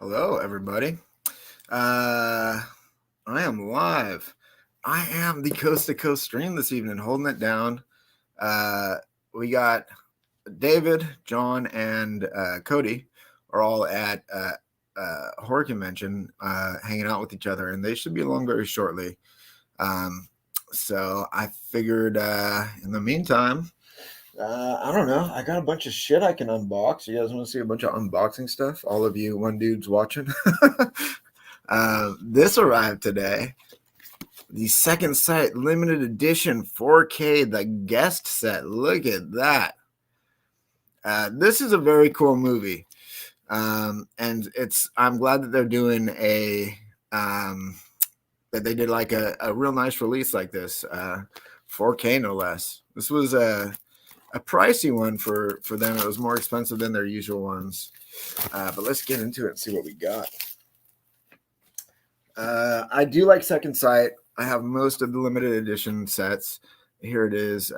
Hello, everybody. I am live. I am the Coast to Coast stream this evening, holding it down. We got David, John, and Cody are all at horror convention, hanging out with each other, and they should be along very shortly. So I figured, in the meantime, I don't know. I got a bunch of shit I can unbox. You guys want to see a bunch of unboxing stuff? All of you one dudes watching. This arrived today. The Second Sight limited edition 4K, the guest set. Look at that. This is a very cool movie. And I'm glad that they're doing that they did like a real nice release like this. 4K no less. This was a pricey one for them. It was more expensive than their usual ones. But let's get into it and see what we got. I do like Second Sight. I have most of the limited edition sets. Here it is.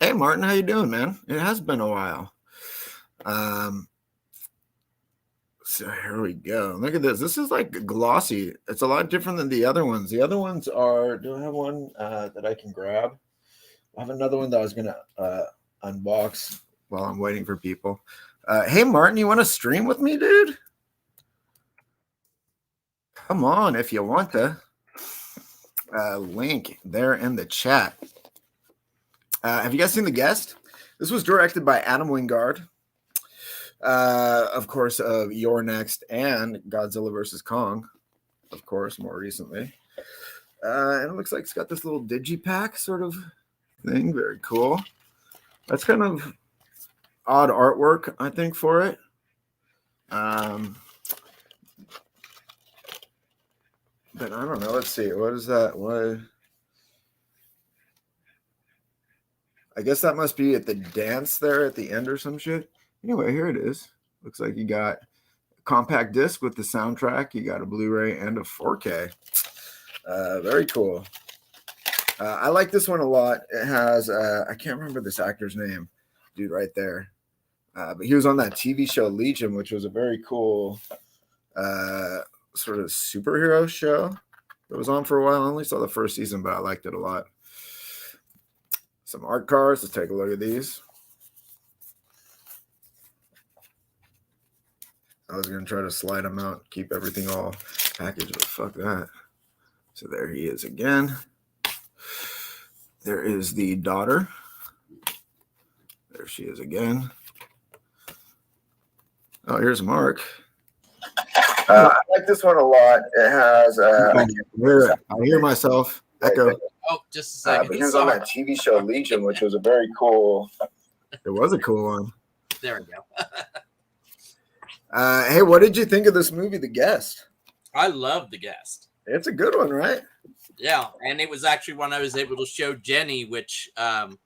Hey, Martin, how you doing, man? It has been a while. So here we go. Look at this. This is like glossy. It's a lot different than the other ones. The other ones are, do I have one that I can grab? I have another one that I was going to unbox while I'm waiting for people. Hey, Martin, you want to stream with me, dude? Come on, if you want to. Link there in the chat. Have you guys seen The Guest? This was directed by Adam Wingard. Of course, of You're Next and Godzilla vs. Kong, of course, more recently. And it looks like it's got this little digipack sort of thing. Very cool. That's kind of odd artwork, I think, for it. But I don't know. Let's see. What is that? What? I guess that must be at the dance there at the end or some shit. Anyway, here it is. Looks like you got a compact disc with the soundtrack. You got a Blu-ray and a 4K. Very cool. I like this one a lot. It has, I can't remember this actor's name. Dude right there. But he was on that TV show Legion, which was a very cool sort of superhero show that was on for a while. I only saw the first season, but I liked it a lot. Some art cards. Let's take a look at these. I was going to try to slide them out, keep everything all packaged, but fuck that. So there he is again. There is the daughter. There she is again. Oh, here's Mark. I like this one a lot. It has, I hear myself echo. Oh, just a second. But he was on that TV show Legion, which was a very cool. It was a cool one. There we go. Hey, what did you think of this movie, The Guest? I love The Guest. It's a good one, right? Yeah, and it was actually one I was able to show Jenny, which the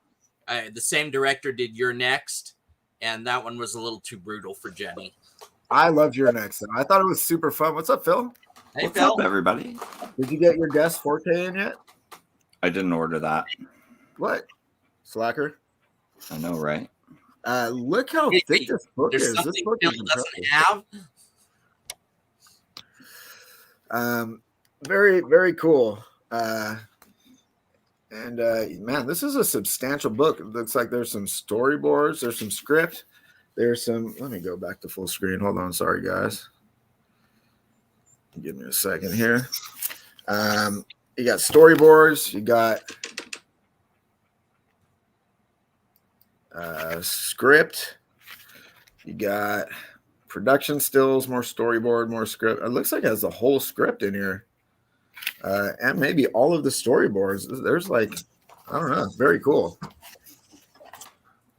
same director did You're Next, and that one was a little too brutal for Jenny. I loved You're Next. I thought it was super fun. What's up, Phil? Hey, What's Phil. up, everybody? Did you get your Guest 4K in yet? I didn't order that. What? Slacker? I know, right? Look how thick this book There's is. This something book Phil is doesn't have. very, very cool. Man, this is a substantial book. It looks like there's some storyboards. There's some script. There's some. Let me go back to full screen. Hold on. Sorry, guys. Give me a second here. You got storyboards. You got script. You got production stills, more storyboard, more script. It looks like it has the whole script in here. And maybe all of the storyboards. There's like, I don't know. It's very cool.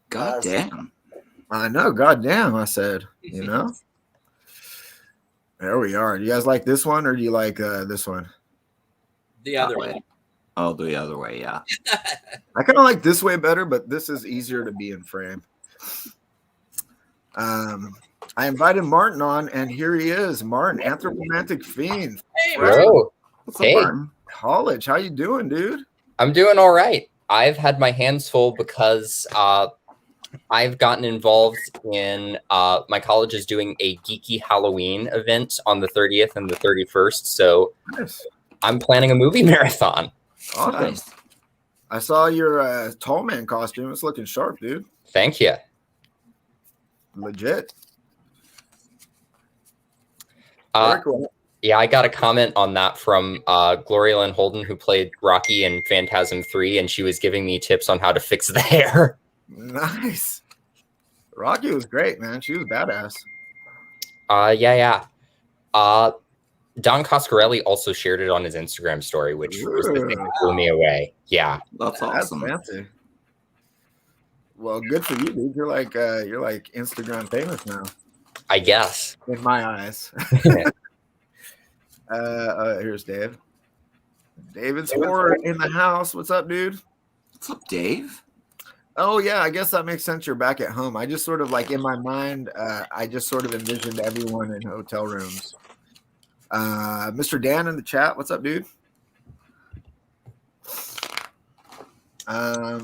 God damn. I know. God damn, I said, you know. There we are. Do you guys like this one or do you like this one? The other way. Oh, the other way, yeah. I kind of like this way better, but this is easier to be in frame. I invited Martin on, and here he is. Martin, Anthropomantic Fiend. Hey, Bro. What's up, Hey. Martin? College. How you doing, dude? I'm doing all right. I've had my hands full because I've gotten involved in my college is doing a geeky Halloween event on the 30th and the 31st. So Nice. I'm planning a movie marathon. Awesome. Nice. I saw your tall man costume. It's looking sharp, dude. Thank you. Legit. Uh, Very cool. Yeah, I got a comment on that from Gloria Lynn Holden, who played Rocky in Phantasm 3, and she was giving me tips on how to fix the hair. Nice. Rocky was great, man. She was badass. Yeah. Don Coscarelli also shared it on his Instagram story, which was the thing that blew me away. Yeah. That's That's awesome. fancy. Well, good for you, dude. You're like Instagram famous now, I guess. in my eyes. Here's Dave. David's horror in the house. What's up, dude? What's up, Dave? Oh yeah, I guess that makes sense. You're back at home. I just sort of like in my mind, I just sort of envisioned everyone in hotel rooms. Mr. Dan in the chat. What's up, dude? Yeah.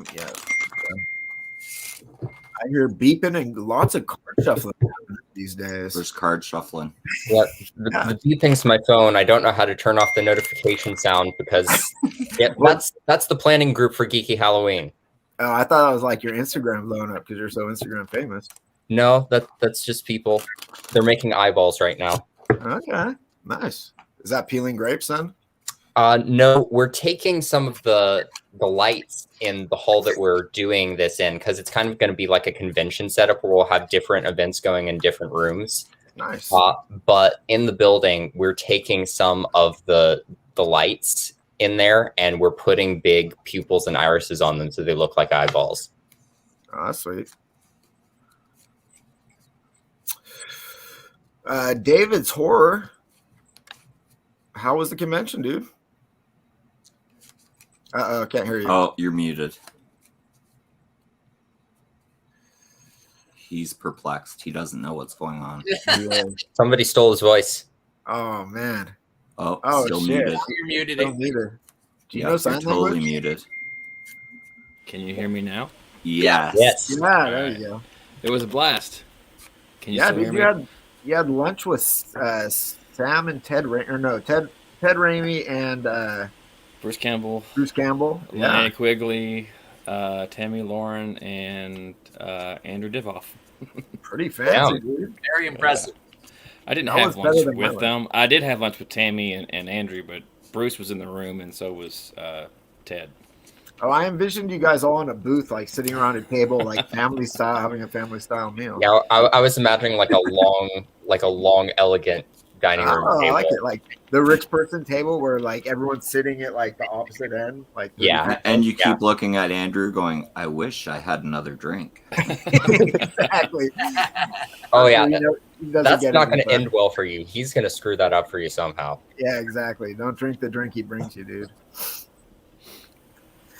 I hear beeping and lots of card shuffling these days. There's card shuffling. What the beeping's my phone. I don't know how to turn off the notification sound because that's the planning group for Geeky Halloween. Oh, I thought it was like your Instagram blowing up because you're so Instagram famous. No, that's just people. They're making eyeballs right now. Okay, nice. Is that peeling grapes then? No, we're taking some of the lights in the hall that we're doing this in because it's kind of going to be like a convention setup where we'll have different events going in different rooms. Nice. But in the building, we're taking some of the lights in there and we're putting big pupils and irises on them so they look like eyeballs. Oh, that's sweet. David's horror. How was the convention, dude? Can't hear you. Oh, you're muted. He's perplexed. He doesn't know what's going on. Yeah. Somebody stole his voice. Oh man. Oh, Oh, still shit. muted. You're muted. Don't need it. Do you Yeah, know you're sign totally language? muted. Can you hear me now? Yes. Yes. Yeah, there you go. It was a blast. Can you Yeah, still dude, hear me? you had lunch with Sam and Ted Raimi and Bruce Campbell, Bruce Campbell. Yeah, Linnea Quigley, Tammy Lauren, and Andrew Divoff. pretty fancy, Damn. dude. Very impressive. I didn't That have was better lunch than my with them. I did have lunch with Tammy and Andrew, but Bruce was in the room, and so was Ted. Oh, I envisioned you guys all in a booth, like sitting around a table, like family style, having a family style meal. Yeah, I was imagining like a long, elegant dining room Oh, I table. like it, like the rich person table where like everyone's sitting at like the opposite end, like Yeah. And you keep looking at Andrew going, I wish I had another drink. exactly. Oh yeah, You know, he doesn't that's get not it, going to but- end well for you. He's going to screw that up for you somehow. Yeah, exactly. Don't drink the drink he brings you, dude.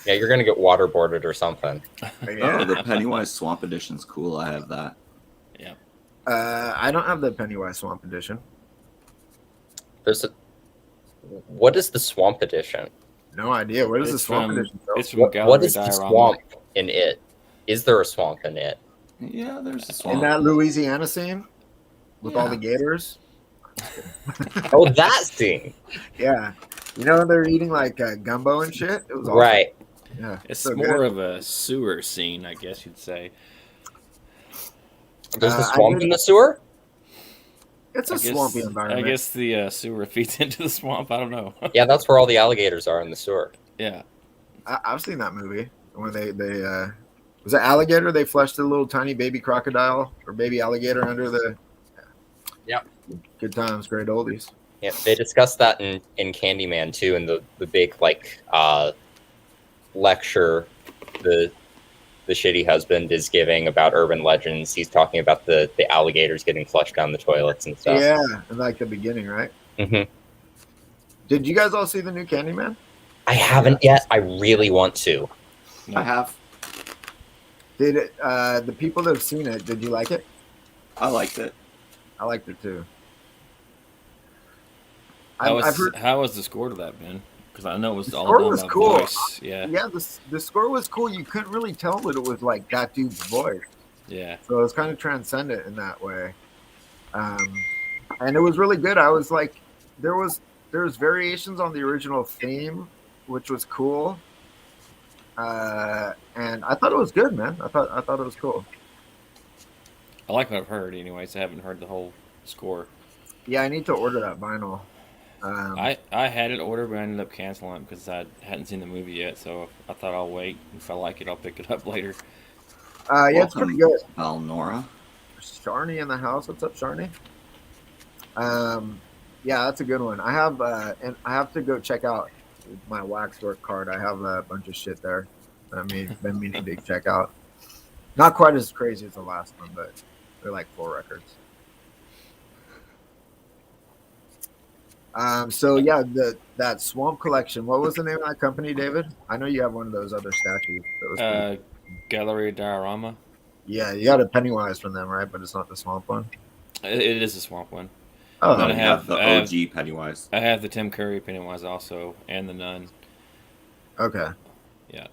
Yeah, you're going to get waterboarded or something. Oh, Yeah. the Pennywise Swamp Edition's cool. I have that. Yeah. I don't have the Pennywise Swamp Edition. What is the Swamp Edition? No idea. What is the It's Swamp from- Edition? Bro? It's from What Gallery is the Diorama. swamp in it? Is there a swamp in it? Yeah, there's a In swamp. that Louisiana scene with all Yeah. the gators. Oh, that scene. Yeah. You know they're eating like gumbo and shit. It was awesome. Right. Yeah. It's so more good. of a sewer scene, I guess you'd say. There's I a swamp heard- in the sewer? It's a I guess, swampy environment. I guess the sewer feeds into the swamp. I don't know. Yeah, that's where all the alligators are in the sewer. Yeah. I've seen that movie when they was it alligator? They flushed a little tiny baby crocodile or baby alligator under the. Yep. Good times, great oldies. Yeah, they discussed that in Candyman too, in the big like lecture the shitty husband is giving about urban legends. He's talking about the alligators getting flushed down the toilets and stuff. Yeah, in like the beginning, right? hmm Did you guys all see the new Candyman? I haven't yet. I really want to. I have. Did it? The people that have seen it, did you like it? I liked it. I liked it too. How I've heard. was the score to that, Ben? Because I know it was all score done was by cool. voice. Yeah. Yeah, the score was cool. You couldn't really tell that it was like that dude's voice. Yeah. So it's kind of transcendent in that way. And it was really good. I was like, there was variations on the original theme, which was cool. And I thought it was good, man. I thought it was cool. I like what I've heard, anyways. I haven't heard the whole score. Yeah, I need to order that vinyl. I had it ordered, but I ended up canceling it because I hadn't seen the movie yet. So I thought I'll wait. If I like it, I'll pick it up later. Yeah, it's pretty good. Alnora. Sharney in the house. What's up, Sharney? Yeah, that's a good one. I have and I have to go check out my Waxwork card. I have a bunch of shit there. Been meaning to check out. Not quite as crazy as the last one, but they're like 4 records. So yeah, that Swamp Collection. What was the name of that company, David? I know you have one of those other statues. That was pretty- Gallery Diorama. yeah, you got a Pennywise from them, right? But it's not the Swamp one. It is a swamp one. Oh, Then I have the OG Pennywise. I have the Tim Curry Pennywise also, and the Nun. okay. Yeah.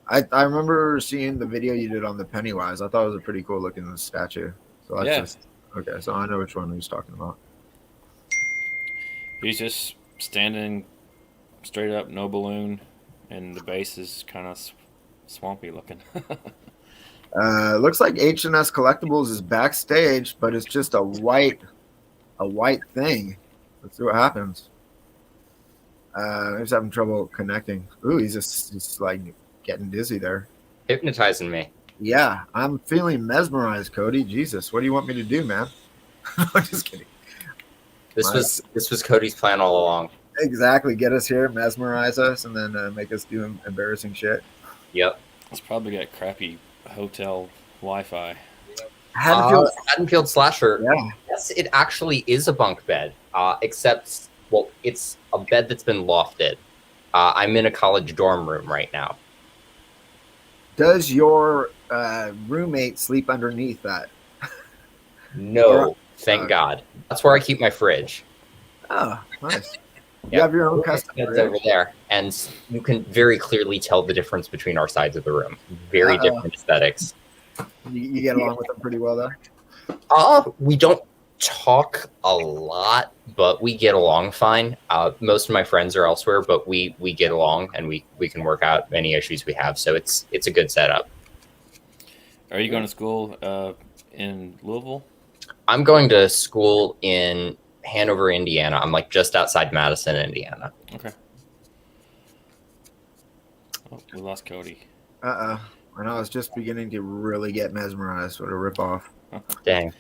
I remember seeing the video you did on the Pennywise. I thought it was a pretty cool looking statue. So that's Yeah. just okay. So I know which one he's talking about. He's just standing straight up, no balloon, and the base is kind of swampy looking. Looks like H&S Collectibles is backstage, but it's just a white thing. Let's see what happens. He's having trouble connecting. Ooh, he's like getting dizzy there. Hypnotizing me. Yeah, I'm feeling mesmerized, Cody. Jesus, what do you want me to do, man? I'm just kidding. This was Cody's plan all along. Exactly. Get us here, mesmerize us, and then make us do embarrassing shit. Yep. It's probably got crappy hotel Wi-Fi. Haddonfield Slasher. Yeah. Yes, it actually is a bunk bed. Except, well, it's a bed that's been lofted. I'm in a college dorm room right now. Does your roommate sleep underneath that? No, thank God. That's where I keep my fridge. Oh, nice. You Yeah. have your own custom It's fridge. over there, and you can very clearly tell the difference between our sides of the room. Very different aesthetics. You get along with them pretty well, though? We don't talk a lot, but we get along fine. Most of my friends are elsewhere, but we get along, and we can work out any issues we have. So it's a good setup. Are you going to school in Louisville? I'm going to school in Hanover, Indiana. I'm like just outside Madison, Indiana. Okay. Oh, we lost Cody. And I was just beginning to really get mesmerized. What a ripoff. Dang.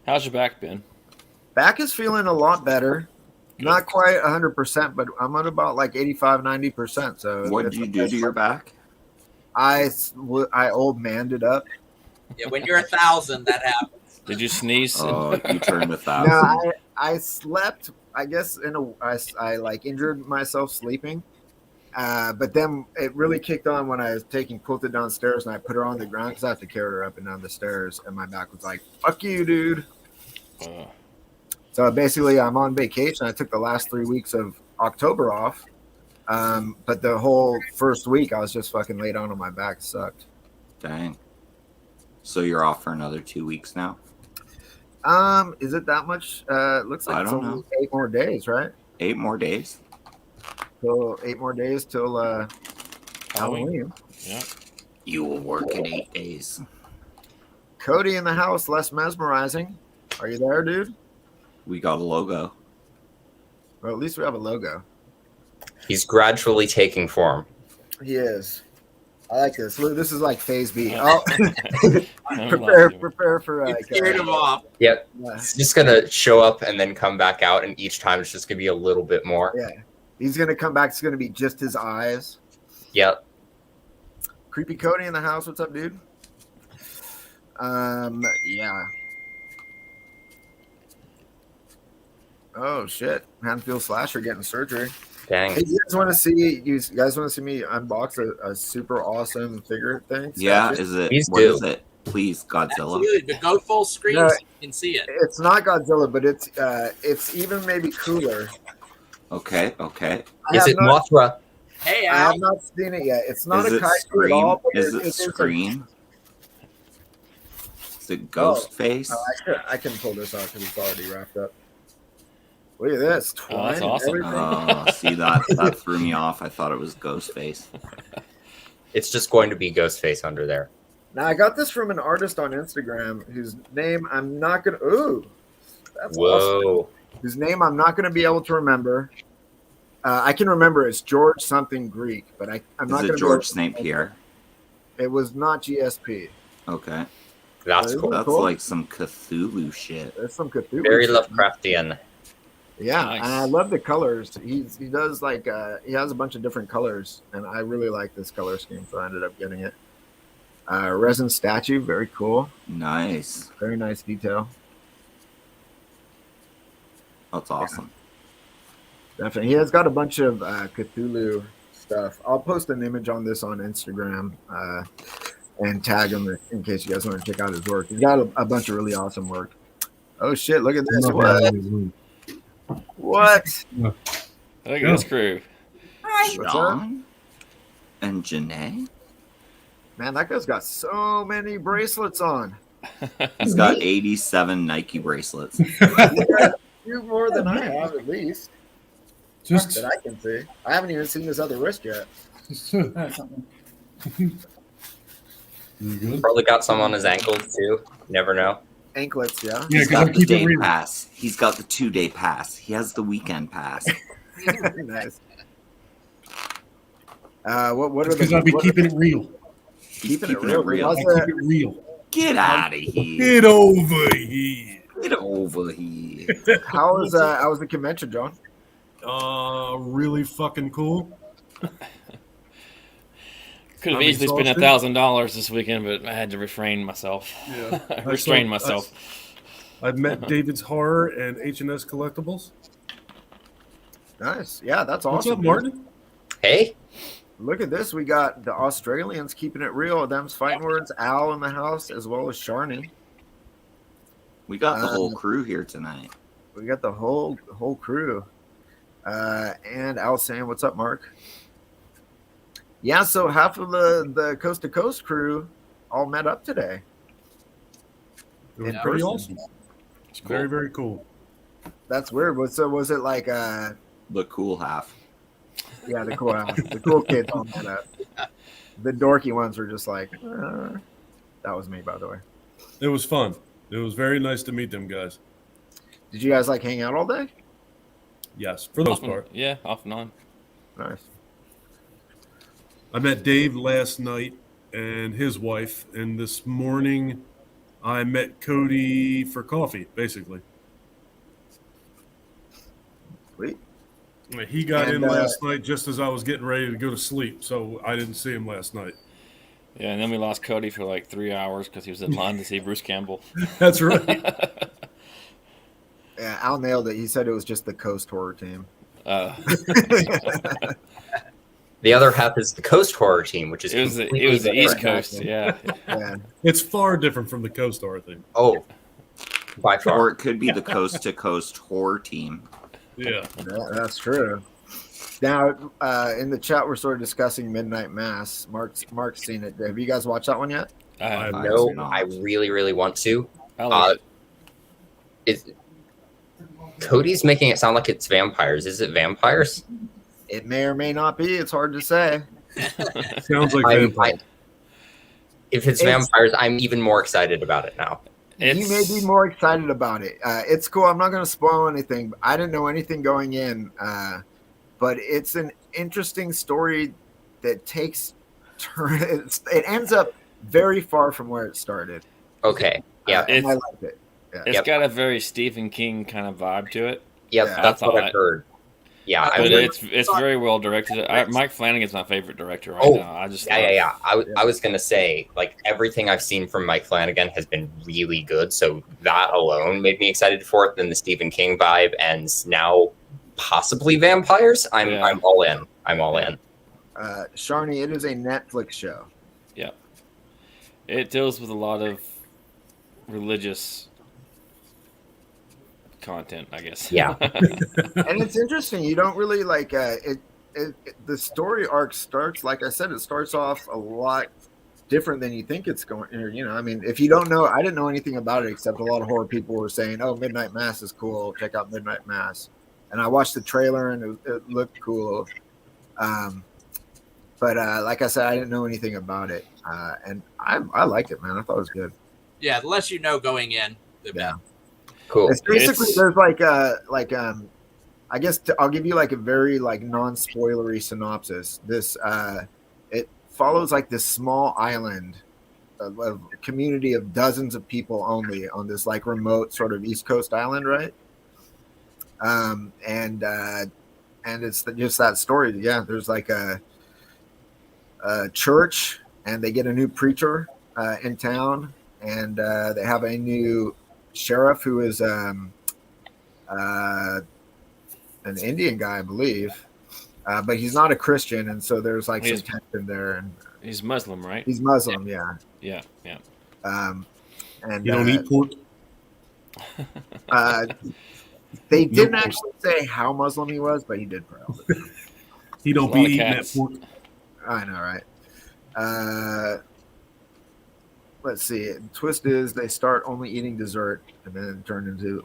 How's your back been? Back is feeling a lot better. Not quite 100%, but I'm at about like 85, 90%. So What did you do to your back? I old manned it up. Yeah, when you're 1,000, that happens. Did you sneeze? Oh, you turned 1,000. No, I slept. I guess I like injured myself sleeping. But then it really kicked on when I was taking Quilted downstairs and I put her on the ground because I have to carry her up and down the stairs. And my back was like, fuck you, dude. So basically, I'm on vacation. I took the last 3 weeks of October off. But the whole first week, I was just fucking laid down on my back. It sucked. Dang. So you're off for another 2 weeks now? Is it that much? It looks like I it's don't only know. 8 more days, right? 8 more days? So 8 more days till Halloween. Yeah. You will work in 8 days. Cody in the house, less mesmerizing. Are you there, dude? We got a logo. Well, at least we have a logo. He's gradually taking form. He is. I like this. Look, this is like Phase B. Oh, No, prepare for You scared him off. Yep. yeah. It's just gonna show up and then come back out, and each time it's just gonna be a little bit more. Yeah. He's gonna come back. It's gonna be just his eyes. Yep. Creepy Cody in the house. What's up, dude? Yeah. Oh shit! Hanfield Slasher getting surgery. Dang. Hey, you guys want to see? You guys want to see me unbox a super awesome figure thing? Yeah, statue? is it? Please What do. is it? Please, Godzilla. Absolutely. But go full screen No. so you can see it. It's not Godzilla, but it's even maybe cooler. Okay. I Is have it not- Mothra? Hey, I Al. have not seen it yet. It's not Is a it kaiju at Scream? all. But Is it is a- Scream? Is it Ghostface? I can pull this out because it's already wrapped up. Look at this. Oh, that's twine and awesome. everything. Oh, see that threw me off. I thought it was Ghostface. It's just going to be Ghostface under there. Now, I got this from an artist on Instagram whose name I'm not going to... Ooh. That's awesome. Whoa. Whose name I'm not going to be able to remember. I can remember it's George something Greek, but I'm not Is going it to... George St. Pierre? It was not GSP. Okay. That's Isn't cool. it That's cool? like some Cthulhu shit. There's some Cthulhu. Very shit. Lovecraftian. Yeah, Nice. and I love the colors. He does like he has a bunch of different colors, and I really like this color scheme, so I ended up getting it. Resin statue, very cool, Nice. very nice detail. That's awesome. Definitely, he has got a bunch of Cthulhu stuff. I'll post an image on this on Instagram and tag him in case you guys want to check out his work. He's got a bunch of really awesome work. Oh shit! Look at this. What? Look at this crew. What's up? John and Janae? Man, that guy's got so many bracelets on. He's got 87 Nike bracelets. Few more than I have, at least. Just That I can see. I haven't even seen this other wrist yet. you good? Probably got some on his ankles too. Never know. Anklets, yeah. Yeah, He's because I got the keep it day real. pass. He's got the 2-day pass. He has the weekend pass. Nice. What are Because I'll be what- keeping it real. He's Keeping it real. I How's keep the, it real. Get out of here. Get over here. Get over here. how was the convention, John? Really fucking cool. Could have I'm easily spent exhausted. $1,000 this weekend, but I had to refrain myself. Yeah. Restrain myself. I've met David's Horror and H&S Collectibles. Nice. Yeah, that's What's awesome. up, Martin? Hey, Look at this. We got the Australians keeping it real. Them's fighting words. Al in the house, as well as Sharni. We got the whole crew here tonight. We got the whole crew. And Al saying, "What's up, Mark?" Yeah, so half of the Coast to Coast crew all met up today. It was In pretty person. awesome. It's very, very cool. That's weird. Was it like The cool half. yeah, the cool kids all met up. The dorky ones were just like, that was me, by the way. It was fun. It was very nice to meet them guys. Did you guys like hang out all day? Yes, for the most Off and- part. Yeah, off and on. Nice. I met Dave last night and his wife, and this morning I met Cody for coffee, basically. Sweet. He got And, in last night just as I was getting ready to go to sleep, so I didn't see him last night. Yeah, and then we lost Cody for like 3 hours because he was in line to see Bruce Campbell. That's right. Yeah, Al nailed it. He said it was just the Coast Horror team. the other half is the Coast Horror team, which is It was the completely East different. Coast, yeah. Yeah. It's far different from the Co-Star thing. Oh, by far. Or it could be the Coast to Coast horror team. Yeah. That's true. Now, in the chat, we're sort of discussing Midnight Mass. Mark's seen it. Have you guys watched that one yet? I No, not. I really, really want to. like it. Is Cody's making it sound like it's vampires? Is it vampires? It may or may not be. It's hard to say. Sounds like vampire. If it's It's- vampires, I'm even more excited about it now. You may be more excited about it. It's cool. I'm not going to spoil anything. I didn't know anything going in, but it's an interesting story that takes turns. It ends up very far from where it started. Okay. Yeah. And I It's- liked it. It's Yep. got a very Stephen King kind of vibe to it. Yep. Yeah. That's what I I've heard. Yeah. I I But would, it's very well directed. Mike Flanagan's my favorite director right Oh, now. I just yeah. I was going to say, like, everything I've seen from Mike Flanagan has been really good. So that alone made me excited for it. Then the Stephen King vibe, and now possibly vampires. I'm all in. I'm all in. Sharni, it is a Netflix show. It deals with a lot of religious content, I guess. Yeah. And it's interesting. You don't really like the story arc starts, like I said, it starts off a lot different than you think it's going. You know, I mean, if you don't know, I didn't know anything about it except a lot of horror people were saying, "Oh, Midnight Mass is cool. Check out Midnight Mass." And I watched the trailer and it looked cool. But like I said, I didn't know anything about it, and I liked it, man. I thought it was good. Yeah, the less you know going in, the better. Cool. It's basically there's I guess I'll give you like a very like non-spoilery synopsis. This it follows like this small island, a community of dozens of people only on this like remote sort of East Coast island, right? And it's just that story. Yeah, there's like a church, and they get a new preacher in town, and they have a new sheriff who is an Indian guy, I believe, but he's not a Christian, and so there's like some tension there. And he's Muslim, right? He's Muslim, yeah. And You don't eat pork. They didn't actually say how Muslim he was, but he did probably. He don't be eating that pork. I know, right? Let's see. The twist is they start only eating dessert and then turn into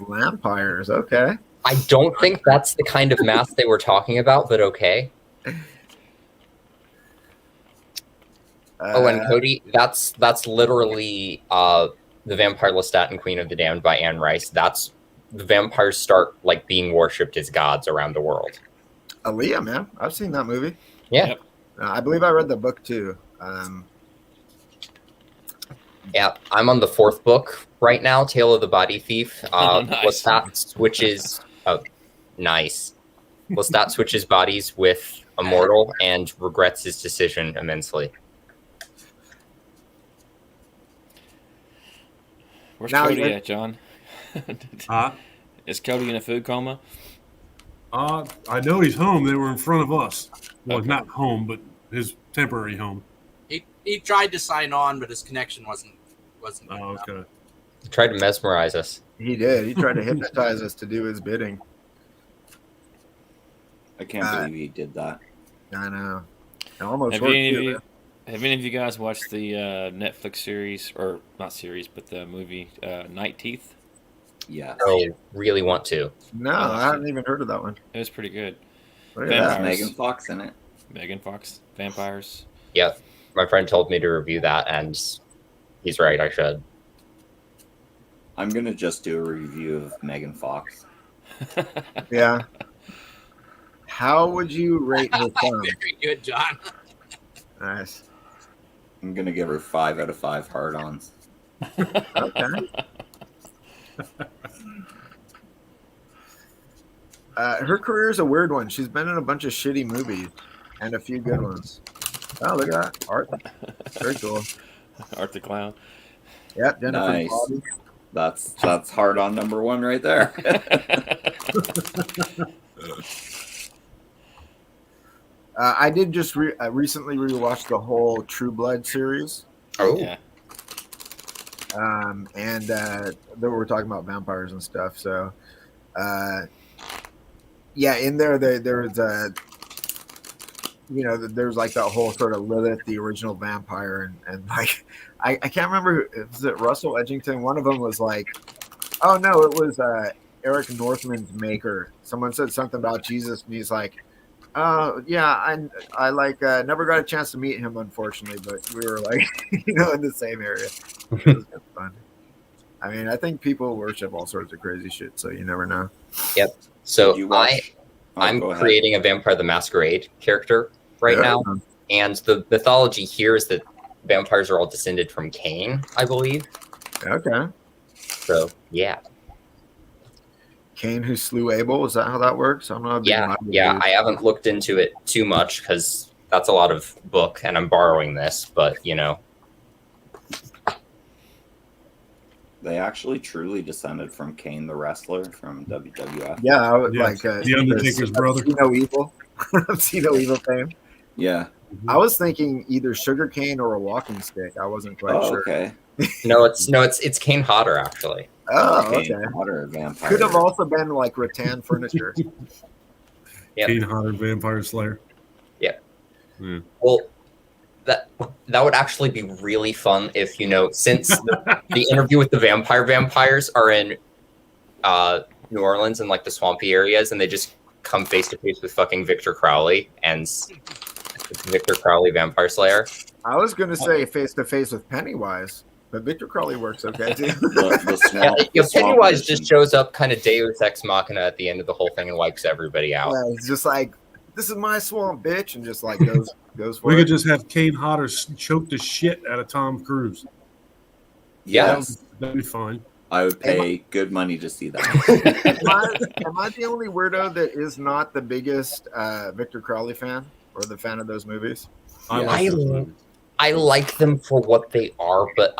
vampires. Okay. I don't think that's the kind of math they were talking about, but okay. And Cody, that's literally the Vampire Lestat and Queen of the Damned by Anne Rice. That's the vampires start like being worshipped as gods around the world. Aaliyah, man, I've seen that movie. Yeah, Yep. I believe I read the book too. Yeah, I'm on the 4th book right now, Tale of the Body Thief. Nice. Lestat switches. Oh, nice. Lestat switches bodies with a mortal and regrets his decision immensely. Where's Now Cody you're- at, John? Huh? Is Cody in a food coma? I know he's home. They were in front of us. Well, Okay. not home, but his temporary home. He tried to sign on, but his connection wasn't. Good Oh, enough. okay. Tried to mesmerize us. He did. He tried to hypnotize us to do his bidding. I can't believe he did that. I know. It almost Have worked. any Too, of you guys watched the Netflix series, or not series, but the movie Night Teeth? Yeah. So really want to. no, I hadn't even heard of that one. It was pretty good. Look at Vampire. that. There's Megan Fox in it. Megan Fox, vampires. Yeah, my friend told me to review that, and he's right. I should. I'm gonna just do a review of Megan Fox. Yeah. How would you rate her thumb? Very good, John. Nice. I'm gonna give her 5 out of 5 hard-ons. Okay. Her career is a weird one. She's been in a bunch of shitty movies and a few good ones. Oh, look at that art. Very cool. Art the Clown. Yep, Jennifer Nice. Bobby. That's hard-on number 1 right there. I did just recently rewatch the whole True Blood series. Oh, Yeah. And they were talking about vampires and stuff. So, yeah, in there was there's like that whole sort of Lilith, the original vampire, and like I can't remember, was it Russell Edgington? One of them was like, oh no, it was Eric Northman's Maker. Someone said something about Jesus, and he's like, yeah, I like never got a chance to meet him, unfortunately, but we were like, in the same area. It was good fun. I mean, I think people worship all sorts of crazy shit, so you never know. yep. So You watch- I'm go ahead. creating a Vampire the Masquerade character right Yeah. now, and the mythology here is that vampires are all descended from Cain, I believe. Okay. So yeah, Cain who slew Abel, is that how that works? I'm not a big yeah. Bible dude. I haven't looked into it too much because that's a lot of book, and I'm borrowing this. But They actually truly descended from Kane the wrestler from WWF. Yeah, I would Yeah, like the Undertaker's brother. See No Evil. See No Evil fame. Yeah. I was thinking either sugar cane or a walking stick. I wasn't quite Oh, sure. okay. it's Cain Hodder actually. Oh, Kane okay. Hodder, vampire. Could have also been like rattan furniture. Yep. Kane Hodder, Vampire Slayer. Well, that would actually be really fun if, since the interview with the vampires are in New Orleans and like the swampy areas, and they just come face to face with fucking Victor Crowley, and it's Victor Crowley Vampire Slayer. I was gonna say face to face with Pennywise, but Victor Crowley works okay too. Pennywise just shows up kind of Deus Ex Machina at the end of the whole thing and wipes everybody out. Yeah, he's just like, "This is my swamp, bitch," and just like goes for We it. could just have Kane Hodder choke the shit out of Tom Cruise. Yes, That'd be fine. I would pay good money to see that. Am I the only weirdo that is not the biggest Victor Crowley fan or the fan of those movies? I like them for what they are, but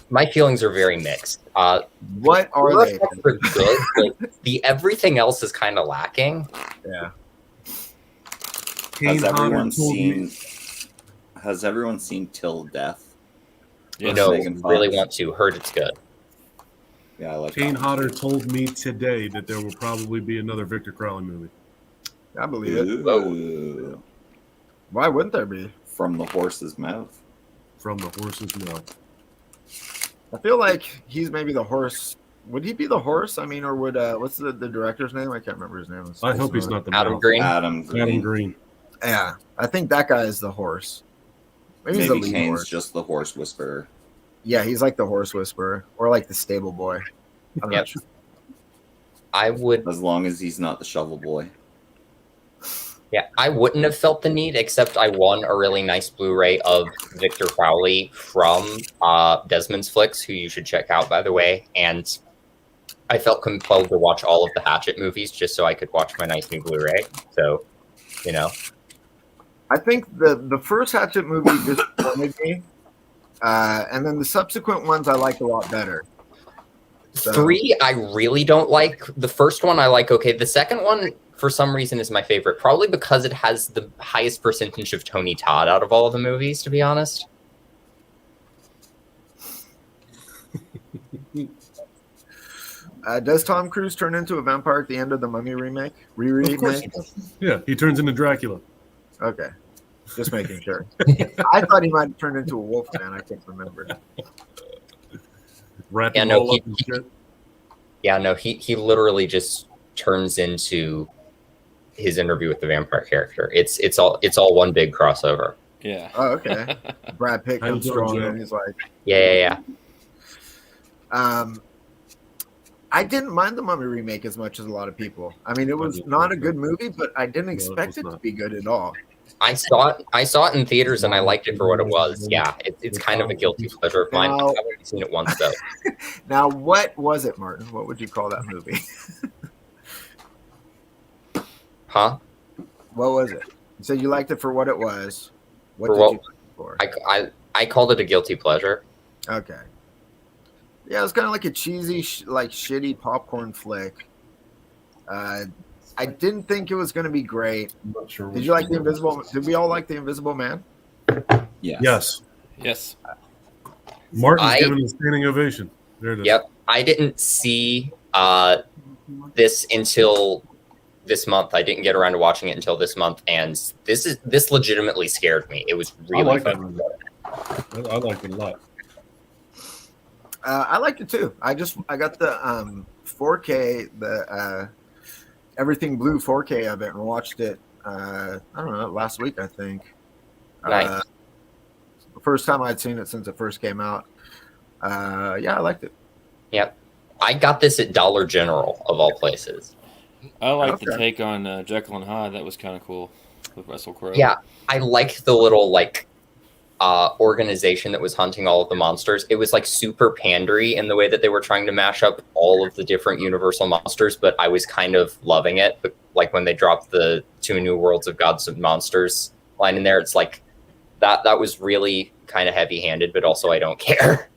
my feelings are very mixed. What are they? They're good, but the everything else is kind of lacking. Yeah. Kane Hodder told me. Has everyone seen Till Death? Yeah, No, Megan Fox? really want to. Heard it's good. Yeah, I like Kane that. Hodder told me today that there will probably be another Victor Crowley movie. I believe it. Ooh. Why wouldn't there be? From the horse's mouth. From the horse's mouth. I feel like he's maybe the horse. Would he be the horse? I mean, or would what's the director's name? I can't remember his name. I hope he's not the Adam mouth. Green. Adam Green. Adam Green. Yeah, I think that guy is the horse. Maybe he's the Maybe lead Kane's horse. just the horse whisperer. Yeah, he's like the horse whisperer or like the stable boy. I'm Yep. not sure. I would. As long as he's not the shovel boy. Yeah, I wouldn't have felt the need, except I won a really nice Blu-ray of Victor Crowley from Desmond's Flicks, who you should check out, by the way. And I felt compelled to watch all of the Hatchet movies just so I could watch my nice new Blu-ray. So, I think the first Hatchet movie disappointed me, and then the subsequent ones I liked a lot better. So, 3, I really don't like. The first one, I like okay. The second one, for some reason, is my favorite, probably because it has the highest percentage of Tony Todd out of all of the movies, to be honest. does Tom Cruise turn into a vampire at the end of the Mummy remake? Of course he does. Yeah, he turns into Dracula. Okay, just making sure. I thought he might have turned into a wolf man. I can't remember. Wrap Yeah, him no, all up and shit. Yeah, no, he literally just turns into his interview with the vampire character. It's all one big crossover. Yeah. Oh, okay. Brad Pitt How you comes doing, strong Joe? and he's like, Yeah. I didn't mind the Mummy remake as much as a lot of people. I mean, it was not a good movie, but I didn't expect it to be good at all. I saw it in theaters and I liked it for what it was. Yeah, it's kind of a guilty pleasure of mine. Now- I've only seen it once though. Now, what was it, Martin? What would you call that movie? Huh? What was it? You said you liked it for what it was. What For did what- you like it for? I called it a guilty pleasure. Okay. Yeah, it was kind of like a cheesy, shitty popcorn flick. I didn't think it was going to be great. I'm not sure. Did you like the Invisible? Did we all like the Invisible Man? Yes. Yes. Martin's I- giving a standing ovation. There it is. Yep. I didn't see this until this month. I didn't get around to watching it until this month, and this legitimately scared me. It was I really like that fun. movie. I liked it a lot. I liked it too. I got the 4K, the everything blue 4K of it, and watched it. I don't know, last week I think. Nice. The first time I'd seen it since it first came out. Yeah, I liked it. Yep. I got this at Dollar General of all places. I like the Okay. take on Jekyll and Hyde. That was kind of cool with Russell Crowe. Yeah, I liked the little organization that was hunting all of the monsters. It was like super pandery in the way that they were trying to mash up all of the different Universal monsters, but I was kind of loving it. But like when they dropped the 2 New Worlds of Gods and Monsters line in there, it's like that was really kind of heavy-handed, but also I don't care.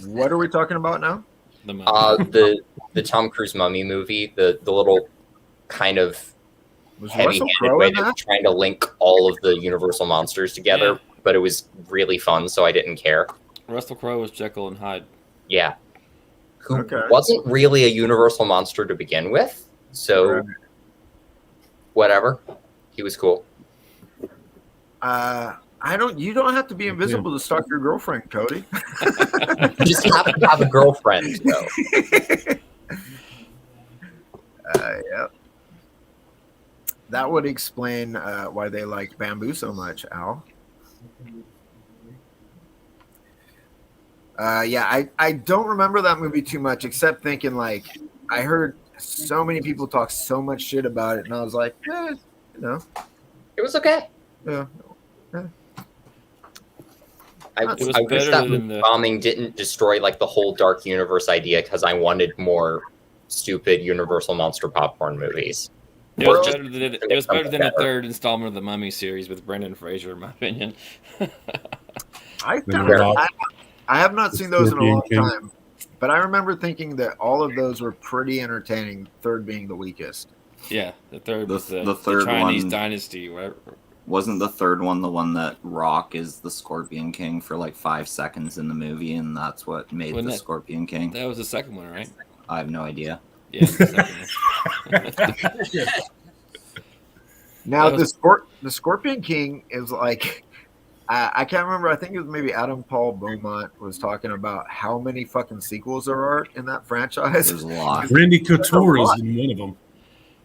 What are we talking about now? The Mummy. The Tom Cruise Mummy movie, the little kind of Was Russell heavy-handed Crowe way in they were that? trying to link all of the Universal monsters together, but it was really fun, so I didn't care. Russell Crowe was Jekyll and Hyde. Yeah. Who Okay. wasn't really a Universal monster to begin with, so Right. whatever. He was cool. I You don't have to be invisible to stalk your girlfriend, Cody. You just happen to have a girlfriend, though. Yeah. That would explain why they like Bamboo so much, Al. Yeah, I don't remember that movie too much, except thinking like I heard so many people talk so much shit about it, and I was like, you know, It was okay. yeah. I was wish better that than the- bombing didn't destroy like the whole Dark Universe idea because I wanted more stupid Universal Monster popcorn movies. It was Just- better than the better. third installment of the Mummy series with Brendan Fraser, in my opinion. I have not seen those in a Scorpion long King. time, but I remember thinking that all of those were pretty entertaining. Third being the weakest. Yeah, the third was The third Chinese one- dynasty, whatever. Wasn't the third one the one that Rock is the Scorpion King for like 5 seconds in the movie, and that's what made Wasn't the that- Scorpion King? That was the second one, right? I have no idea. Yeah, the second one. Now That was- the Scorpion King is like I can't remember. I think it was maybe Adam Paul Beaumont was talking about how many fucking sequels there are in that franchise. There's a lot. Randy Couture is in one of them.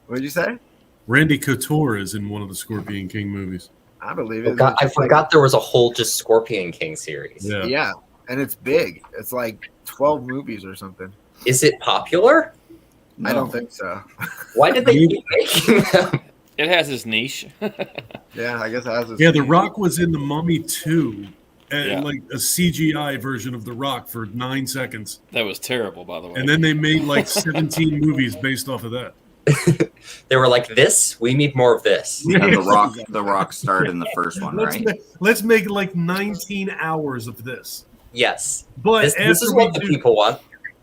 What did you say? Randy Couture is in one of the Scorpion King movies. I believe it. I forgot there was a whole just Scorpion King series. Yeah. Yeah, and it's big. It's like 12 movies or something. Is it popular? I don't No. think so. Why did they keep making them? It has its niche. Yeah, I guess it has. Yeah, The Rock was in The Mummy 2, and Yeah. like a CGI version of The Rock for 9 seconds. That was terrible, by the way. And then they made like 17 movies based off of that. They were like, "This, we need more of this." Yeah, the Rock starred in the first one, Let's, right? let's make like 19 hours of this. Yes, But this is after, what the we do, people want.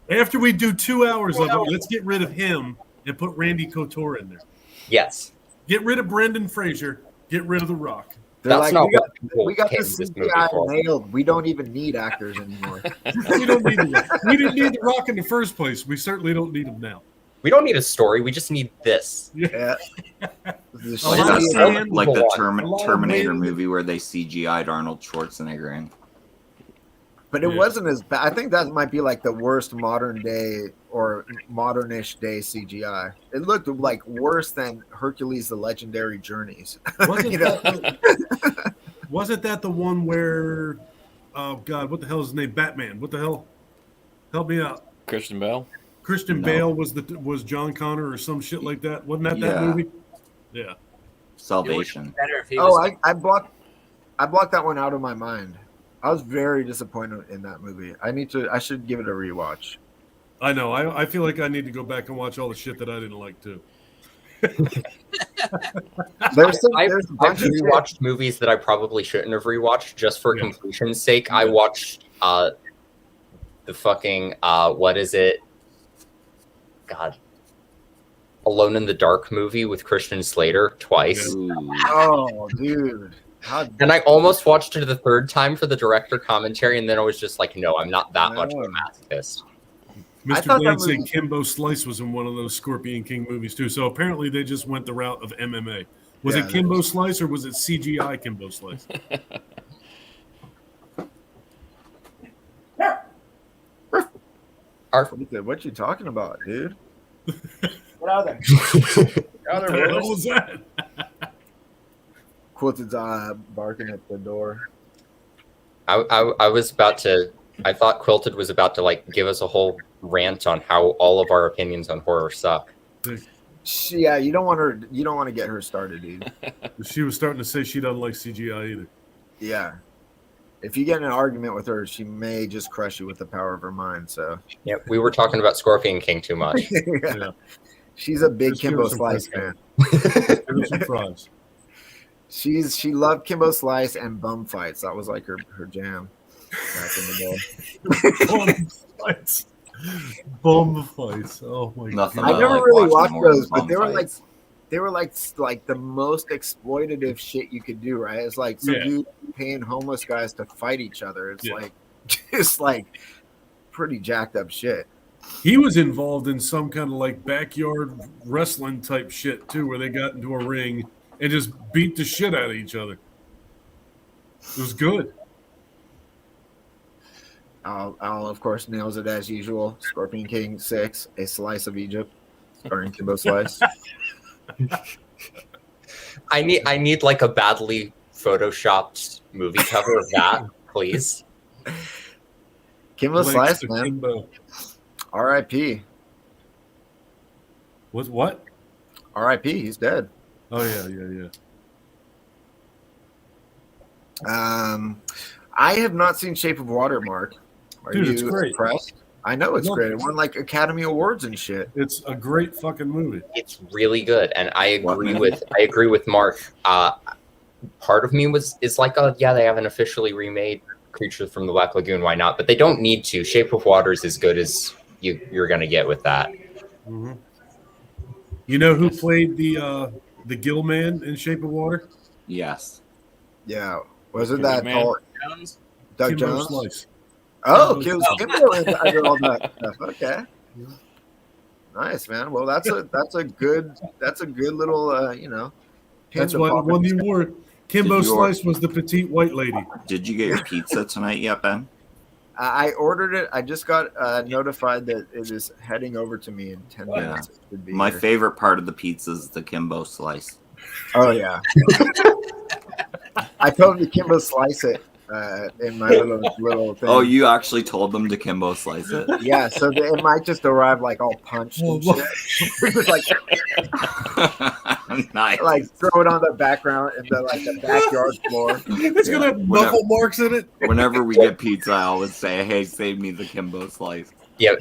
after we do 2 hours of it, let's get rid of him and put Randy Couture in there. Yes, Get rid of Brendan Fraser. Get rid of The Rock. They're that's like, not we got, what people we got the came to this movie CGI for. nailed. We don't even need actors anymore. We don't need The Rock. We didn't need The Rock in the first place. We certainly don't need him now. We don't need a story. We just need this. Yeah. The A lot of shitty- sand. Like the A lot of Terminator wind. movie where they CGI'd Arnold Schwarzenegger in. but it Yeah. wasn't as bad. I think that might be like the worst modern day or modernish day CGI. It looked like worse than Hercules: The Legendary Journeys. Wasn't, You know? wasn't that the one where, oh God, what the hell is his name? Batman. What the hell? Help me out. Christian Bale. Christian No. Bale was John Connor or some shit like that. Wasn't that Yeah. movie? Yeah. Salvation. Better if he Oh, was. I blocked that one out of my mind. I was very disappointed in that movie. I should give it a rewatch. I know. I feel like I need to go back and watch all the shit that I didn't like too. There's a I've bunch of shit. rewatched movies that I probably shouldn't have rewatched just for Yeah. completion's sake. I Yeah. watched the fucking what is it? God, Alone in the Dark movie with Christian Slater twice. Ooh. Oh, dude. How And I almost watched it the third time for the director commentary, and then I was just like, no, I'm not that much of a masochist. I Mr. thought that Glad said movie- Kimbo Slice was in one of those Scorpion King movies too. So apparently they just went the route of MMA. Was Yeah, it Kimbo Slice or was it CGI Kimbo Slice? What you talking about, dude? What are they? What the hell was that? Quilted's barking at the door. I was about to. I thought Quilted was about to like give us a whole rant on how all of our opinions on horror suck. Yeah, you don't want her. You don't want to get her started, dude. She was starting to say she doesn't like CGI either. Yeah. If you get in an argument with her, she may just crush you with the power of her mind. So Yeah, we were talking about Scorpion King too much. Yeah. she's a big Just give Kimbo her some Slice cooking. fan. Give her some fries. She loved Kimbo Slice and bum fights. That was like her jam back in the day. Bum fights. Bum fights. Oh my Nothing. god. I never like really watching watched more those, but bum they were fights. like the most exploitative shit you could do, right? It's like some Yeah. dude paying homeless guys to fight each other. It's Yeah. like just like pretty jacked up shit. He was involved in some kind of like backyard wrestling type shit too, where they got into a ring and just beat the shit out of each other. It was good. Al, of course, nails it as usual. Scorpion King 6, A Slice of Egypt, starring Kimbo Slice. I need like a badly photoshopped movie cover of that, please. Kimbo Legs Slice, to man. Kimbo. R.I.P. What? R.I.P. He's dead. Oh yeah. I have not seen Shape of Water, Mark. Are Dude, you it's great. impressed? I know it's No. great. It won like Academy Awards and shit. It's a great fucking movie. It's really good, and I What agree movie? with Mark. Part of me is like, oh yeah, they haven't officially remade Creature from the Black Lagoon. Why not? But they don't need to. Shape of Water is as good as you're gonna get with that. Mm-hmm. You know who played the Gill Man in Shape of Water? Yes. Yeah. Was it Who's that man? tall Jones? Doug Kimbo Jones? Slice. Oh, Kimbo Kimbo under all that stuff. Okay. Nice, man. Well, that's a good little pin That's to why pop he won in. the award. Kimbo Did you- Slice was the petite white lady. Did you get your pizza tonight yet, Ben? I ordered it. I just got notified that it is heading over to me in 10 Yeah. minutes. It should be My here. favorite part of the pizza is the Kimbo slice. Oh yeah. I told him to Kimbo slice it in my little thing. Oh, you actually told them to Kimbo slice it? Yeah, so it might just arrive like all punched and shit. Just like Nice. throw it on the background in the backyard floor. It's gonna have Whatever. muffle marks in it. Whenever we get pizza, I always say, "Hey, save me the Kimbo slice." Yeah.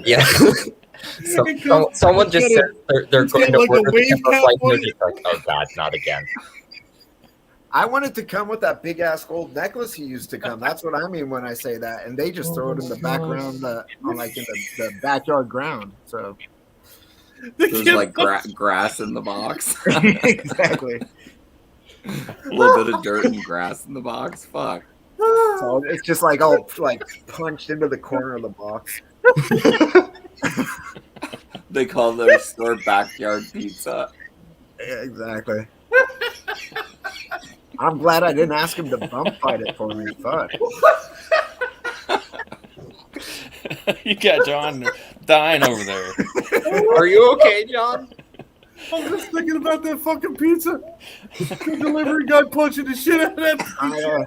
Someone just said they're it's going got to like a order the wave Kimbo cap Slice, and on they're it. just like, oh god, not again. I wanted to come with that big ass gold necklace he used to come. That's what I mean when I say that. And they just throw it in the background, in the backyard ground. So There's like grass in the box. exactly. A little bit of dirt and grass in the box. Fuck. So it's just like all punched into the corner of the box. They call their store backyard pizza. Yeah, exactly. I'm glad I didn't ask him to bump fight it for me. Fuck. You got John dying over there. Are you okay, John? I'm just thinking about that fucking pizza. The delivery guy punching the shit out of that.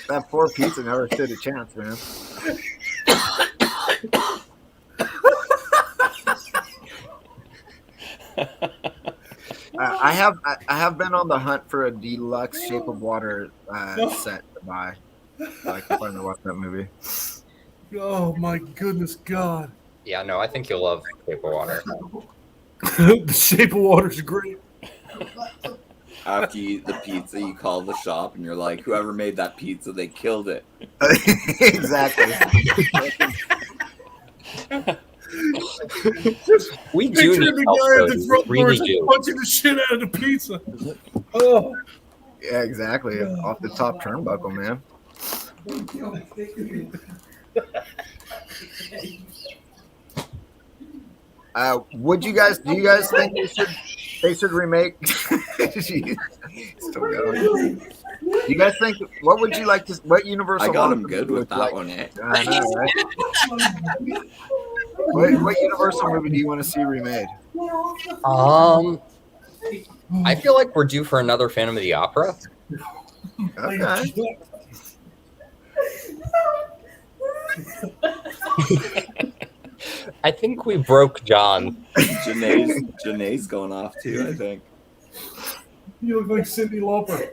That poor pizza never stood a chance, man. I have been on the hunt for a deluxe Shape of Water set to buy. So I can finally watch that movie. Oh my goodness, God! Yeah, no, I think you'll love Shape of Water. The Shape of Water's great. After you eat the pizza, you call the shop and you're like, "Whoever made that pizza, they killed it." Exactly. We do Picture need the help, guy at though, the we front door really just do. punching the shit out of the pizza. Oh, Yeah, exactly. Off the top turnbuckle, man. Do you guys think they should remake? Jeez. Still going. Do you guys think? What would you like to? What Universal? I got movie him good would with you that like- one, eh? I know, right? What Universal movie do you want to see remade? I feel like we're due for another Phantom of the Opera. Okay. I think we broke John. Janae's going off too, I think. you look like Cyndi Lauper.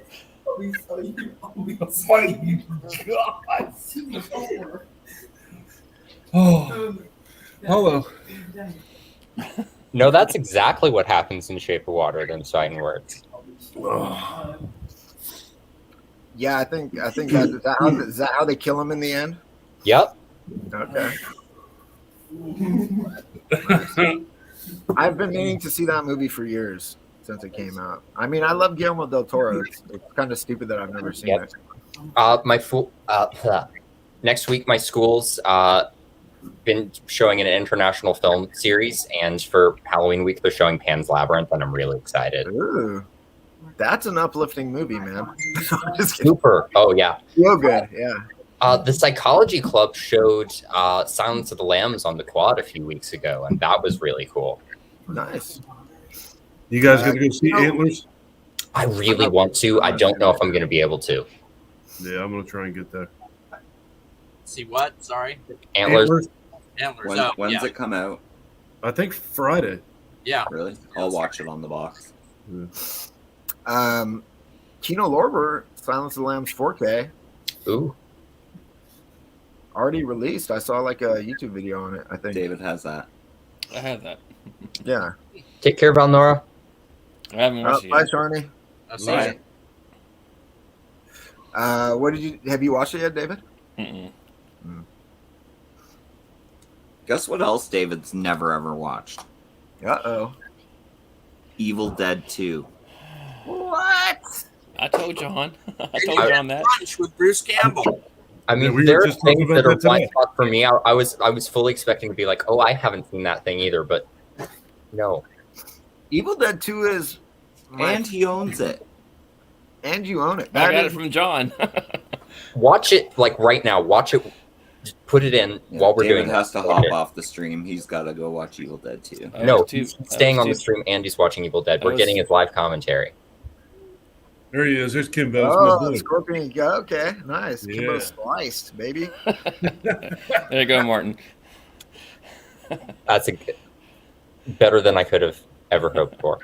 God. Oh, hello. No, that's exactly what happens in Shape of Water. Them citing words. Yeah, I think that is that how they kill him in the end? Yep. Okay. I've been meaning to see that movie for years since it came out. I mean, I love Guillermo del Toro. It's kind of stupid that I've never seen Yep. it. Next week, my school's been showing an international film series, and for Halloween week, they're showing Pan's Labyrinth, and I'm really excited. Ooh. That's an uplifting movie, man. I'm just kidding. Super. Oh yeah. Real good. Yeah. The Psychology Club showed Silence of the Lambs on the quad a few weeks ago, and that was really cool. Nice. You guys gonna go see Antlers? I really want to. I don't know if I'm going to be able to. Yeah, I'm gonna try and get there. See what? Sorry. Antlers. Antlers. When's yeah. it come out? I think Friday. Yeah. Really? I'll watch it on the box. Yeah. Kino Lorber, Silence of the Lambs 4K, Ooh. already released. I saw like a YouTube video on it, I think. David has that. I had that. Yeah. Take care, Valnora. I haven't watched it Bye, yet. Charney. I've seen it. Have you watched it yet, David? Mm-mm. Guess what else David's never ever watched? Uh-oh. Evil Dead 2. What? I told John. I told John that. Lunch with Bruce Campbell. I mean, Yeah, we were there are just talking things about that are that today. blind spots for me. I was fully expecting to be like, oh, I haven't seen that thing either, but no. Evil Dead 2 is And he owns it. and you own it. I That got it is- from John. Watch it like right now. Watch it. Just put it in while we're David doing has to this. hop off the stream. He's got to go watch Evil Dead 2. No, Two- he's staying on the two- stream and he's watching Evil Dead. That We're was- getting his live commentary. There he is. There's Kimbo. Oh, Scorpion. Okay, nice. Yeah. Kimbo sliced, baby. There you go, Martin. That's better than I could have ever hoped for.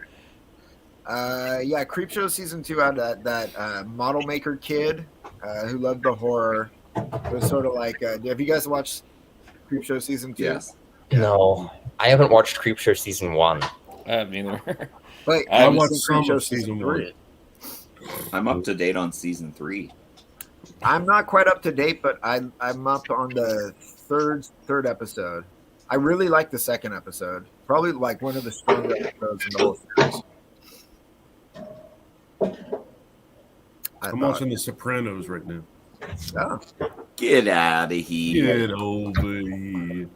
Yeah, Creepshow season 2 had that model maker kid who loved the horror. It was sort of like, have you guys watched Creepshow season 2? Yes. No, I haven't watched Creepshow season 1. I haven't either. Wait, I have you watched seen some Creepshow of season 1. I'm up to date on season 3. I'm not quite up to date, but I'm up on the third episode. I really like the second episode. Probably like one of the stronger episodes in the whole series. I'm watching The Sopranos right now. Oh. Get out of here. Get over here.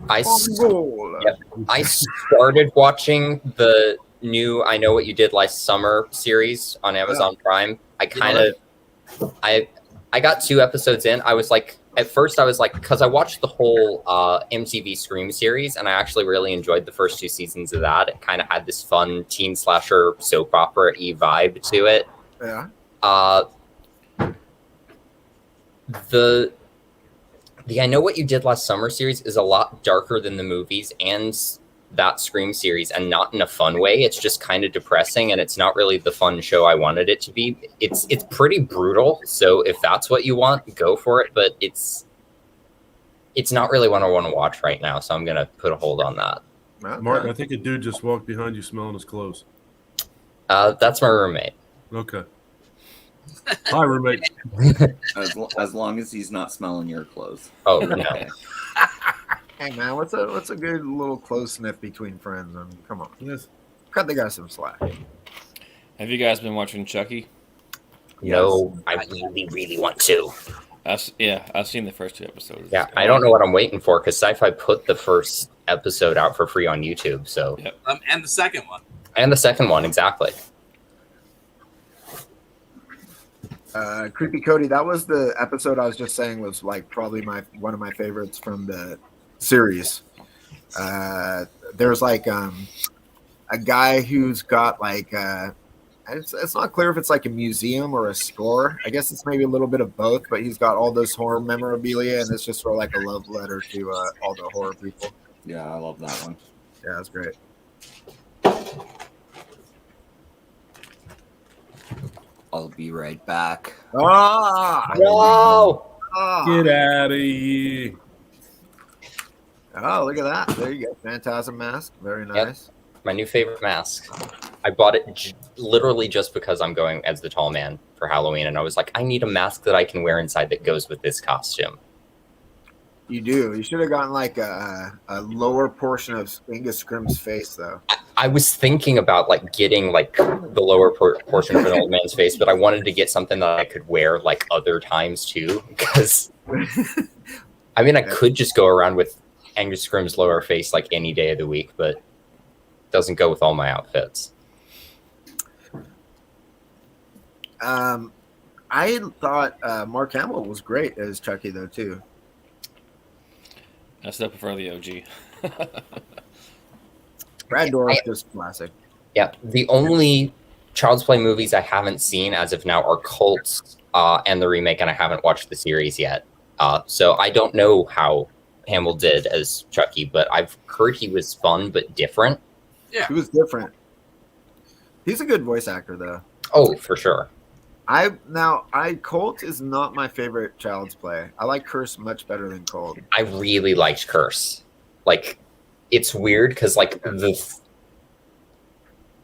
I Roll. Yep. I started watching the new I Know What You Did Last Summer series on Amazon Prime. I got 2 episodes in. I was like, at first I was like, because I watched the whole MTV Scream series and I actually really enjoyed the first 2 seasons of that. It kind of had this fun teen slasher soap opera-y vibe to it. Yeah. The I Know What You Did Last Summer series is a lot darker than the movies and that Scream series, and not in a fun way. It's just kind of depressing, and it's not really the fun show I wanted it to be. It's pretty brutal, so if that's what you want, go for it. But it's not really what I want to watch right now, so I'm gonna put a hold on that. Okay. Martin, I think a dude just walked behind you smelling his clothes. That's my roommate. Okay. Hi, roommate. As long as he's not smelling your clothes. Oh no. Hey man, what's a good little close sniff between friends? I mean, come on, Yes. cut the guy some slack. Have you guys been watching Chucky? No, I really want to. I've seen the first 2 episodes. Yeah, I don't know what I'm waiting for because Sci-Fi put the first episode out for free on YouTube. So, Yep. And the second one. and the second one exactly. Creepy Cody, that was the episode I was just saying was like probably one of my favorites from the series. There's like a guy who's got like it's not clear if it's like a museum or a store. I guess it's maybe a little bit of both, but he's got all this horror memorabilia, and it's just sort of like a love letter to all the horror people. Yeah, I love that one. Yeah, that's great. I'll be right back. No. Get out of here. Oh, look at that. There you go. Phantasm mask. Very Yep. nice. My new favorite mask. I bought it literally just because I'm going as the tall man for Halloween, and I was like, I need a mask that I can wear inside that goes with this costume. You do. You should have gotten like a lower portion of Angus Scrimm's face, though. I was thinking about like getting like the lower portion of an old man's face, but I wanted to get something that I could wear like other times too. Because I mean, I could just go around with Angus Scrimm's lower face like any day of the week, but it doesn't go with all my outfits. I thought Mark Hamill was great as Chucky though too. I still prefer the OG. Brad Dourif just classic. Yeah, the only Child's Play movies I haven't seen as of now are Cults and the remake, and I haven't watched the series yet. So I don't know how Hamill did as Chucky, but I've heard he was fun but different. Yeah. He was different. He's a good voice actor though. Oh, for sure. Colt is not my favorite Child's Play. I like Curse much better than Colt. I really liked Curse. Like, it's weird because like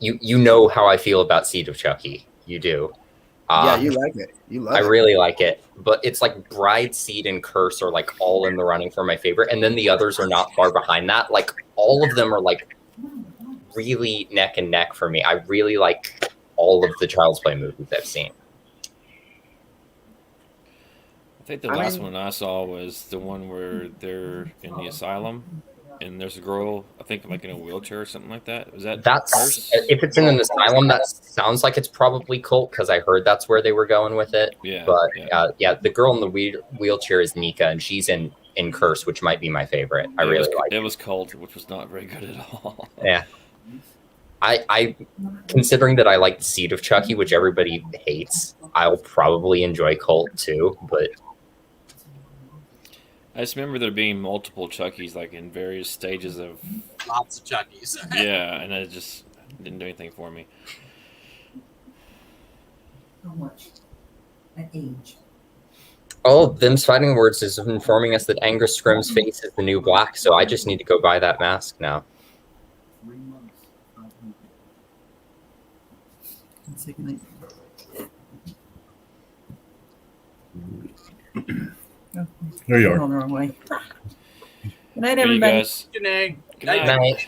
you know how I feel about Seed of Chucky. You do. Yeah, you like it. You love I it. really like it, but it's like Bride, Seed, and Curse are like all in the running for my favorite, and then the others are not far behind that. Like all of them are like really neck and neck for me. I really like all of the Child's Play movies I've seen. I think the last one I saw was the one where they're in the asylum and there's a girl, I think like in a wheelchair or something like that. Was that That's Curse? if it's in an asylum, that sounds like it's probably Cult because I heard that's where they were going with it. Yeah. But yeah. The girl in the wheelchair is Nika, and she's in Curse, which might be my favorite. I really like it. It was Cult, which was not very good at all. Yeah. I considering that I like the Seed of Chucky, which everybody hates, I'll probably enjoy Cult too, but I just remember there being multiple Chuckies, like in various stages of. Lots of Chuckies. Yeah, and it just didn't do anything for me. How much? At age? oh, Them's Fighting Words is informing us that Angus Scrimm's face is the new black, so I just need to go buy that mask now. 3 months. Let's say goodnight. Oh, There you going are. the wrong way. Good night, Hey, you everybody. guys. Good night. Good night. Night.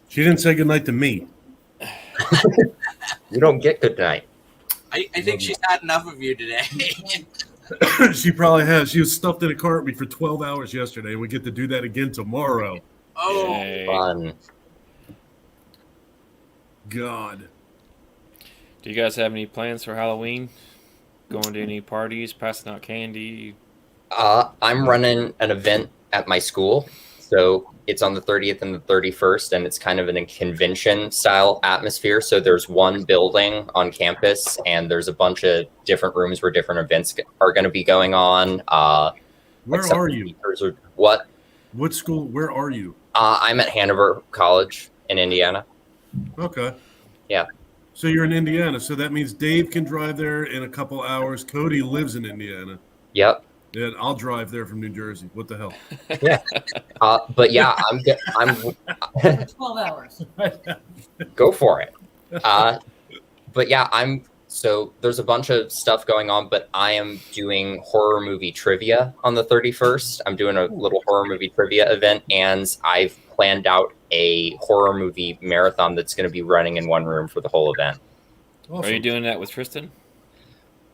She didn't say goodnight to me. You don't get good night. I think she's had enough of you today. She probably has. She was stuffed in a cart with me for 12 hours yesterday, and we get to do that again tomorrow. Oh, Yay. Fun. God. Do you guys have any plans for Halloween? Going to any parties, passing out candy? I'm running an event at my school, so it's on the 30th and the 31st, and it's kind of in a convention-style atmosphere. So there's one building on campus, and there's a bunch of different rooms where different events are going to be going on. Where like some are you? What? What school? Where are you? I'm at Hanover College in Indiana. Okay. Yeah. So you're in Indiana. So that means Dave can drive there in a couple hours. Cody lives in Indiana. Yep. And I'll drive there from New Jersey. What the hell? But yeah, I'm 12 hours. go for it. But yeah, so there's a bunch of stuff going on, but I am doing horror movie trivia on the 31st. I'm doing a little horror movie trivia event, and I've planned out a horror movie marathon that's going to be running in one room for the whole event. Awesome. Are you doing that with Tristan?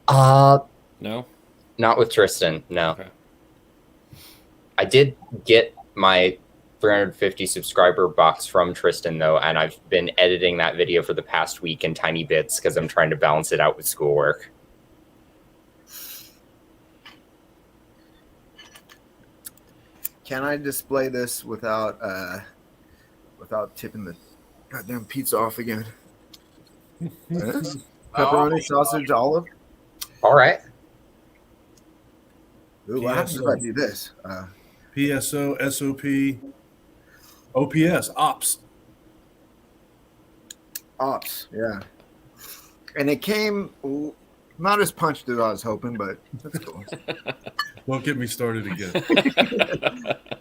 No? Not with Tristan, no. Okay. I did get my 350 subscriber box from Tristan, though, and I've been editing that video for the past week in tiny bits because I'm trying to balance it out with schoolwork. Can I display this without tipping the goddamn pizza off again? Pepperoni, sausage, olive. All right. Ooh, what happens if I do this? PSO, SOP, OPS, Ops. Ops, yeah. And it came not as punched as I was hoping, but that's cool. Don't get me started again.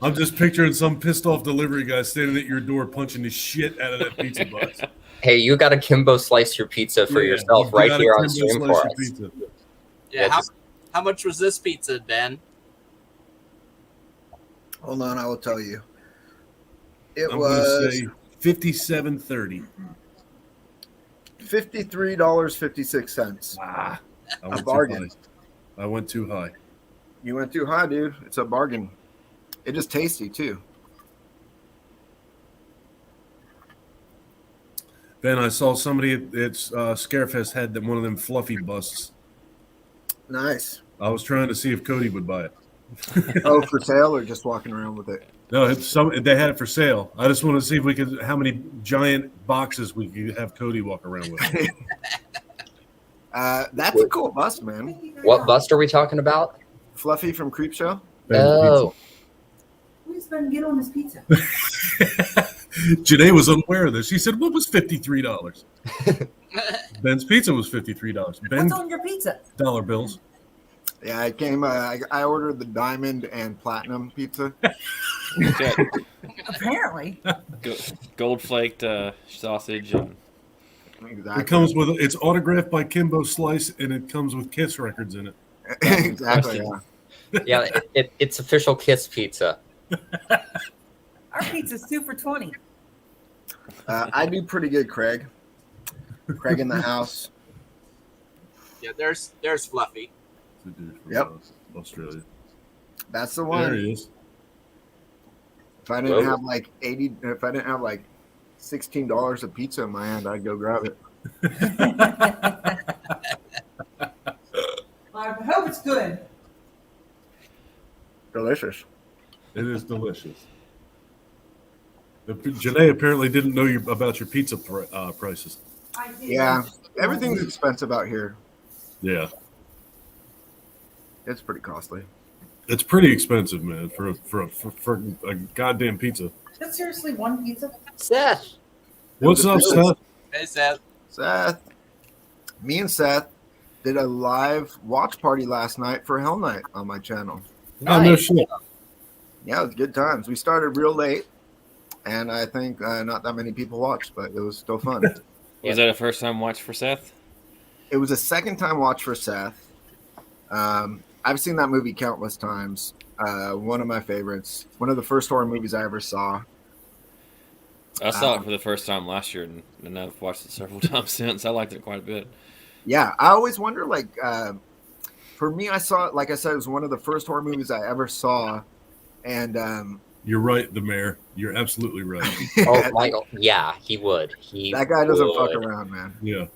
I'm just picturing some pissed off delivery guy standing at your door punching the shit out of that pizza box. Hey, you got to Kimbo slice your pizza for yourself you right gotta here on Kimbo stream slice for your us. pizza. yeah. How much was this pizza, Ben? Hold on, I will tell you. It I'm was going to say $57.30. $53.56. Ah, I A went bargain. too high. I went too high. You went too high, dude. It's a bargain. It is tasty too. Ben, I saw somebody at Scarefest had one of them fluffy busts. Nice. I was trying to see if Cody would buy it. Oh, for sale or just walking around with it? No, they had it for sale. I just want to see if we could how many giant boxes we could have Cody walk around with. That's a cool bust, man. What bust are we talking about? Fluffy from Creepshow. Oh, Who's been get on this pizza? Janae was unaware of this. She said, "What was $53?" Ben's pizza was $53. Ben, What's on your pizza? dollar bills. Yeah, I came. I ordered the diamond and platinum pizza. Apparently. Gold flaked sausage and Exactly. It comes with it's autographed by Kimbo Slice, and it comes with Kiss records in it. Exactly. Yeah. yeah, it's official Kiss pizza. Our pizza's 2 for $20. I do pretty good, Craig. Craig in the house. Yeah, there's Fluffy. It's a dude from Yep. Australia. That's the There one. he is. If I didn't have like $16 of pizza in my hand, I'd go grab it. I hope it's good. Delicious. It is delicious. Janae apparently didn't know about your pizza prices. I did. Yeah, everything's expensive out here. Yeah, It's pretty costly. it's pretty expensive, man, for a goddamn pizza. That's seriously one pizza? Seth. What's up, Seth? Hey, Seth. Seth, me and Seth did a live watch party last night for Hell Night on my channel. Oh, no Nice. shit. Yeah, it was good times. We started real late, and I think not that many people watched, but it was still fun. was that a first time watch for Seth? It was a second time watch for Seth. I've seen that movie countless times. One of my favorites. One of the first horror movies I ever saw. I saw it for the first time last year, and I've watched it several times since. I liked it quite a bit. Yeah, I always wonder, like, for me, I saw it, like I said, it was one of the first horror movies I ever saw. And You're right, the mayor. You're absolutely right. Oh, Michael. Yeah, he would. that guy doesn't fuck would. around, man. Yeah.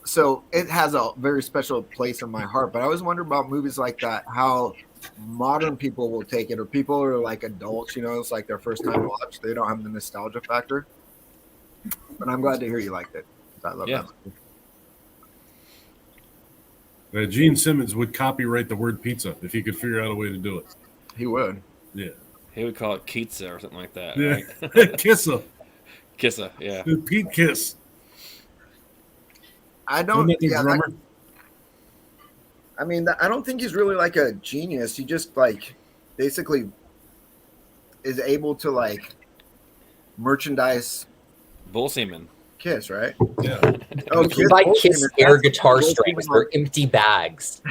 So it has a very special place in my heart. But I always wonder about movies like that, how modern people will take it, or people who are like adults, it's like their first time watch. They don't have the nostalgia factor. But I'm glad to hear you liked it. I love Yeah. that. Gene Simmons would copyright the word pizza if he could figure out a way to do it. He would. Yeah. He would call it Kitza or something like that. Yeah. Right? Kissa. Kissa, yeah. Pete Kiss. I don't. Wasn't that the Yeah, drummer? I don't think he's really like a genius. He just like basically is able to like merchandise Bull semen. Kiss, right? Yeah. Oh, You can buy Bull Kiss Semen. air That's guitar Bull strings. Semen. They're empty bags.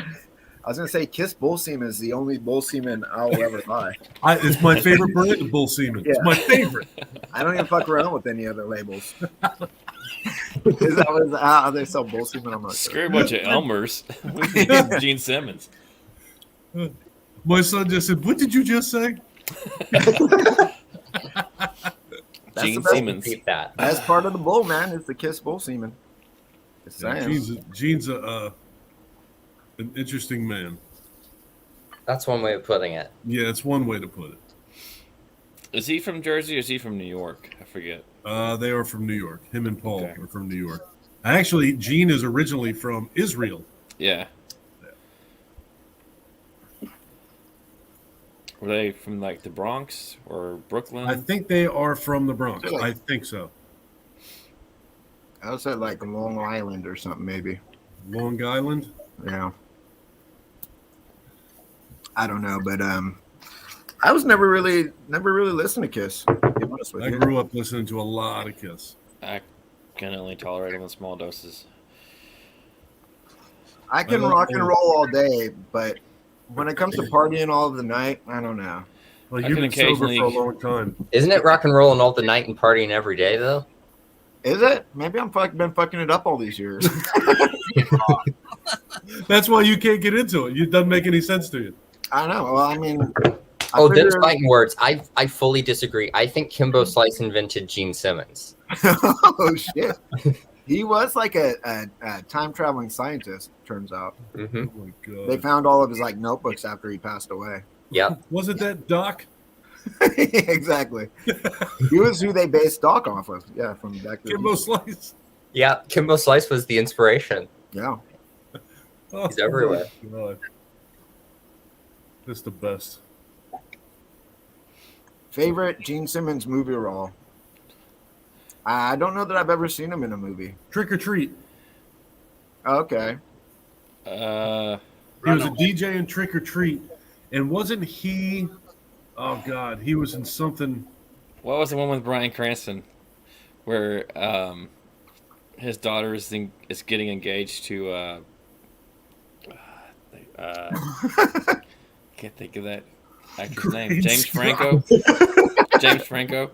I was gonna say Kiss Bull Semen is the only Bull Semen I'll ever buy. It's my favorite brand of Bull Semen. It's Yeah. my favorite. I don't even fuck around with any other labels. Is that how they sell Bull Semen? I'm not Screw sure. a bunch of Elmers. We need Gene Simmons. My son just said, "What did you just say?" That's Gene the best, Simmons. Keep that. best part of the bull, man, is the Kiss Bull Semen. Just saying. Gene's an interesting man. That's one way of putting it. Yeah, it's one way to put it. Is he from Jersey or is he from New York? I forget. They are from New York. Him and Paul Okay. are from New York. Actually, Gene is originally from Israel. Yeah. Were they from like the Bronx or Brooklyn? I think they are from the Bronx. Really? I think so. I would say like Long Island or something, maybe. Long Island. Yeah. I don't know, but I was never really listened to Kiss. To be honest with I you. grew up listening to a lot of Kiss. I can only tolerate them in small doses. I can I like rock and them. roll all day, but when it comes to partying all of the night, I don't know. Well, I you've can been sober occasionally- for a long time. Isn't it rock and rolling all the night and partying every day though? Is it? Maybe I'm been fucking it up all these years. That's why you can't get into it. It doesn't make any sense to you. I know. Well, I mean, Oh, those figure- fighting words. I fully disagree. I think Kimbo Slice invented Gene Simmons. Oh shit! He was like a time traveling scientist. Turns out Hmm. Oh my god. they found all of his like notebooks after he passed away. Yep. Wasn't that Doc? Exactly. He was who they based Doc off of. Yeah, from back to Kimbo Slice. Yeah, Kimbo Slice was the inspiration. Yeah. Oh, He's everywhere. my God. That's the best. Favorite Gene Simmons movie role? I don't know that I've ever seen him in a movie. Trick or Treat. Okay. He was a DJ in Trick or Treat, and wasn't he? Oh God, he was in something. What was the one with Bryan Cranston, where his daughter is getting engaged to? Can't think of that actor's name. Great James Scott. Franco. James Franco.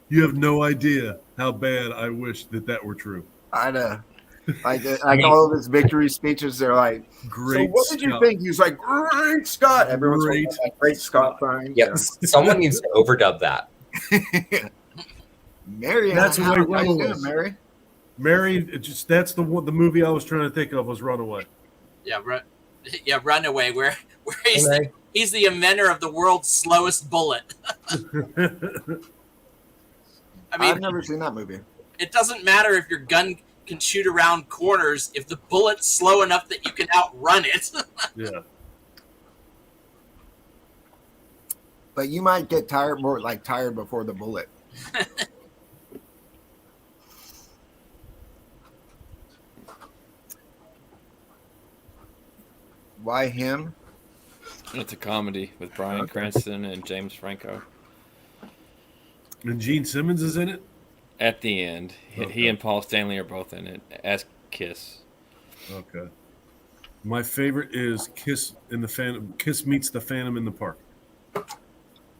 You have no idea how bad I wish that were true. I know. Like all of his victory speeches, they're like, Great. so what did you Scott. think? He's like, great Scott. Everyone's Great like, great Scott sign. Yep. Someone needs to overdub that. Mary, That's how what you Runaway doing, was. Mary? Mary, that's the movie I was trying to think of was Runaway. Yeah, Runaway, where he's Hey, man. he's the inventor of the world's slowest bullet. I I've mean, never seen that movie. it doesn't matter if your gun can shoot around corners if the bullet's slow enough that you can outrun it. Yeah. But you might get tired before the bullet. Why him? It's a comedy with Bryan Cranston and James Franco. And Gene Simmons is in it? At the end, he and Paul Stanley are both in it as Kiss. Okay. My favorite is Kiss meets the Phantom in the Park.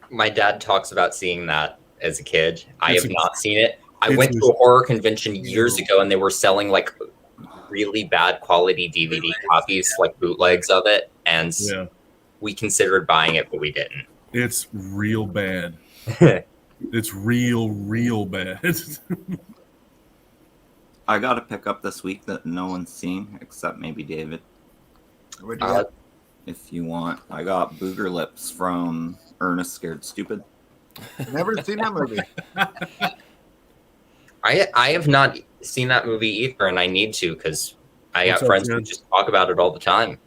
My dad talks about seeing that as a kid. I It's have a- not seen it. I it's went a- to a horror convention years ago and they were selling like really bad quality DVD copies, like bootlegs of it. And Yeah. we considered buying it, but we didn't. It's real bad. It's real bad. I got to pick up this week that no one's seen except maybe David. What'd you get? If you want, I got Booger Lips from Ernest Scared Stupid. Never seen that movie. I have not seen that movie either, and I need to because I What's got up, friends Jen? who just talk about it all the time.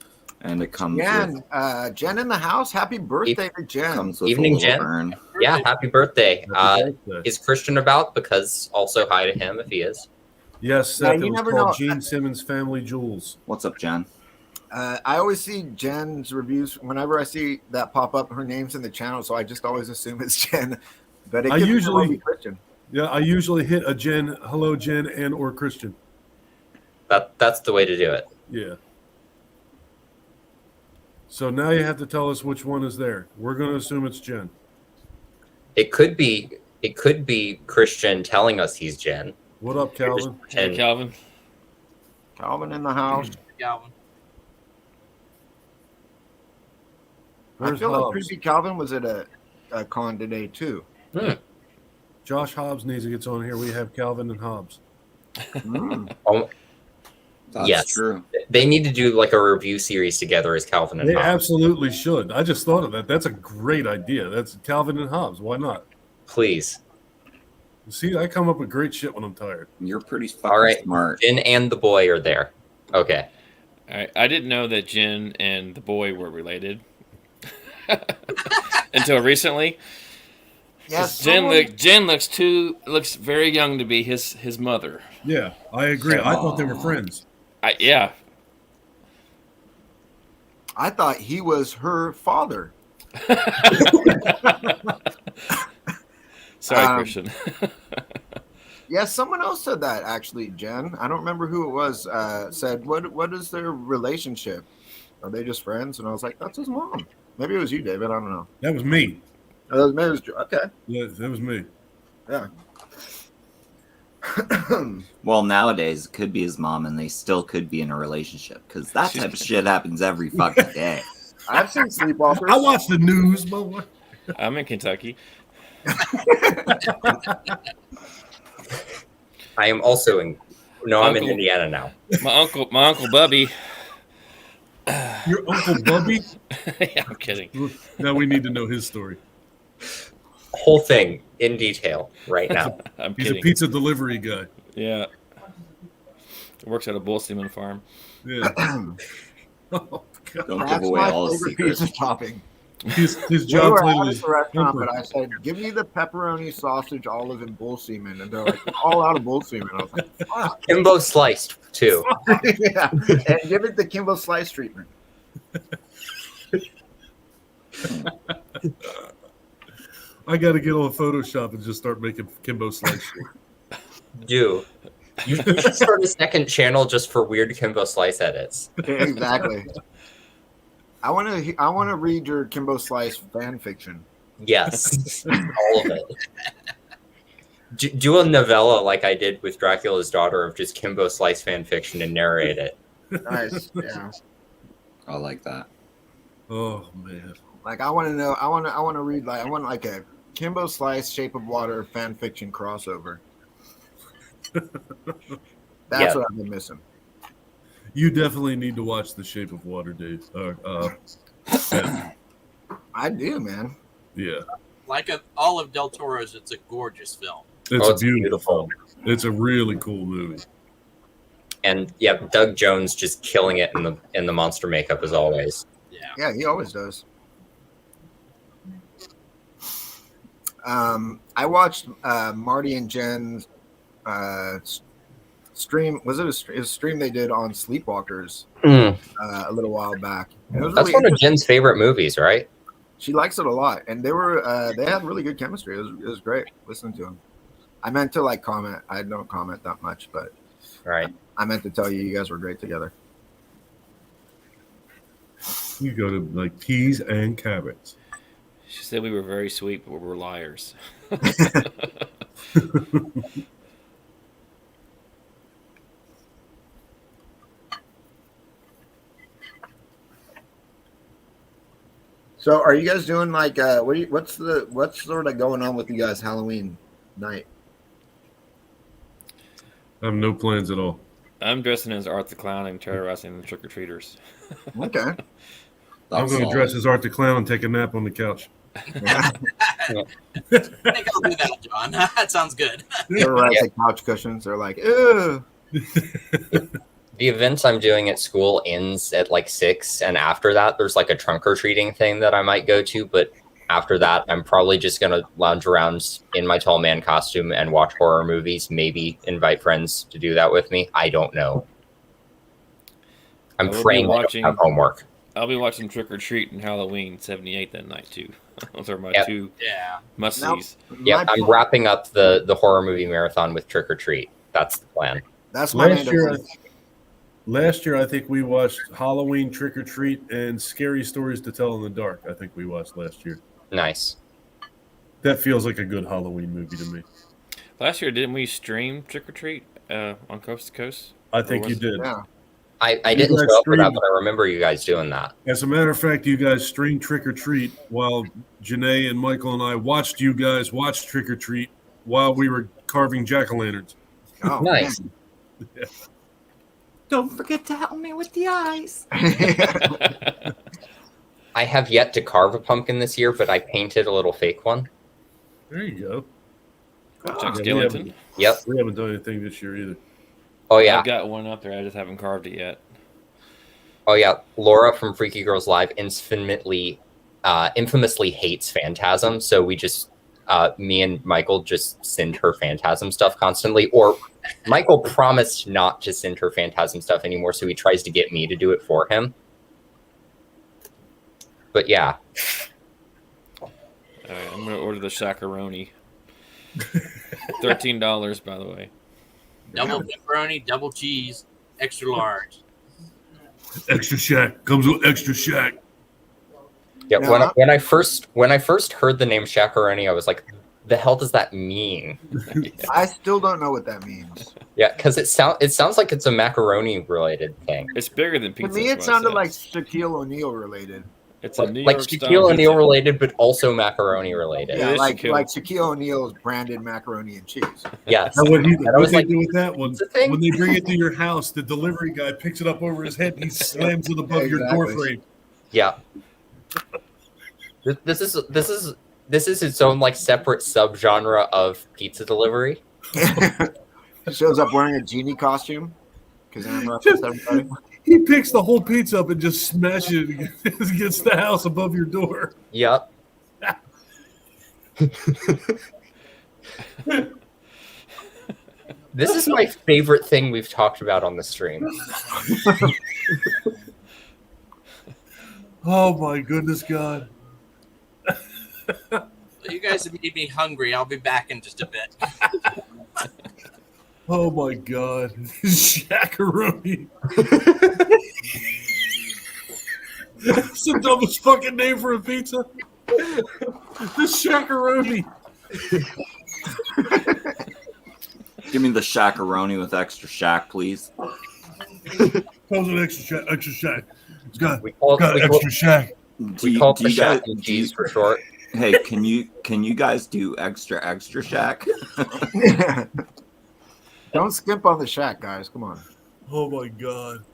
And it comes Jen, with, Jen in the house. Happy birthday to Jen. comes with Evening, a little Jen. burn. Yeah, happy birthday. Happy birthday. Is Christian about? Because also hi to him if he is. Yes, Now, Seth, you it was never called know. Gene Simmons Family Jewels. What's up, Jen? I always see Jen's reviews whenever I see that pop up. Her name's in the channel, so I just always assume it's Jen. But it I could usually- be Christian. Yeah, I usually hit a Jen, hello Jen, and or Christian. That's the way to do it. Yeah. So now you have to tell us which one is there. We're going to assume it's Jen. It could be Christian telling us he's Jen. What up, Calvin? Hey, And Calvin. Calvin in the house. Galvin. I Where's feel like Hobbs? Creepy Calvin was at a con today too. Josh Hobbs needs to get on here. We have Calvin and Hobbs. Mm. oh, That's Yes. true. they need to do like a review series together as Calvin and They Hobbes. absolutely should. I just thought of that. That's a great idea. That's Calvin and Hobbs. Why not? Please. See, I come up with great shit when I'm tired. You're pretty fucking All right. smart. Jen and the boy are there. Okay. I didn't know that Jen and the boy were related until recently. Yes, Jen looks very young to be his mother. Yeah, I agree. I thought they were friends. Yeah. I thought he was her father. Sorry, Christian. Yes, someone else said that actually, Jen. I don't remember who it was. Said, "What is their relationship? Are they just friends?" And I was like, "That's his mom." Maybe it was you, David. I don't know. That was me. Maybe it was okay. Yeah, that was me. Yeah. Well, nowadays it could be his mom, and they still could be in a relationship because that type of shit happens every fucking day. I've seen Sleepwalkers. I watch the news, mother. I'm in Kentucky. I am also in. No, I'm in Uncle- Indiana now. My uncle Bubby. Your Uncle Bubby? Yeah, I'm kidding. Now we need to know his story. Whole thing in detail right now. I'm He's kidding. a pizza delivery guy. Yeah. Works at a bull semen farm. Yeah. Oh, God. Don't That's give away my all his favorite secrets. pizza topping. His We job were title out is at the restaurant, Emperor. but I said, "Give me the pepperoni, sausage, olive, and bull semen." And they're like, "All out of bull semen." I was like, "Fuck." Kimbo sliced too. Yeah, and give it the Kimbo slice treatment. I got to get on Photoshop and just start making Kimbo slice shit. Do. You should start a second channel just for weird Kimbo slice edits. Exactly. I want to read your Kimbo Slice fan fiction. Yes, all of it. Do a novella like I did with Dracula's Daughter of just Kimbo slice fan fiction and narrate it. Nice. Yeah. I like that. Oh man. Like I want to know. I want to read like I want like a Kimbo Slice Shape of Water fan fiction crossover. That's Yeah. what I've been missing. You definitely need to watch The Shape of Water, Dave. I do, man. Yeah. Like all of Del Toro's, it's a gorgeous film. It's Oh, a it's beautiful. beautiful. It's a really cool movie. And yeah, Doug Jones just killing it in the monster makeup as always. Yeah. Yeah, he always does. I watched Marty and Jen's stream. Was it a stream they did on Sleepwalkers a little while back? And it was That's really one of interesting. Jen's favorite movies, right? She likes it a lot, and they had really good chemistry. It was great listening to them. I meant to like comment. I don't comment that much, but Right. I meant to tell you guys were great together. You go to like peas and carrots. She said we were very sweet, but we're liars. So, are you guys doing like what's sort of going on with you guys Halloween night? I have no plans at all. I'm dressing as Art the Clown and terrorizing the trick-or-treaters. Okay. I'm That's going to all. dress as Art the Clown and take a nap on the couch. I think I'll do that, John. That sounds good. They're right the couch cushions. They're like, ew. The event I'm doing at school ends at like 6, and after that, there's like a trunk or treating thing that I might go to. But after that, I'm probably just gonna lounge around in my tall man costume and watch horror movies. Maybe invite friends to do that with me. I don't know. I'm I will be praying I watching- don't have homework. I'll be watching Trick or Treat and Halloween '78 that night too. Those are my Yep. two Yeah. must-sees. Yeah, My I'm plan- wrapping up the horror movie marathon with Trick or Treat. That's the plan. That's my Last year, I think we watched Halloween, Trick or Treat, and Scary Stories to Tell in the Dark. I think we watched last year. Nice. That feels like a good Halloween movie to me. Last year, didn't we stream Trick or Treat on Coast to Coast? I think Or you was- did. Yeah. I You didn't guys show up for that, streamed- but I remember you guys doing that. As a matter of fact, you guys streamed Trick or Treat while Janae and Michael and I watched you guys watch Trick or Treat while we were carving jack-o'-lanterns. Oh, Nice. Don't forget to help me with the eyes. man. I have yet to carve a pumpkin this year, but I painted a little fake one. There you go. Jack Yeah, we haven't- Skellington. Yep. We haven't done anything this year either. Oh yeah. I've got one up there. I just haven't carved it yet. Oh yeah. Laura from Freaky Girls Live infamously hates Phantasm, so we just me and Michael just send her Phantasm stuff constantly. Or Michael promised not to send her Phantasm stuff anymore, so he tries to get me to do it for him. But yeah. All right, I'm gonna order the shakaroni. $13, by the way. Double pepperoni, double cheese, extra large. Extra shack comes with extra shack. Yeah, No, when I first heard the name Shakaroni, I was like, the hell does that mean? I still don't know what that means. Yeah, because it sounds like it's a macaroni related thing. It's bigger than To pizza. me, is it what sounded said. like Shaquille O'Neal related. It's a New like York style Shaquille O'Neal pizza. related, but also macaroni related. Yeah, Yeah, is like Shaquille. Shaquille O'Neal's branded macaroni and cheese. Yes. Now, what I was they like, do with that one, "What's the thing?" when they bring it to your house, the delivery guy picks it up over his head and he slams it above your door Exactly. frame. Yeah. This is its own like separate subgenre of pizza delivery. Shows up wearing a genie costume. Because I'm reference everybody. He picks the whole pizza up and just smashes it against the house above your door. Yep. This is my favorite thing we've talked about on the stream. Oh my goodness, God! You guys have made me hungry. I'll be back in just a bit. Oh my God! Shakaroni. That's the dumbest fucking name for a pizza. The Shakaroni. Give me the shakaroni with extra shack, please. Comes with extra shack. It's got We call extra shack. we call it the Shack and Cheese for short. Hey, can you guys do extra shack? Don't skimp on the shack, guys. Come on. Oh my God!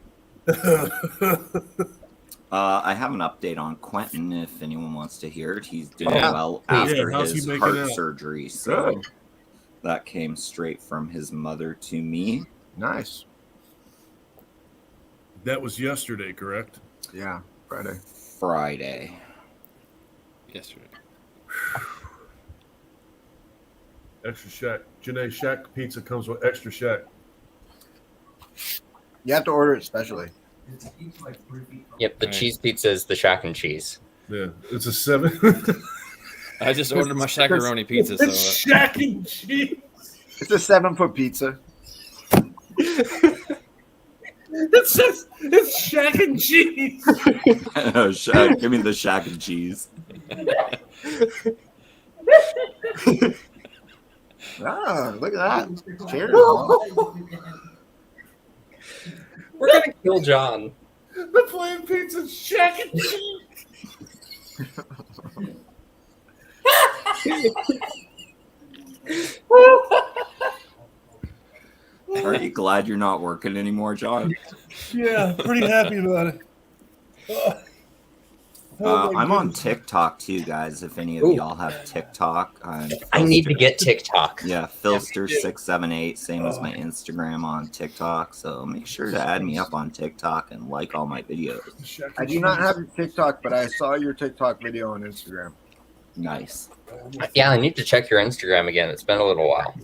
I have an update on Quentin if anyone wants to hear it. He's doing Yeah. well Please. after Yeah, how's he his making heart out? surgery. So Good. that came straight from his mother to me. Nice. That was yesterday, correct? Yeah, Friday. Friday. Yesterday. Extra shack. Janae, shack pizza comes with extra shack. You have to order it specially. Yep, the Right. cheese pizza is the Shack and Cheese. Yeah, it's a 7. I just ordered my shakaroni pizza, It's so shack and cheese. It's a 7-foot pizza. It says it's shack and cheese. Give me the shack and cheese. Ah, look at that. Cheers. We're gonna kill John. The plain pizza shack and cheese. Are you glad you're not working anymore, John? Yeah, pretty happy about it. Oh my I'm on goodness. TikTok too, guys. If any of Ooh. y'all have TikTok, I need to get TikTok. Yeah, Philster678, same as my Instagram on TikTok. So make sure to add me up on TikTok and like all my videos. Shack I and do not cheese. have your TikTok, but I saw your TikTok video on Instagram. Nice. Yeah, I need to check your Instagram again. It's been a little while.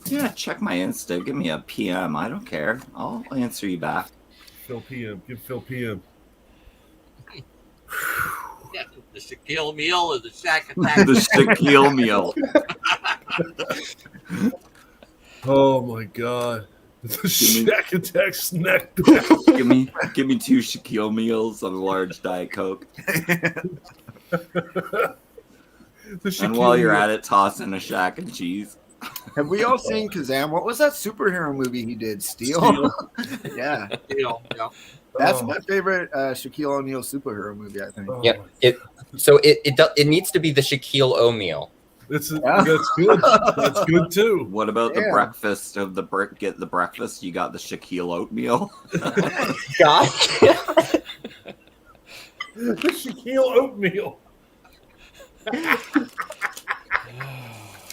Yeah, check my Insta. Give me a PM. I don't care. I'll answer you back. Phil PM. Give Phil PM. Yeah, the Shaquille meal or the Shack attack. The Shaquille meal. Oh my God. The shack attack snack. give me 2 Shaquille meals and a large Diet Coke. And while you're at it, toss in a shack and cheese. Have we all seen Kazam? What was that superhero movie he did? Steel? Yeah. You know. That's my favorite Shaquille O'Neal superhero movie, I think. Yeah, it needs to be the Shaquille O'Neal. That's good. That's good too. What about the Yeah. breakfast of the brick? Get the breakfast. You got the Shaquille oatmeal. Gosh. The Shaquille oatmeal.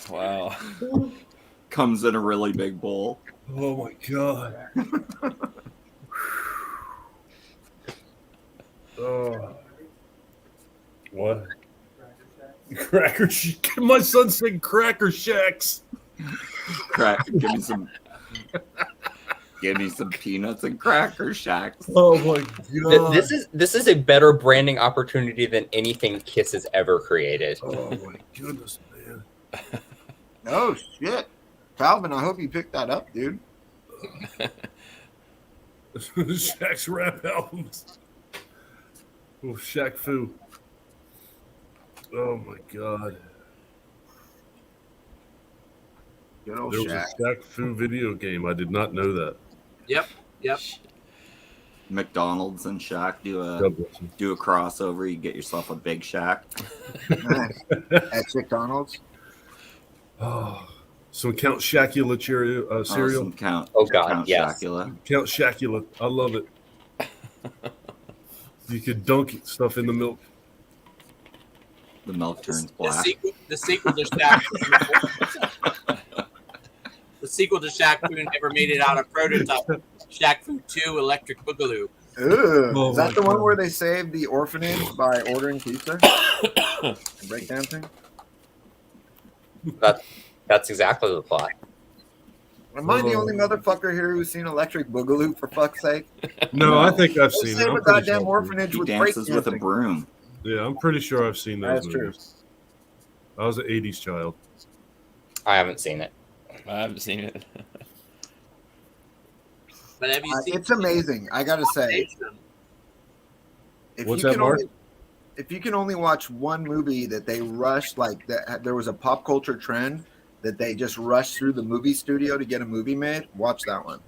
wow. Comes in a really big bowl. Oh my God. Oh. What? Cracker Shack. My son said Cracker Shacks. Give me some peanuts and Cracker Shacks. Oh my God. This is a better branding opportunity than anything Kiss has ever created. Oh my goodness, man. Oh, shit. Calvin, I hope you picked that up, dude. Shaq's rap albums. Oh, Shaq Fu. Oh my God. Good old There was Shaq. a Shaq Fu video game. I did not know that. Yep. McDonald's and Shaq do a God bless you. crossover. You get yourself a Big Shaq. Nice. At McDonald's. Oh, some Count Chocula cereal. Some Count. Oh, God, Count yes. Chocula. Count Chocula. I love it. You could dunk stuff in the milk. The milk turns The black. sequel to Shaq. The sequel to Shaq Fu never made it out of prototype. Shaq Fu 2 Electric Boogaloo. Ooh, Oh is that my the one God. where they saved the orphanage by ordering pizza? Breakdancing? That's exactly the plot. Am I the Oh. only motherfucker here who's seen Electric Boogaloo, for fuck's sake? No, I think I've They seen it. saved I'm a pretty goddamn sure. orphanage He with dances with a breakdancing. broom. Yeah, I'm pretty sure I've seen those That's true. movies. I was an 80s child. I haven't seen it. I haven't seen it. But have you seen It's amazing, I gotta say. If What's you that, can Mark? if you can only watch one movie that they rushed, like that, there was a pop culture trend that they just rushed through the movie studio to get a movie made, watch that one.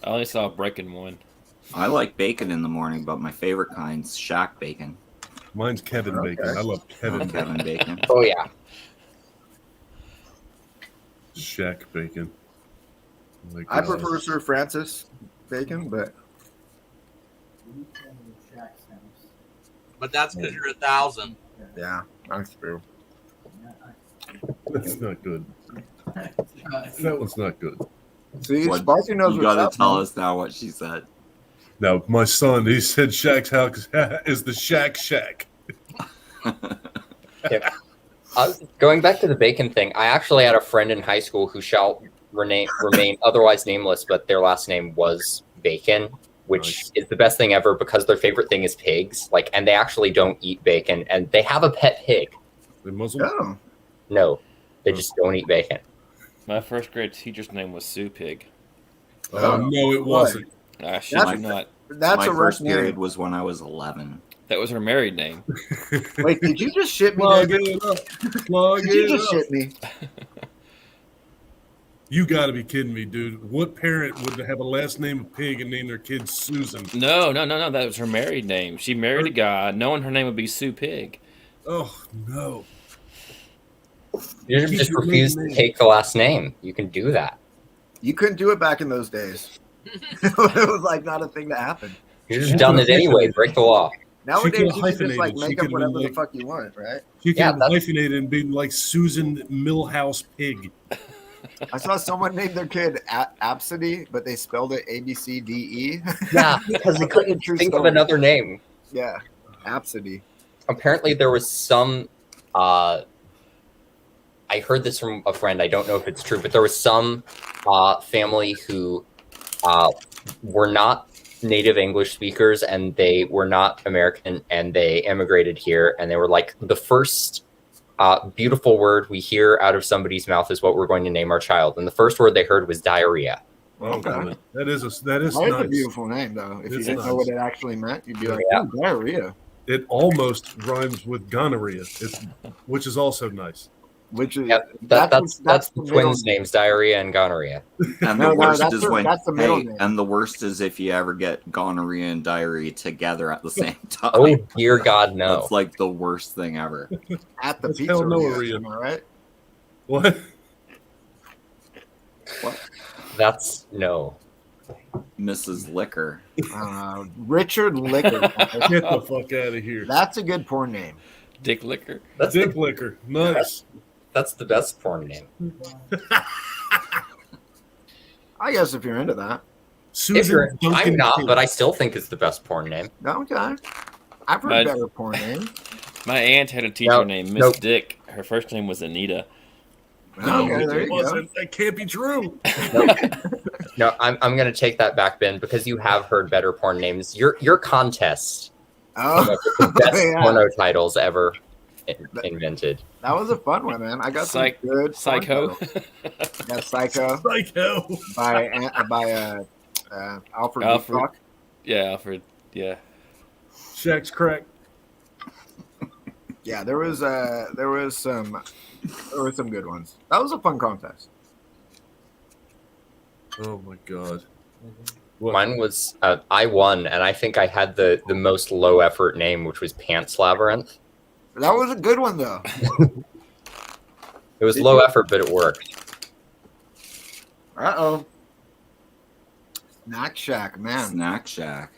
I only saw Breaking One. I like bacon in the morning, but my favorite kind's Shaq bacon. Mine's Kevin Okay. Bacon. I love Kevin Kevin Bacon. bacon. Oh, yeah. Shaq Bacon. Like, I prefer Sir Francis Bacon, but But that's because you're 1,000. yeah, that's true. That's not good. That one's not good. See, What- Sparky knows You what's gotta up, tell man. us now what she said. Now, my son, he said Shaq's house is the Shaq Shack. Going back to the bacon thing, I actually had a friend in high school who shall remain otherwise nameless, but their last name was Bacon, which Nice. is the best thing ever because their favorite thing is pigs. Like, and they actually don't eat bacon, and they have a pet pig. They Muslim? Oh, No, they just don't eat bacon. My first grade teacher's name was Sue Pig. Oh, no, it wasn't. I shit That's- you not. that's My a worse first period name. was when I was 11. That was her married name. Wait, did you just shit me, Plug David? it up. Plug Did you it just up. shit me? You got to be kidding me, dude. What parent would have a last name of Pig and name their kid Susan? No. That was her married name. She married a guy knowing her name would be Sue Pig. Oh, no. You Keep just your refuse maiden to name. take the last name. You can do that. You couldn't do it back in those days. It was like not a thing that happened. You're just done it anyway. Break the law. Nowadays, could've you can just like hyphenated. She make up could've been whatever the like- fuck you want, right? You Yeah, can that's- hyphenate and be like Susan Millhouse Pig. I saw someone name their kid Absidy, but they spelled it ABCDE. Yeah, because they couldn't True think of story. another name. Yeah, Absidy. Apparently there was some I heard this from a friend. I don't know if it's true, but there was some family who were not native English speakers and they were not American and they immigrated here and they were like, the first beautiful word we hear out of somebody's mouth is what we're going to name our child. And the first word they heard was diarrhea. Oh, Okay. that is That is a nice. beautiful name, though. If you It's didn't know nice. what it actually meant, you'd be like, Yeah. "Ooh, diarrhea," It almost rhymes with gonorrhea, which is also nice. which is Yep, that's the middle twins' name. names, diarrhea and gonorrhea. And No, the worst that's is the- when that's the middle hey, name. and the worst is if you ever get gonorrhea and diarrhea together at the same time. Oh dear God, no. That's like the worst thing ever. At the That's pizza, hell no, Aria. am I right? What? That's no. Mrs. Liquor. Richard Liquor. Get the fuck out of here. That's a good porn name. Dick Liquor. That's Dick the, Liquor. Nice. that's the best porn name. I guess if you're into that. If Susan you're, Duncan I'm not, King. but I still think it's the best porn name. Okay. I've heard But- better porn names. My aunt had a teacher No, named Miss nope. Dick. Her first name was Anita. No, Okay, there it you go. wasn't. That can't be true. No, I'm gonna take that back, Ben, because you have heard better porn names. Your contest Oh, the best yeah. porno titles ever invented. That was a fun one, man. I got some Psych- good porn Psycho. titles. Got Psycho Psycho. by Alfred Alfred. Hitchcock. Yeah, Alfred. Yeah. Shaq's crack. Yeah, there was some good ones. That was a fun contest. Oh my god. Mine was I won, and I think I had the most low effort name, which was Pants Labyrinth. That was a good one though. It was Did low you- effort, but it worked. Uh-oh. Snack Shack, man. Snack Shack.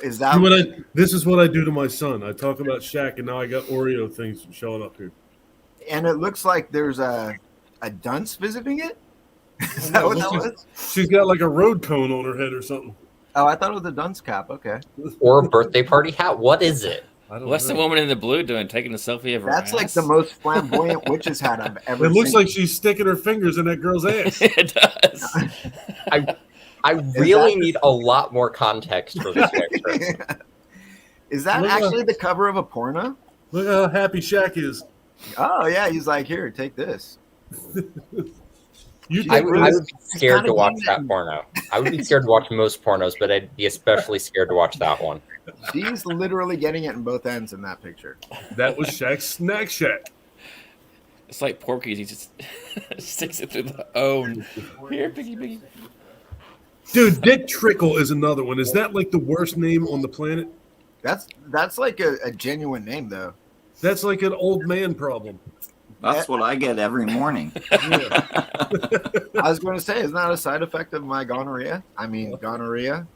Is See that this is what I do to my son. I talk about Shaq, and now I got Oreo things showing up here. and it looks like there's a dunce visiting it? Is that what that was? She's got like a road cone on her head or something. Oh, I thought it was a dunce cap. Okay. Or a birthday party hat. What is it? I don't What's know. the woman in the blue doing? Taking a selfie of her That's like ass? the most flamboyant witch's hat I've ever It seen. looks like she's sticking her fingers in that girl's ass. It does. I really need a lot more context for this picture. Is that Look, actually the cover of a porno? Look how happy Shaq is. Oh yeah, he's like, here, take this. You I think would be scared kinda to watch getting that it. porno. I would be scared to watch most pornos, but I'd be especially scared to watch that one. He's literally getting it in both ends in that picture. that was Shaq's Snack Shack. It's like Porky's. He just sticks it through the O. And, here, piggy, piggy. Dude, Dick Trickle is another one. Is that like the worst name on the planet? That's like a genuine name though. That's like an old man problem. That's what I get every morning. I was going to say, isn't that a side effect of my gonorrhea? I mean, gonorrhea.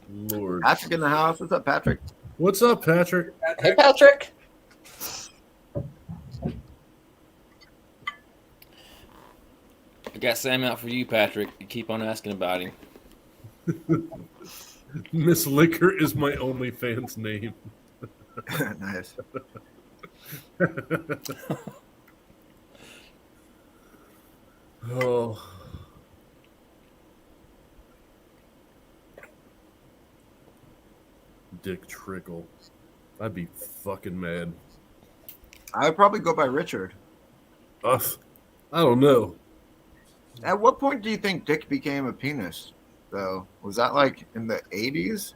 Lord. Patrick in the house. What's up, Patrick? What's up, Patrick? Hey, Patrick. I got Sam out for you, Patrick. You keep on asking about him. Miss Liquor is my OnlyFans name. Nice. Oh. Dick Trickle. I'd be fucking mad. I would probably go by Richard. Ugh. I don't know. At what point do you think Dick became a penis, though? Was that like in the 80s?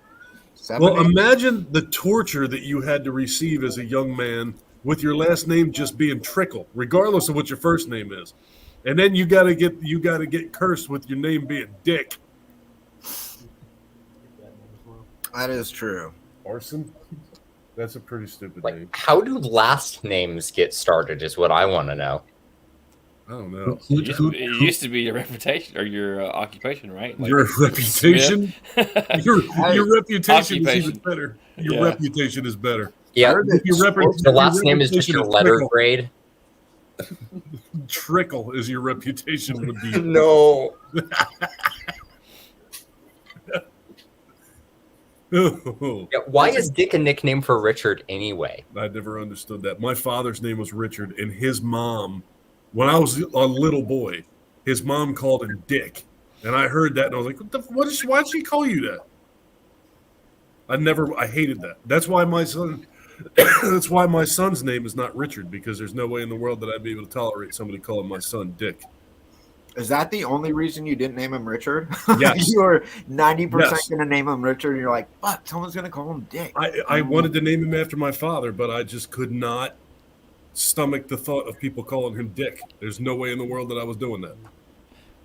70s? Well, imagine the torture that you had to receive as a young man with your last name just being Trickle, regardless of what your first name is. And then you gotta get cursed with your name being Dick. That is true. Arson? That's a pretty stupid Like, name. how do last names get started? Is what I want to know. I don't know. It used to be your reputation or your occupation, right? Like Your reputation? your reputation is Occupation. even better. Your Yeah. reputation is better. Yeah, If your the last name is just reputation your is letter Trickle. grade. Trickle is your reputation would be. No. Oh, Yeah, why is Dick a nickname for Richard anyway? I never understood that. My father's name was Richard, and his mom, when I was a little boy, his mom called him Dick, and I heard that, and I was like, why'd she call you that? I hated that. That's why my son's name is not Richard, because there's no way in the world that I'd be able to tolerate somebody calling my son Dick. Is that the only reason you didn't name him Richard? Yes. You were 90% Yes. going to name him Richard, and you're like, fuck, someone's going to call him Dick. I wanted to name him after my father, but I just could not stomach the thought of people calling him Dick. There's no way in the world that I was doing that.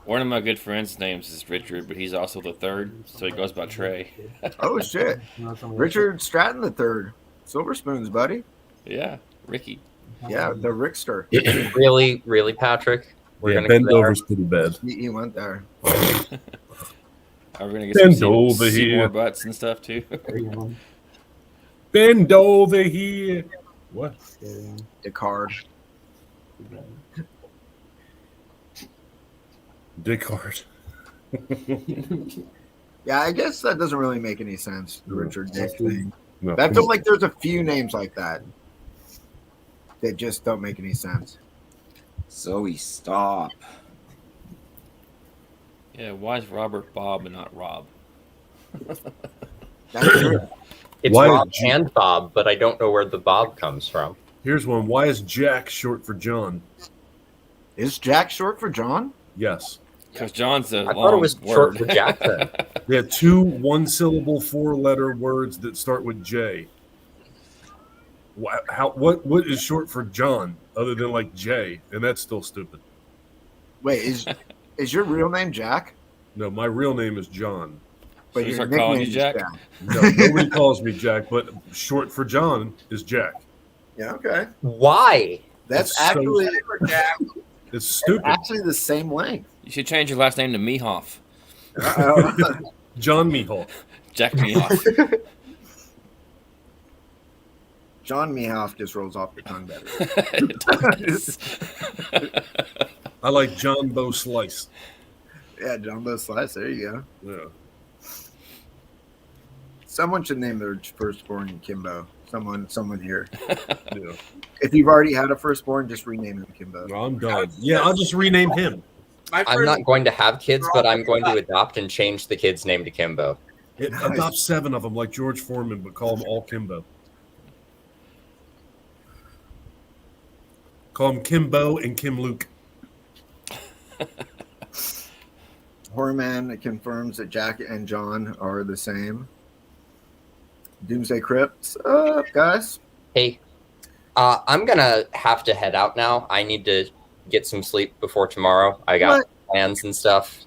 one of my good friends' names is Richard, but he's also the third, so he goes by Trey. Oh, shit. Richard Stratton the third. Silver Spoons, buddy. Yeah, Ricky. Yeah, the Rickster. Really, really, Patrick? We're Yeah, gonna bend go there? over's pretty bad. He went there. Are we gonna get Bend some over Seymour here. butts and stuff too? Bend over here. What? Descartes. Dick hard. Yeah, I guess that doesn't really make any sense, the Richard Dick thing. No. I feel like there's a few names like that that just don't make any sense. Zoe, stop. Yeah, why is Robert Bob and not Rob? That's true. It's Why Rob is G- and Bob, but I don't know where the Bob comes from. Here's one. Why is Jack short for John? Is Jack short for John? Yes. Because John's a I long thought it was word. short for Jackson. They have two one-syllable, four-letter words that start with J. What is short for John other than like J? And that's still stupid. Wait, is your real name Jack? No, my real name is John. But So you your start calling nickname you is Jack? No, nobody calls me Jack, but short for John is Jack. Yeah, okay. Why? That's It's so- actually It's stupid. actually the same length. You should change your last name to Mehoff. Uh-oh. John Mihal. Jack Mehoff. John Mehoff just rolls off the tongue better. It does. I like John Bow Slice. Yeah, Jumbo Slice. There you go. Yeah. Someone should name their firstborn Kimbo. Someone here. Yeah. If you've already had a firstborn, just rename him Kimbo. No, I'm done. Yeah, I'll just rename him. My I'm first- not going to have kids, but I'm going to adopt and change the kid's name to Kimbo. Adopt 7 of them like George Foreman, but call them all Kimbo. Call them Kimbo and Kim Luke. Horrorman confirms that Jack and John are the same. Doomsday Crypts. Up, guys? Hey, I'm gonna have to head out now. I need to get some sleep before tomorrow. I got What? plans and stuff.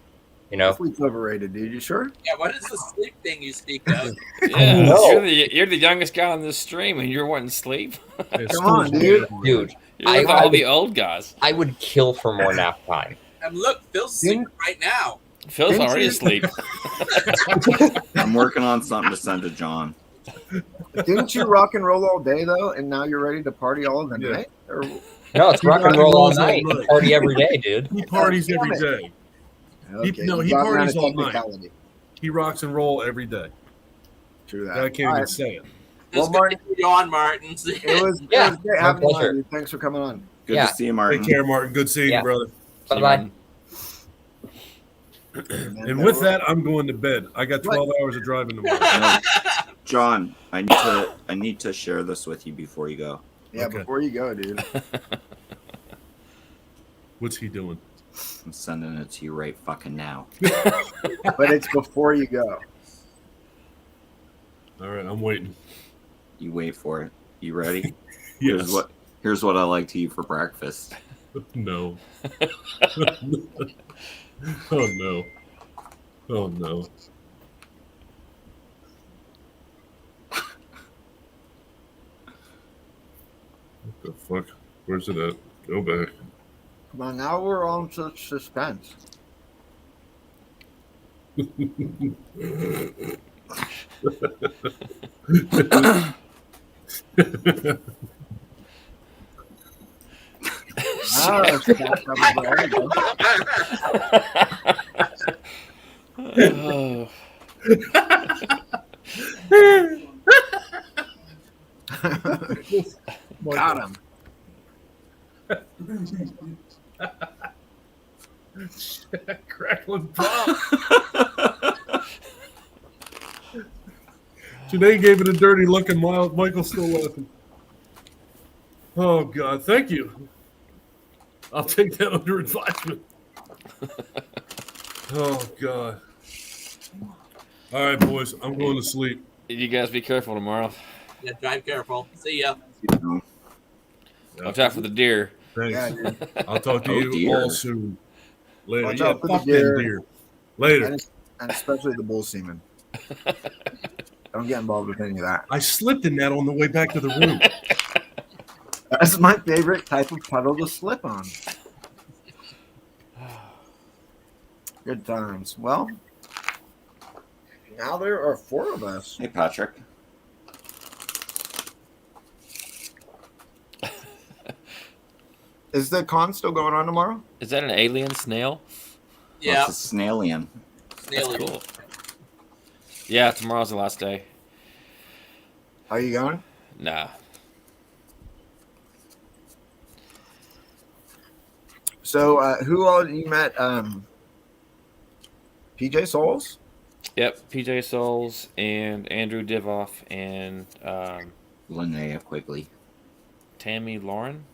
You know, Sleep's overrated, dude. You sure? Yeah, what is the sleep thing you speak of? Yeah, know. you're the youngest guy on this stream, and you're wanting sleep. Come on, dude. dude, You're like I all would- the old guys. I would kill for more nap time. And look, Phil's sleeping right now. Phil's Didn't already you- asleep. I'm working on something to send to John. Didn't you rock and roll all day though, and now you're ready to party all of the Yeah. night? Or, No, it's He rock and rock and roll all rolls all night. night. Party every day, dude. He parties damn every it. day. okay, no, you he got me on parties a all night. technicality. He rocks and roll every day. True that. I can't All even right. say it. Well, It's good Martin- to see you on, Martin. It was Yeah, great my having you on, pleasure. dude. Thanks for coming on. Good Yeah. to see you, Martin. Take care, Martin. Good seeing Yeah. you, brother. Bye bye. And with that, I'm going to bed. I got 12 hours of driving tomorrow. No, John, I need to share this with you before you go. Yeah, Okay. before you go, dude. What's he doing? I'm sending it to you right fucking now. But it's before you go. All right, I'm waiting. You wait for it. You ready? Yes. Here's what I like to eat for breakfast. No. Oh no. Oh no. What the fuck? Where's it at? Go back. Come on, now we're on such suspense. Ah, it's back up there. Oh. Got him. Crackling pop. Janae gave it a dirty look, and Michael's still laughing. Oh God, thank you. I'll take that under advisement. Oh God. All right, boys, I'm going to sleep. You guys be careful tomorrow. Yeah, drive careful. See ya. You know, Watch out for the deer. Thanks. Yeah, dude. I'll talk to Oh, you dear. all soon. Later. Watch Yeah, out for the fuck them deer. deer. Later. And especially the bull semen. Don't get involved with any of that. I slipped in that on the way back to the room. That's my favorite type of puddle to slip on. Good times. Well, now there are 4 of us. hey, Patrick. Is the con still going on tomorrow? Is that an alien snail? Yeah, It's a snailian. That's snail. cool. Yeah, tomorrow's the last day. Are you going? Nah. So, who all you met? PJ Souls? Yep, PJ Souls and Andrew Divoff and Linnea Quigley. Tammy Lauren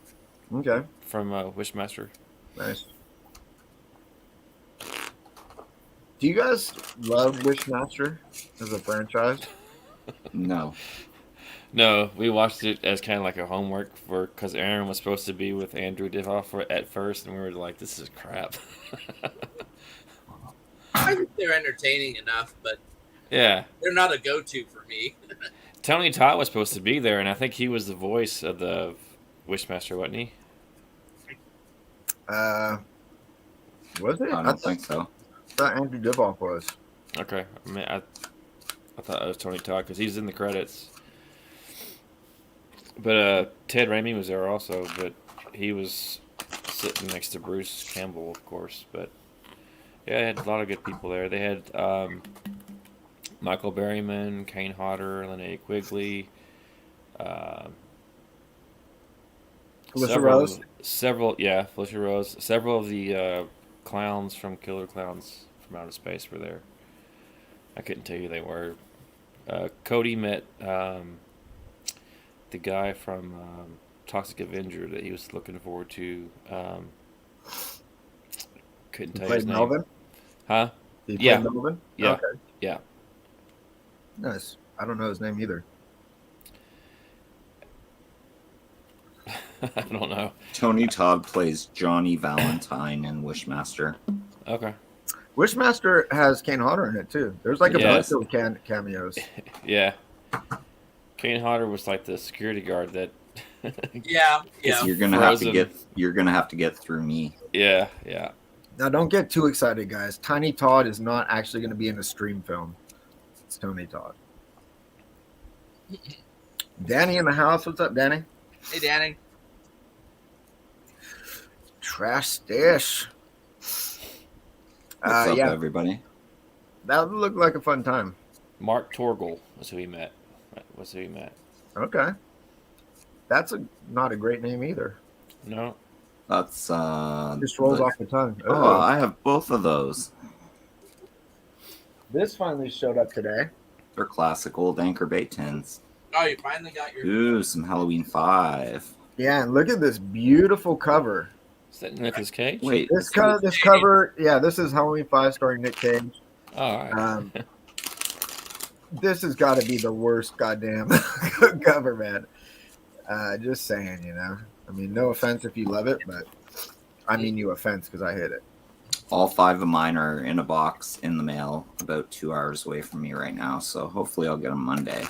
Okay, from Wishmaster. nice. Do you guys love Wishmaster as a franchise? No. No, we watched it as kind of like a homework because Aaron was supposed to be with Andrew Divoff at first, and we were like, "This is crap." I think they're entertaining enough, but Yeah, they're not a go-to for me. Tony Todd was supposed to be there, and I think he was the voice of the Wishmaster, wasn't he? Was it? I don't think so. thought Andrew Divoff was. Okay, I mean, I thought it was Tony Todd because he's in the credits. But Ted Raimi was there also, but he was sitting next to Bruce Campbell, of course. But yeah, they had a lot of good people there. They had Michael Berryman, Kane Hodder, Linnea Quigley, Felicia Rose. Felicia Rose. Several of the clowns from Killer Clowns from Outer Space were there. I couldn't tell you who they were. Cody met the guy from Toxic Avenger that he was looking forward to. Couldn't tell you his name. Melvin? Huh? He Yeah. played Melvin? Yeah. Okay. Yeah. Nice. I don't know his name either. I don't know. Tony Todd plays Johnny Valentine in Wishmaster. Okay. Wishmaster has Kane Hodder in it too. There's like a Yes. bunch of cameos. Yeah. Kane Hodder was like the security guard that. Yeah, yeah. You're gonna have to Frozen. get through me. Yeah. Now, don't get too excited, guys. Tiny Todd is not actually going to be in a stream film. It's Tony Todd. Danny in the house. What's up, Danny? Hey, Danny. Trash dish. What's up, yeah, everybody? that looked like a fun time. Mark Torgel was who he met. Okay. That's not a great name either. No. That's Just rolls off the tongue. Oh, I have both of those. This finally showed up today. They're classic old Anchor Bay tins. Oh, you finally got your. Ooh, some Halloween 5. Yeah, and look at this beautiful cover. Is that Nicolas Cage? Wait, This cover, yeah, this is Halloween 5 starring Nick Cage. All right. This has got to be the worst goddamn cover, man. Just saying, you know. I mean, no offense if you love it, but I mean you offense because I hit it. all 5 of mine are in a box in the mail about 2 hours away from me right now, so hopefully I'll get them Monday.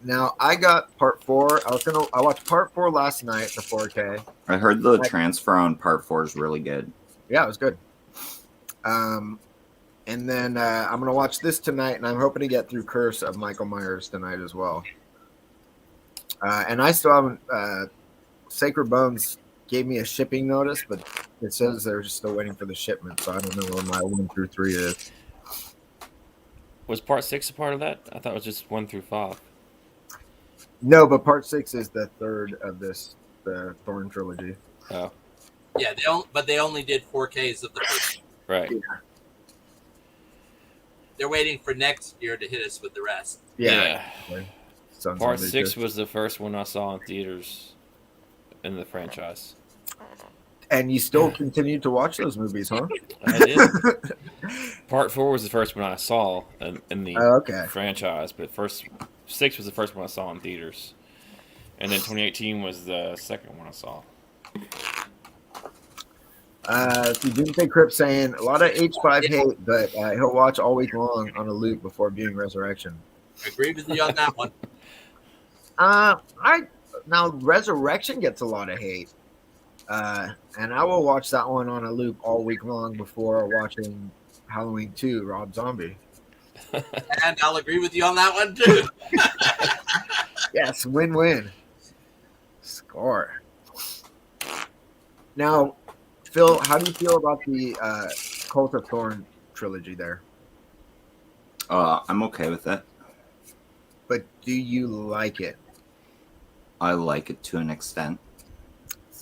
Now, I got part 4. I watched part 4 last night, the 4K. I heard the transfer on part 4 is really good. Yeah, it was good. And then I'm going to watch this tonight, and I'm hoping to get through Curse of Michael Myers tonight as well. And I still haven't... Sacred Bones gave me a shipping notice, but it says they're still waiting for the shipment, so I don't know where my 1 through 3 is. Was part 6 a part of that? I thought it was just 1 through 5. No, but part 6 is the third of the Thorn trilogy. Oh, Yeah, they only did 4Ks of the first. right. They're waiting for next year to hit us with the rest. Yeah. Part 6 was the first one I saw in theaters in the franchise. And you still continue to watch those movies, huh? I did. Part 4 was the first one I saw in the Okay. franchise, but 6 was the first one I saw in theaters. And then 2018 was the second one I saw. See, Doomsday Crypt saying a lot of H5 hate, but he'll watch all week long on a loop before viewing Resurrection. I agree with you on that one. Now Resurrection gets a lot of hate, and I will watch that one on a loop all week long before watching Halloween 2, Rob Zombie. And I'll agree with you on that one too. Yes, win-win. Score. Now, Phil, how do you feel about the Cult of Thorn trilogy there? I'm okay with it. But do you like it? I like it to an extent.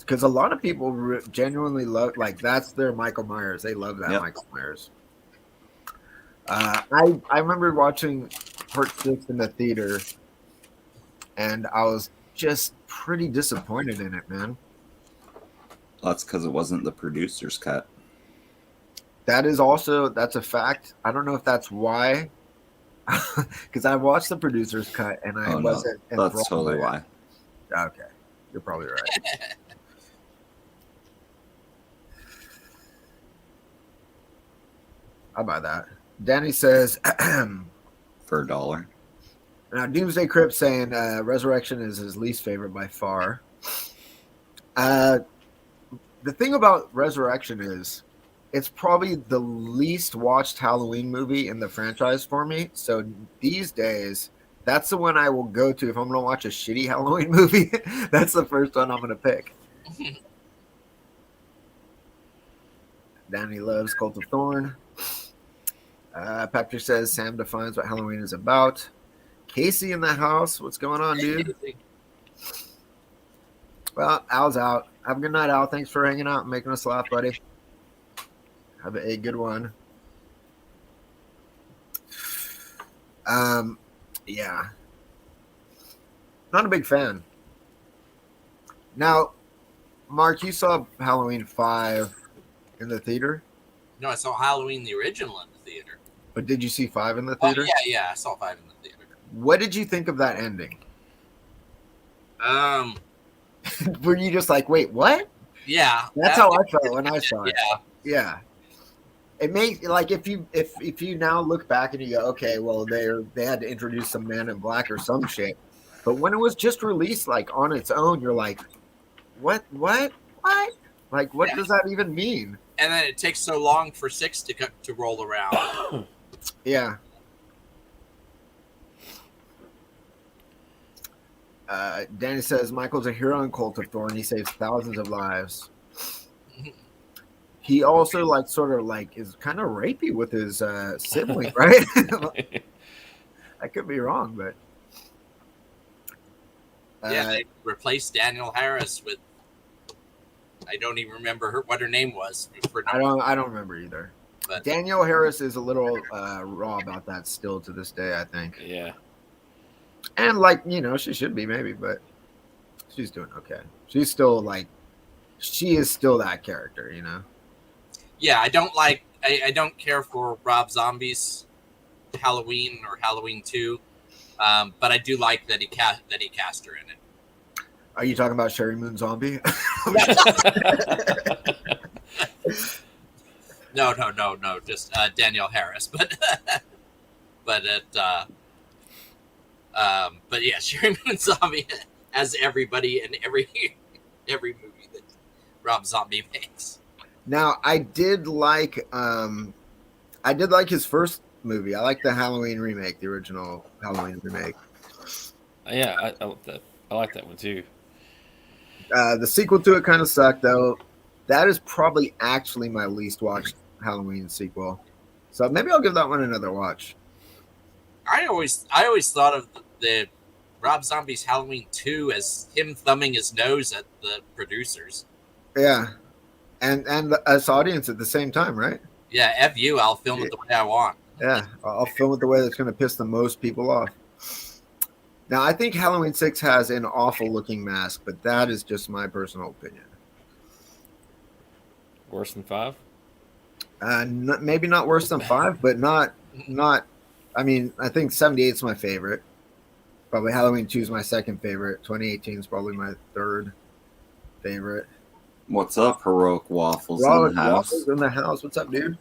Because a lot of people genuinely love, like, that's their Michael Myers. They love that Michael Myers. I remember watching part 6 in the theater, and I was just pretty disappointed in it, man. That's because it wasn't the producer's cut. That's a fact. I don't know if that's why Because I watched the producer's cut and I Oh, no. wasn't That's enthralled totally by it. why. Okay, you're probably right. I'll buy that. Danny says, For $1. now Doomsday Crypt saying Resurrection is his least favorite by far. The thing about Resurrection is it's probably the least watched Halloween movie in the franchise for me. So these days, that's the one I will go to if I'm going to watch a shitty Halloween movie. That's the first one I'm going to pick. Danny loves Cult of Thorn. Patrick says Sam defines what Halloween is about. Casey in the house. What's going on, dude? Well, Al's out. Have a good night, Al. Thanks for hanging out and making us laugh, buddy. Have a good one. Yeah. Not a big fan. Now, Mark, you saw Halloween 5 in the theater? No, I saw Halloween the original in the theater. But did you see 5 in the Oh, theater? yeah, I saw 5 in the theater. What did you think of that ending? Were you just like, wait, what? Yeah. That's how I felt when I saw it. Yeah. Yeah. It makes like if you now look back and you go, okay, well they had to introduce some Man in Black or some shit. But when it was just released like on its own, you're like, what? Like what does that even mean? And then it takes so long for 6 to roll around. Yeah. Danny says Michael's a hero in Cult of Thorn. He saves thousands of lives. He also like sort of like is kind of rapey with his sibling, right? I could be wrong, but Yeah, they replaced Daniel Harris with I don't even remember what her name was. I don't remember either. But Danielle Harris is a little raw about that still to this day, I think. Yeah. And like, you know, she should be maybe, but she's doing okay. She's still like she is still that character, you know. yeah, I don't care for Rob Zombie's Halloween or Halloween 2. But I do like that he cast her in it. Are you talking about Sherry Moon Zombie? No, just Danielle Harris, but yeah, Sherry Moon Zombie as everybody in every movie that Rob Zombie makes. Now, I did like his first movie. I like the Halloween remake, the original Halloween remake. Yeah, I like that. I like that one too. The sequel to it kind of sucked, though. That is probably actually my least watched Halloween sequel. So maybe I'll give that one another watch. I always thought of the Rob Zombie's Halloween 2 as him thumbing his nose at the producers. Yeah, and us audience at the same time, right? Yeah, F you, I'll film it the way I want. Yeah, I'll film it the way that's going to piss the most people off. Now, I think Halloween 6 has an awful looking mask, but that is just my personal opinion. Worse than 5? Maybe not worse than 5, but not. I mean, I think 78 is my favorite. Probably Halloween 2 is my second favorite. 2018 is probably my third favorite. What's up, Heroic Waffles Robert in the house? Waffles in the house. What's up, dude?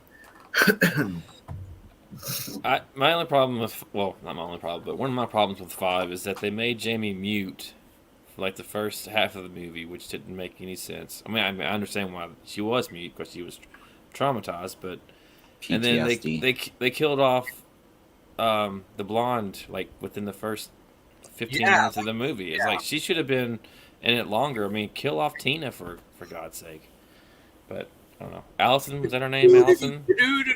My only problem with, well, not my only problem, but one of my problems with 5 is that they made Jamie mute for like the first half of the movie, which didn't make any sense. I mean, I understand why she was mute because she was traumatized, but PTSD. and then they killed off the blonde like within the first 15 minutes of the movie. It's like she should have been in it longer. I mean, kill off Tina for God's sake. But I don't know. Allison, was that her name? Allison?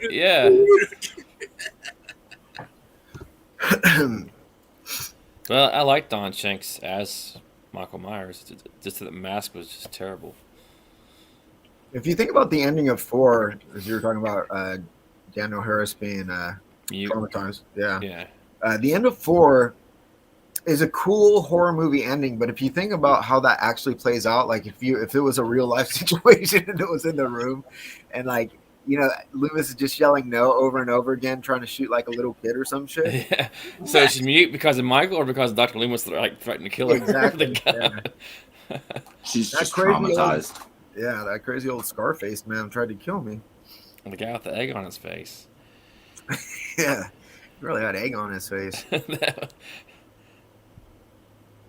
Yeah. Well, I like Don Shanks as Michael Myers. Just that the mask was just terrible. If you think about the ending of 4, as you were talking about Daniel Harris being Mute. traumatized, yeah. Yeah. The end of 4 is a cool horror movie ending, but if you think about how that actually plays out, like if it was a real life situation and it was in the room, and like Loomis is just yelling no over and over again, trying to shoot like a little kid or some shit. Yeah. So she's mute because of Michael or because Dr. Loomis like threatened to kill her? Exactly, with the gun? She's That just crazy old- traumatized. Yeah, that crazy old Scarface man tried to kill me. And the guy with the egg on his face. Yeah, he really had egg on his face.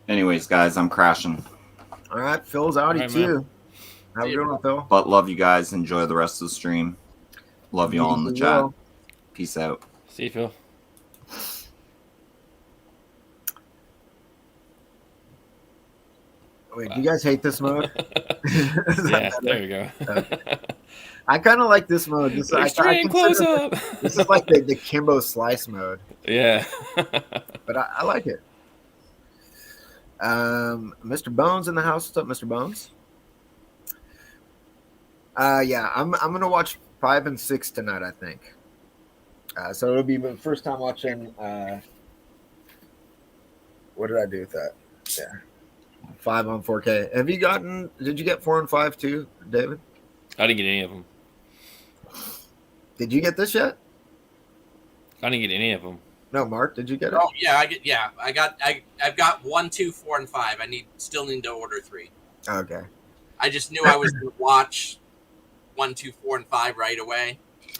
Anyways, guys, I'm crashing. All right, Phil's outie All right, too. man. Have a good one, Phil. But love you guys. Enjoy the rest of the stream. Love you all in the You chat. will. Peace out. See you, Phil. Wait, do you guys hate this mode? Yeah, there you go. I kind of like this mode. I Extreme consider- close up. This is like the Kimbo Slice mode, Yeah. but I like it. Mr. Bones in the house. What's up, Mr. Bones? Yeah, I'm gonna watch 5 and 6 tonight, I think. So it'll be the first time watching. What did I do with that? Yeah, 5 on 4K. Did you get 4 and 5 too, David? I didn't get any of them. Did you get this yet? I didn't get any of them. No, Mark, did you get it? Oh yeah, I've got 1, 2, 4, and 5. I still need to order 3. Okay. I just knew I was going to watch 1, 2, 4, and 5 right away,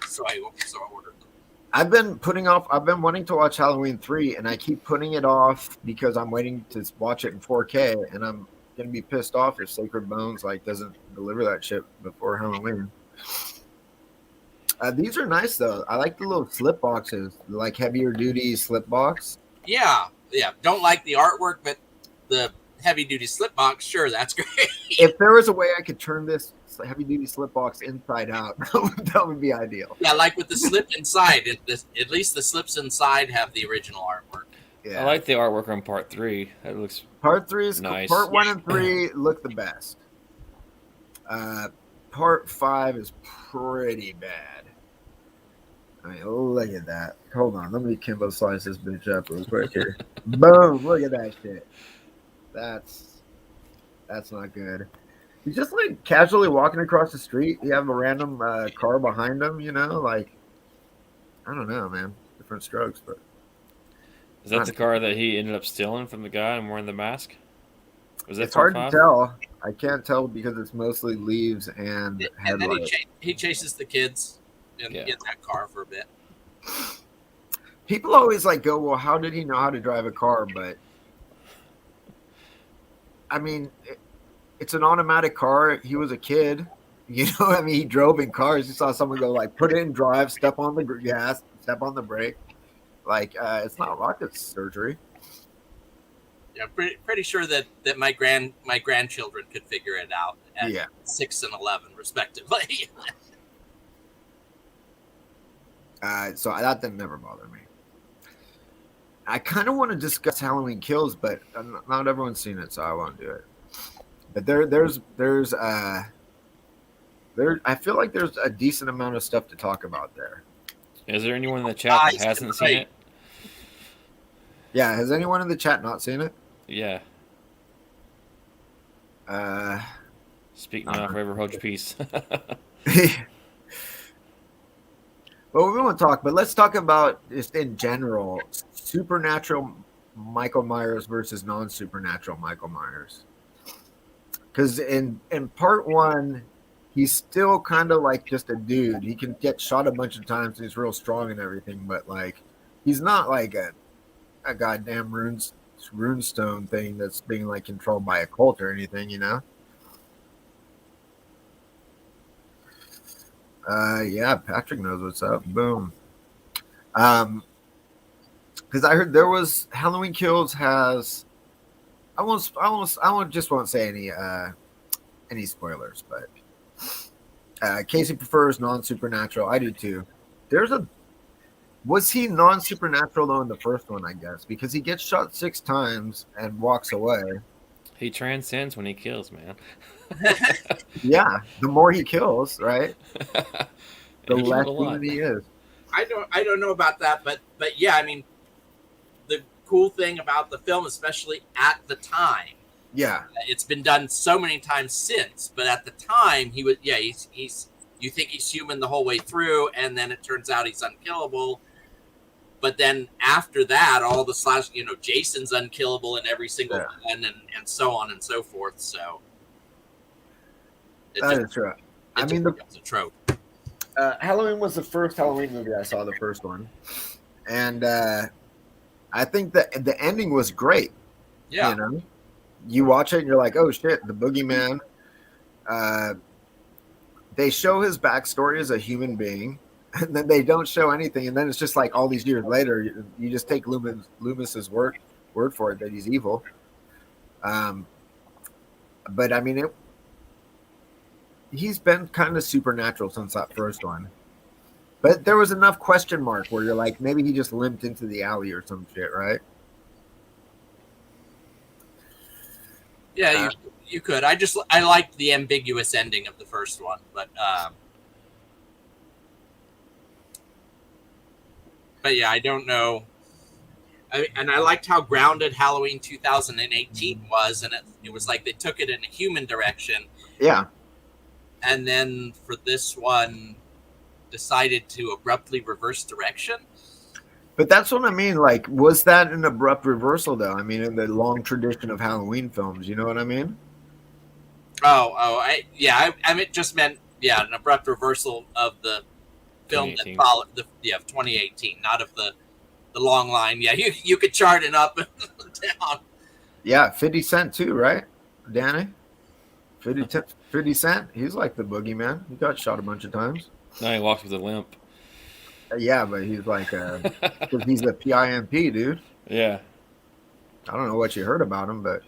so I ordered them. I've been wanting to watch Halloween 3, and I keep putting it off because I'm waiting to watch it in 4K, and I'm gonna be pissed off if Sacred Bones doesn't deliver that shit before Halloween. These are nice though. I like the little slip boxes, like heavier duty slip box. Yeah. Don't like the artwork, but the heavy duty slip box, sure, that's great. If there was a way I could turn this heavy duty slip box inside out, that would be ideal. Yeah, like with the slip inside. At least the slips inside have the original artwork. Yeah. I like the artwork on part 3. That looks Part 3 is nice. Part 1 and 3 look the best. Part 5 is pretty bad. I mean, look at that. Hold on, let me Kimbo slice this bitch up real quick here. Boom! Look at that shit. That's not good. He's just like casually walking across the street. You have a random car behind him. I don't know, man. Different strokes, but Is that the car that he ended up stealing from the guy and wearing the mask? Was that it's hard part to 5? tell. I can't tell because it's mostly leaves and And then headlights. he chases the kids in Yeah. that car for a bit. People always go, well, how did he know how to drive a car? But I mean, it's an automatic car. He was a kid, I mean, he drove in cars. He saw someone go put it in drive, step on the gas, step on the brake. It's not rocket surgery. Yeah, pretty sure that my grandchildren could figure it out at Yeah. 6 and 11 respectively. So that didn't never bother me. I kind of want to discuss Halloween Kills, but not everyone's seen it, so I won't do it. But I feel like there's a decent amount of stuff to talk about there. Is there anyone in the chat that hasn't seen it? Yeah, has anyone in the chat not seen it? Yeah. Speak now, forever hold your peace. Well, we won't talk, but let's talk about just in general supernatural Michael Myers versus non-supernatural Michael Myers. Because in part 1, he's still kind of just a dude. He can get shot a bunch of times and he's real strong and everything, but he's not like a goddamn runestone thing that's being controlled by a cult or anything, Yeah, Patrick knows what's up. Boom. Because I heard there was Halloween Kills has. I won't say any spoilers, but Casey prefers non-supernatural. I do too. Was he non-supernatural though in the first one? I guess because he gets shot 6 times and walks away. He transcends when he kills, man. Yeah, the more he kills, right? The He less killed a lot. human he is. I don't know about that, but yeah, I mean, the cool thing about the film, especially at the time, Yeah, it's been done so many times since, but at the time he's you think he's human the whole way through, and then it turns out he's unkillable. But then after that, all the slash, Jason's unkillable in every single one, and so on and so forth. So That is true. I mean, becomes a trope. Halloween was the first Halloween movie I saw, the first one, and I think that the ending was great. Yeah. You watch it and you're like, oh shit, the boogeyman. They show his backstory as a human being, and then they don't show anything, and then it's just like all these years later, you just take Loomis's word for it that he's evil. But I mean, he's been kind of supernatural since that first one. But there was enough question mark where you're like, maybe he just limped into the alley or some shit, right? Yeah, you could. I liked the ambiguous ending of the first one, but yeah, I don't know. And I liked how grounded Halloween 2018 was, and it was like they took it in a human direction. Yeah. And then for this one, decided to abruptly reverse direction. But that's what I mean. Like, was that an abrupt reversal, though? I mean, in the long tradition of Halloween films, you know what I mean? I just meant, an abrupt reversal of the film that followed of 2018, not of the long line. Yeah, you could chart it up and down. Yeah, 50 Cent too, right, Danny? 50 Cent, he's like the boogeyman. He got shot a bunch of times. Now he walks with a limp. Yeah, but he's like, because he's a PIMP, dude. Yeah. I don't know what you heard about him, but.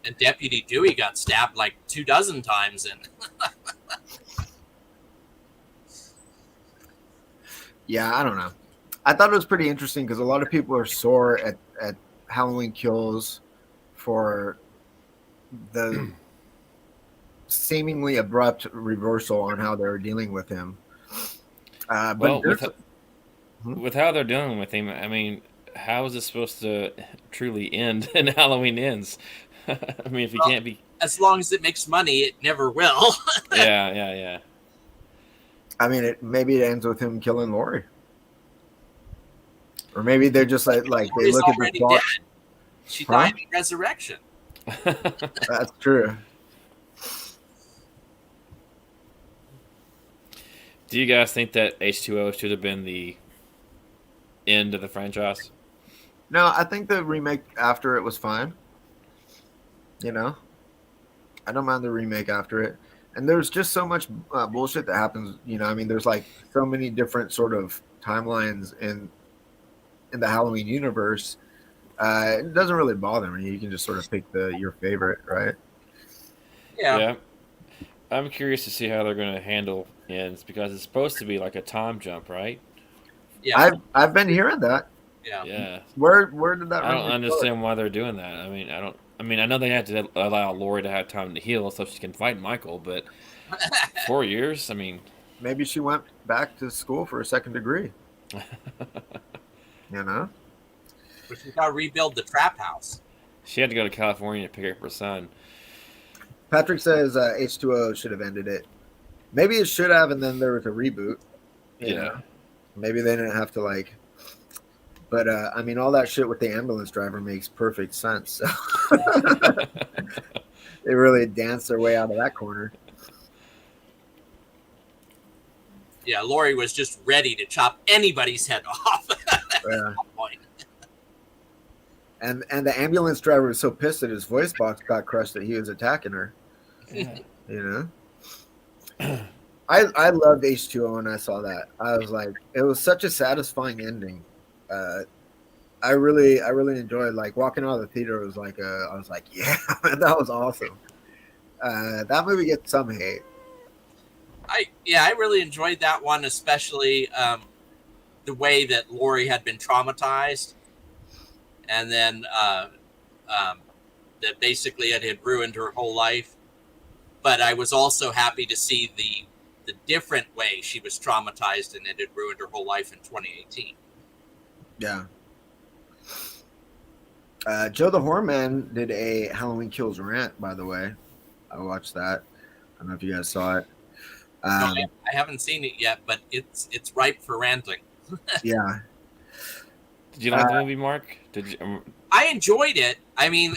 And Deputy Dewey got stabbed like 24 times. Yeah, I don't know. I thought it was pretty interesting because a lot of people are sore at Halloween Kills for the seemingly abrupt reversal on how they're dealing with him. But with how they're dealing with him, I mean, how is it supposed to truly end in Halloween Ends? I mean, if he can't be... As long as it makes money, it never will. Yeah. I mean, maybe it ends with him killing Laurie. Or maybe they're just like they look at the thought. She died in Resurrection. That's true. Do you guys think that H2O should have been the end of the franchise? No, I think the remake after it was fine. I don't mind the remake after it. And there's just so much bullshit that happens. I mean, there's like so many different sort of timelines in the Halloween universe. It doesn't really bother me. You can just sort of pick your favorite, right? Yeah. I'm curious to see how they're going to handle Ends because it's supposed to be like a time jump, right? Yeah. I've been hearing that. Yeah. Where did that? I don't understand why they're doing that. I know they had to allow Laurie to have time to heal so she can fight Michael, but 4 years, I mean... Maybe she went back to school for a second degree. But she's got to rebuild the trap house. She had to go to California to pick up her son. Patrick says H2O should have ended it. Maybe it should have, and then there was a reboot. You know? Maybe they didn't have to But I mean, all that shit with the ambulance driver makes perfect sense. So they really danced their way out of that corner. Yeah, Laurie was just ready to chop anybody's head off. Yeah. And the ambulance driver was so pissed that his voice box got crushed that he was attacking her. Yeah. I loved H2O when I saw that. I was like, it was such a satisfying ending. I really enjoyed walking out of the theater. I was like, yeah, that was awesome. That movie gets some hate. I really enjoyed that one, especially the way that Laurie had been traumatized, and then that basically it had ruined her whole life. But I was also happy to see the different way she was traumatized and it had ruined her whole life in 2018. Yeah. Joe the Horrorman did a Halloween Kills rant, by the way. I watched that. I don't know if you guys saw it. No, Um, I haven't seen it yet, but it's ripe for ranting. yeah, Did you like the movie, Mark? Did you? I enjoyed it. I mean,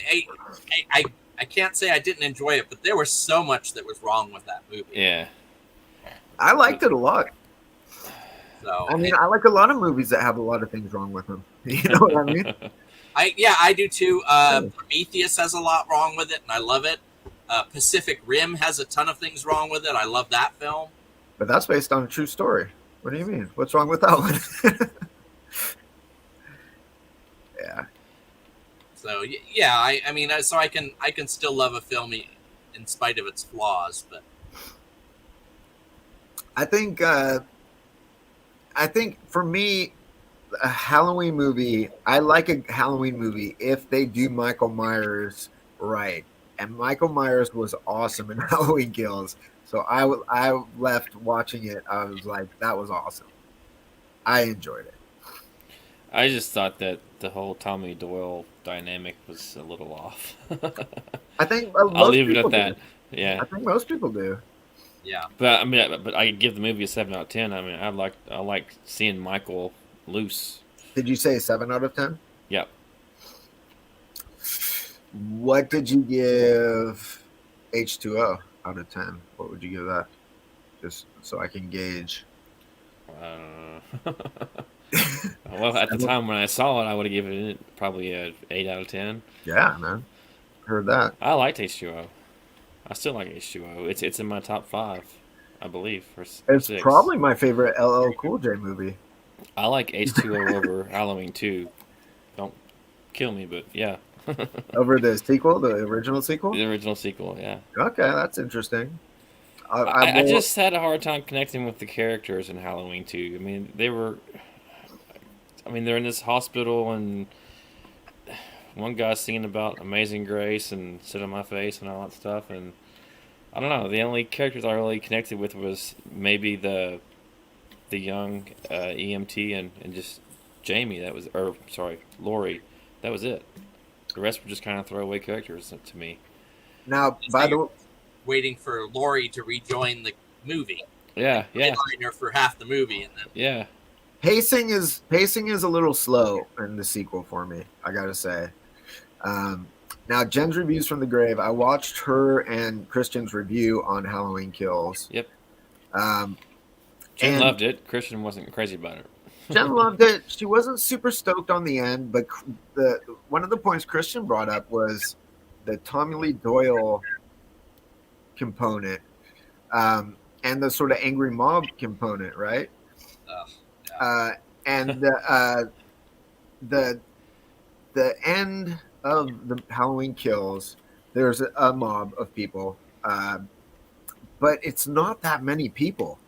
I can't say I didn't enjoy it, but there was so much that was wrong with that movie. Yeah. I liked it a lot. So I mean, I like a lot of movies that have a lot of things wrong with them. You know what I mean? I do too. Prometheus has a lot wrong with it, and I love it. Pacific Rim has a ton of things wrong with it. I love that film. But that's based on a true story. What do you mean? What's wrong with that one? Yeah. So yeah, I mean, so I can still love a film in spite of its flaws, but I think for me, a Halloween movie, I like a Halloween movie if they do Michael Myers right. And Michael Myers was awesome in Halloween Kills. So I left watching it. I was like, that was awesome. I enjoyed it. I just thought that the whole Tommy Doyle dynamic was a little off. I think I'll leave it at that. Do. Yeah. I think most people do. yeah. But I mean, but I give the movie a 7 out of 10. I mean, I like seeing Michael loose. Did you say 7 out of 10? Yep. What did you give H2O out of 10? What would you give that? Just so I can gauge. Well, at the time when I saw it, I would have given it probably a 8 out of 10. Yeah, man. Heard that. I liked H2O. I still like H2O. It's in my top 5, I believe. It's 6. probably my favorite LL Cool J movie. I like H2O over Halloween 2. Don't kill me, but yeah. Over the sequel, the original sequel? The original sequel, yeah. Okay, that's interesting. I just had a hard time connecting with the characters in Halloween 2. I mean, they're in this hospital, and one guy's singing about Amazing Grace and Sit on My Face and all that stuff, and I don't know. The only characters I really connected with was maybe the young EMT and just Jamie. Lori. That was it. The rest were just kind of throwaway characters to me. Now, by the way, Waiting for Laurie to rejoin the movie. Yeah. Headliner for half the movie, and then Yeah. pacing is a little slow in the sequel for me, I gotta say. Now, Jen's reviews from the grave. I watched her and Christian's review on Halloween Kills. Yep. Jen Jen loved it. Christian wasn't crazy about it. Jen loved it. She wasn't super stoked on the end, but one of the points Christian brought up was the Tommy Lee Doyle component, and the sort of angry mob component, right? yeah. And the end of the Halloween Kills, there's a mob of people, but it's not that many people.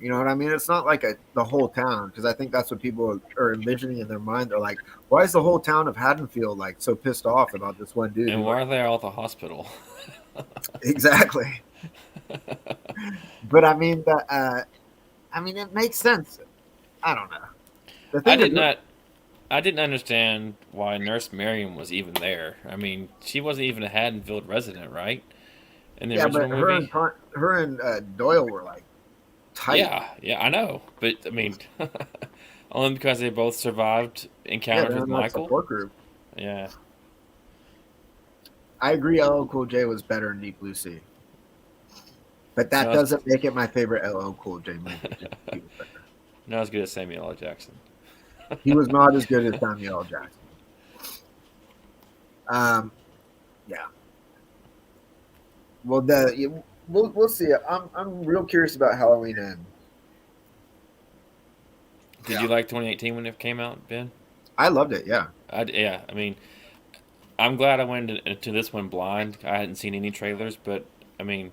You know what I mean? It's not like the whole town, because I think that's what people are envisioning in their mind. They're like, why is the whole town of Haddonfield like so pissed off about this one dude? And why are they all at the hospital? Exactly. But I mean, it makes sense. I don't know. I didn't understand why Nurse Miriam was even there. I mean, she wasn't even a Haddonfield resident, right? In the original movie? Her and Doyle were like tight. Yeah, I know. But I mean, only because they both survived encounters with Michael. Support group. Yeah. I agree. LL Cool J was better in Deep Blue Sea, but that doesn't make it my favorite LL Cool J movie. Not as good as Samuel L. Jackson. He was not as good as Samuel L. Jackson. Yeah. Well, we'll see. I'm real curious about Halloween End. Did you like 2018 when it came out, Ben? I loved it. Yeah. I mean, I'm glad I went into this one blind. I hadn't seen any trailers, but I mean,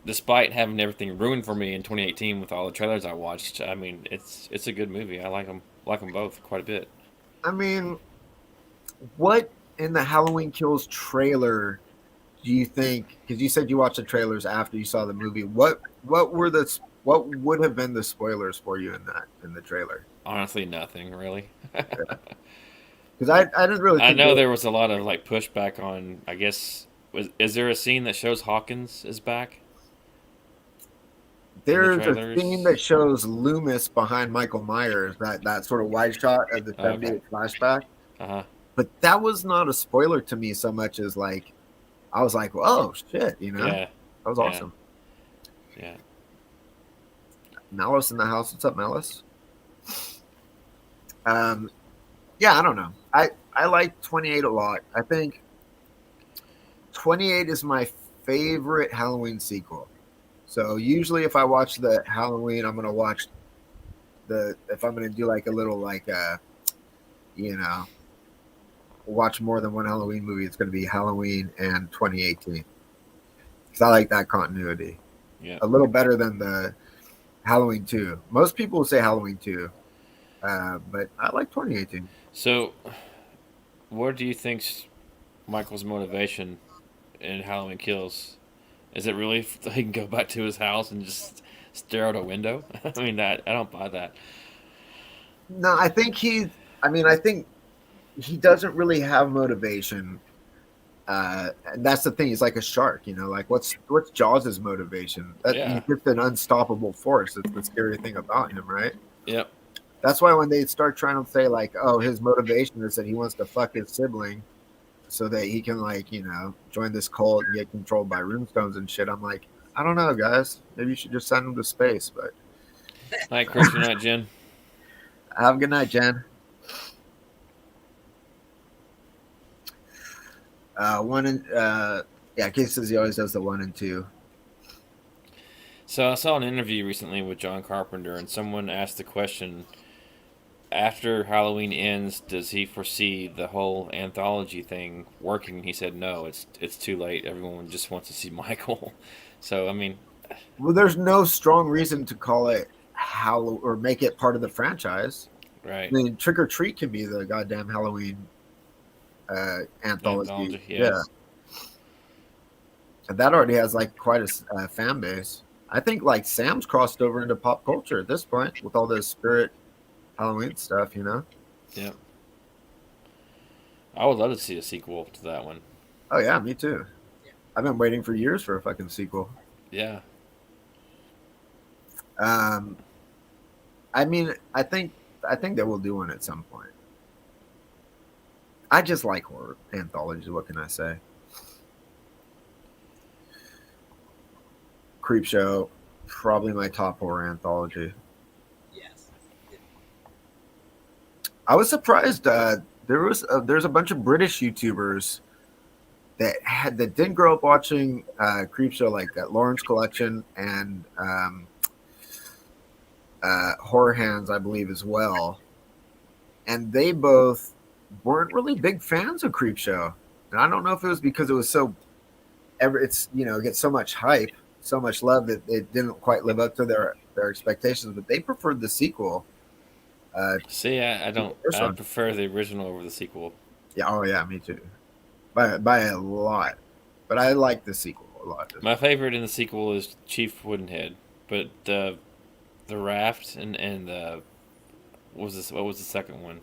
despite having everything ruined for me in 2018 with all the trailers I watched, I mean, it's a good movie. I like them both quite a bit. I mean, what in the Halloween Kills trailer do you think? Because you said you watched the trailers after you saw the movie. What would have been the spoilers for you in the trailer? Honestly, nothing really. Because I didn't really. I know there was a lot of like pushback on. I guess is there a scene that shows Hawkins is back? There's a trailers? scene that shows Loomis behind Michael Myers, that sort of wide shot of the Okay. 78 flashback. Uh-huh. But that was not a spoiler to me so much as like, I was like, oh shit, you know? Yeah. That was Yeah. awesome. Yeah. Malice in the house. What's up, Malice? Yeah, I don't know. I like 28 a lot. I think 28 is my favorite Halloween sequel. So usually if I watch the Halloween, I'm gonna watch if I'm gonna do like a little like you know, watch more than one Halloween movie, it's gonna be Halloween and 2018. Because I like that continuity. Yeah. A little better than the Halloween 2. Most people will say Halloween 2. But I like 2018. So, what do you think's Michael's motivation in Halloween Kills? Is it really so he can go back to his house and just stare out a window? I mean, I don't buy that. No, I think I think he doesn't really have motivation. And that's the thing. He's like a shark, you know. Like what's Jaws' motivation? Yeah. He's just an unstoppable force. That's the scary thing about him, right? Yep. That's why when they start trying to say like, oh, his motivation is that he wants to fuck his sibling so that he can like, you know, join this cult and get controlled by runestones and shit. I'm like, I don't know, guys. Maybe you should just send him to space. But Night, Chris. Good night, Jen. have a good night, Jen. Case says he always does the 1 and 2. So I saw an interview recently with John Carpenter, and someone asked the question: after Halloween ends, does he foresee the whole anthology thing working? He said no, it's too late. Everyone just wants to see Michael. So I mean, Well, there's no strong reason to call it Halloween or make it part of the franchise. right? I mean, Trick or Treat can be the goddamn Halloween anthology. Yeah. And that already has like quite a fan base. I think like Sam's crossed over into pop culture at this point with all this spirit Halloween stuff, you know? Yeah. I would love to see a sequel to that one. Oh yeah, me too. I've been waiting for years for a fucking sequel. Yeah. I mean, I think they will do one at some point. I just like horror anthologies. What can I say? Creepshow, probably my top horror anthology. Yes. I was surprised. There's a bunch of British YouTubers that didn't grow up watching Creepshow, like that Lawrence Collection and Horror Hands, I believe, as well. And they both weren't really big fans of Creepshow. And I don't know if it was because it was it gets so much hype, so much love that it didn't quite live up to their expectations, but they preferred the sequel. See, I don't. This I one. prefer the original over the sequel. Yeah, oh yeah, me too. By a lot. But I like the sequel a lot. My favorite in the sequel is Chief Woodenhead, but the Raft and what was the second one?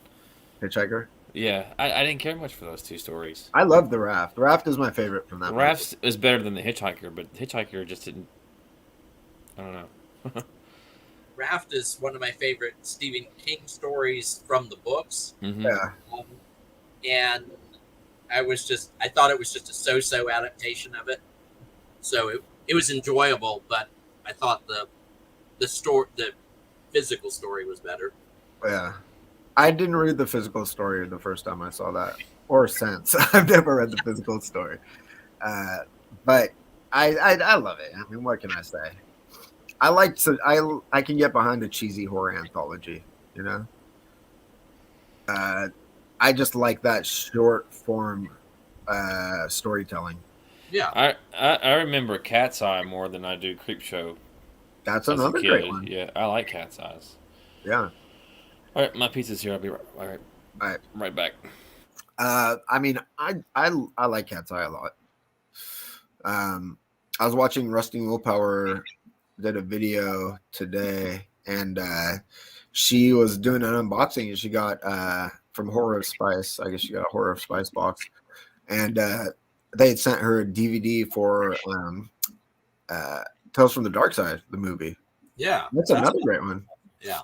Hitchhiker. Yeah, I didn't care much for those two stories. I love the Raft. The Raft is my favorite from that. The Raft is better than the Hitchhiker, but the Hitchhiker just didn't. I don't know. Raft is one of my favorite Stephen King stories from the books. Mm-hmm. Yeah. And I thought it was just a so-so adaptation of it. So it was enjoyable, but I thought the physical story was better. Yeah. I didn't read the physical story the first time I saw that, or since. I've never read the physical story. But I love it. I mean, what can I say? I can get behind a cheesy horror anthology, you know? I just like that short form storytelling. Yeah. I remember Cat's Eye more than I do Creepshow. That's as a another kid. great one. Yeah, I like Cat's Eyes. Yeah. All right, my pizza's here. I'll be right back. I mean, I like Cat's Eye a lot. I was watching Rusty Willpower did a video today, and she was doing an unboxing, and she got from Horror of Spice. I guess she got a Horror of Spice box, and they had sent her a DVD for Tales from the Dark Side, the movie. Yeah, That's another great one. Yeah,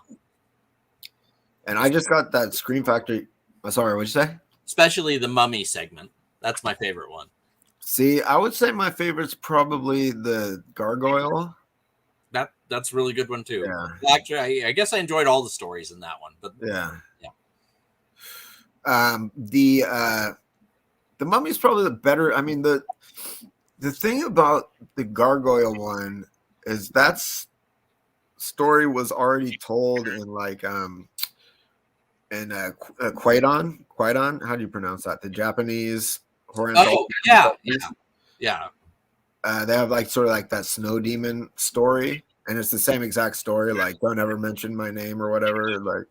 And I just got that Scream Factory. Oh, sorry, what'd you say? especially the mummy segment. That's my favorite one. See, I would say my favorite's probably the Gargoyle. That's a really good one too. Yeah. Actually, I guess I enjoyed all the stories in that one, but Yeah. Yeah. The Mummy's probably the better. I mean, the thing about the Gargoyle one is that's story was already told in like Kwaidan. How do you pronounce that? The Japanese horror anthology. yeah. They have like sort of like that snow demon story, and it's the same exact story. Like, don't ever mention my name or whatever. Like,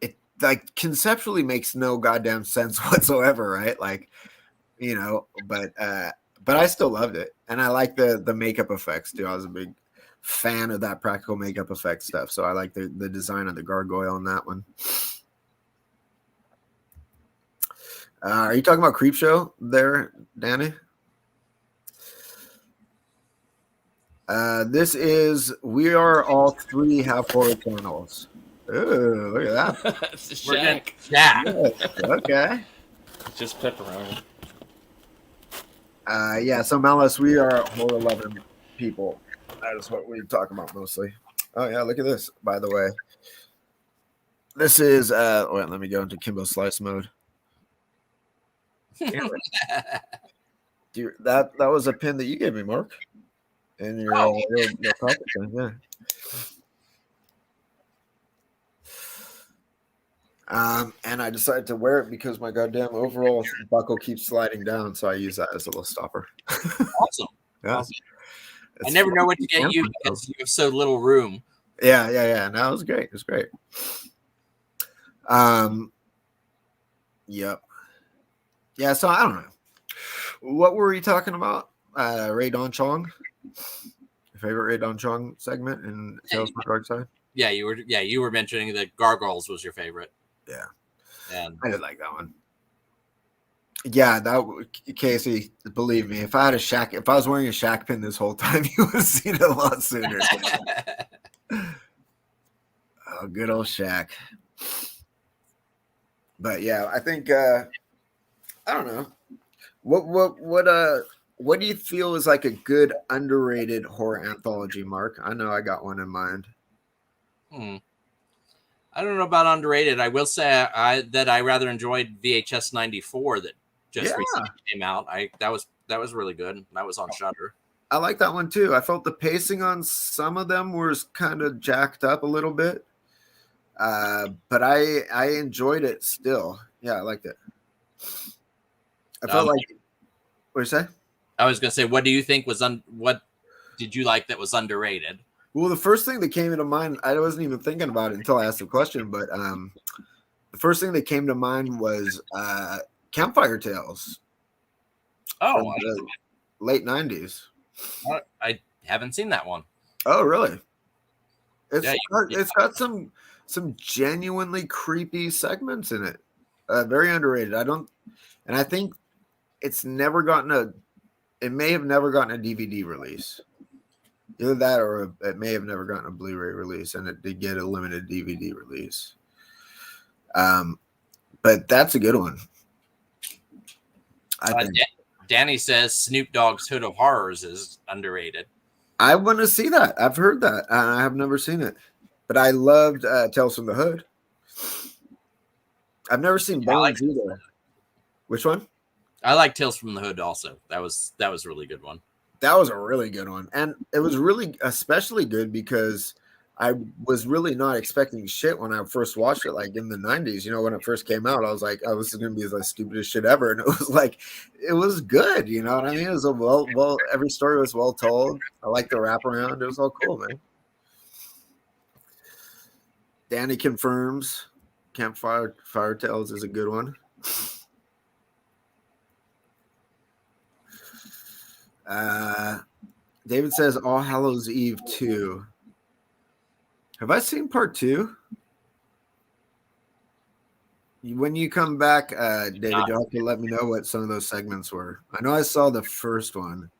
it like conceptually makes no goddamn sense whatsoever, right? Like, but I still loved it, and I like the makeup effects too. I was a big fan of that practical makeup effect stuff, so I like the design of the gargoyle in that one. Are you talking about Creepshow there, Danny? This is We Are All Three Have Horror Channels. Ooh, look at that. It's a We're getting shack. Jack. Yes, okay. Just pepperoni. Yeah, so Malice, we are horror loving people. That is what we're talking about mostly. Oh yeah, look at this, by the way. This is wait, let me go into Kimbo Slice mode. Dude, that was a pin that you gave me, Mark. And your topic thing, yeah. And I decided to wear it because my goddamn overall buckle keeps sliding down, so I use that as a little stopper. Awesome. Yeah. Awesome. I never know what to get you because you have so little room. Yeah. No, it was great. It was great. Yep. Yeah, so I don't know. What were we talking about? Ray Don Chong? Your favorite Ray Don Chong segment in Tales from the Dark Side? Yeah, you were mentioning that Gargoyles was your favorite. Yeah. And I did like that one. Yeah, Casey, believe me, if I was wearing a Shaq pin this whole time, you would have seen it a lot sooner. Oh, good old Shaq. But yeah, I think I don't know. What do you feel is like a good underrated horror anthology, Mark? I know I got one in mind. I don't know about underrated. I will say that I rather enjoyed VHS 94 that just recently came out. That was really good. That was on Shudder. I like that one too. I felt the pacing on some of them was kind of jacked up a little bit, but I enjoyed it still. Yeah, I liked it. I felt like. What did you say? I was gonna say, what do you think was what did you like that was underrated? Well, the first thing that came into mind, I wasn't even thinking about it until I asked the question, but the first thing that came to mind was Campfire Tales. Oh, the late 90s. I haven't seen that one. Oh, really? It's got some genuinely creepy segments in it. Very underrated. I think it may have never gotten a DVD release. Either that or it may have never gotten a Blu-ray release, and it did get a limited DVD release. But that's a good one. I think. Danny says Snoop Dogg's Hood of Horrors is underrated. I want to see that. I've heard that, and I have never seen it. But I loved Tales from the Hood. I've never seen Bones either. Which one? I like Tales from the Hood also. That was a really good one. That was a really good one. And it was really especially good because I was really not expecting shit when I first watched it, like in the 90s. When it first came out, I was like, oh, this is going to be the stupidest shit ever. And it was like, it was good. You know what I mean? It was every story was well told. I liked the wraparound. It was all cool, man. Danny confirms Campfire Tales is a good one. David says All Hallows Eve 2. Have I seen part 2? When you come back, David, you'll have to let me know what some of those segments were. I know I saw the first one.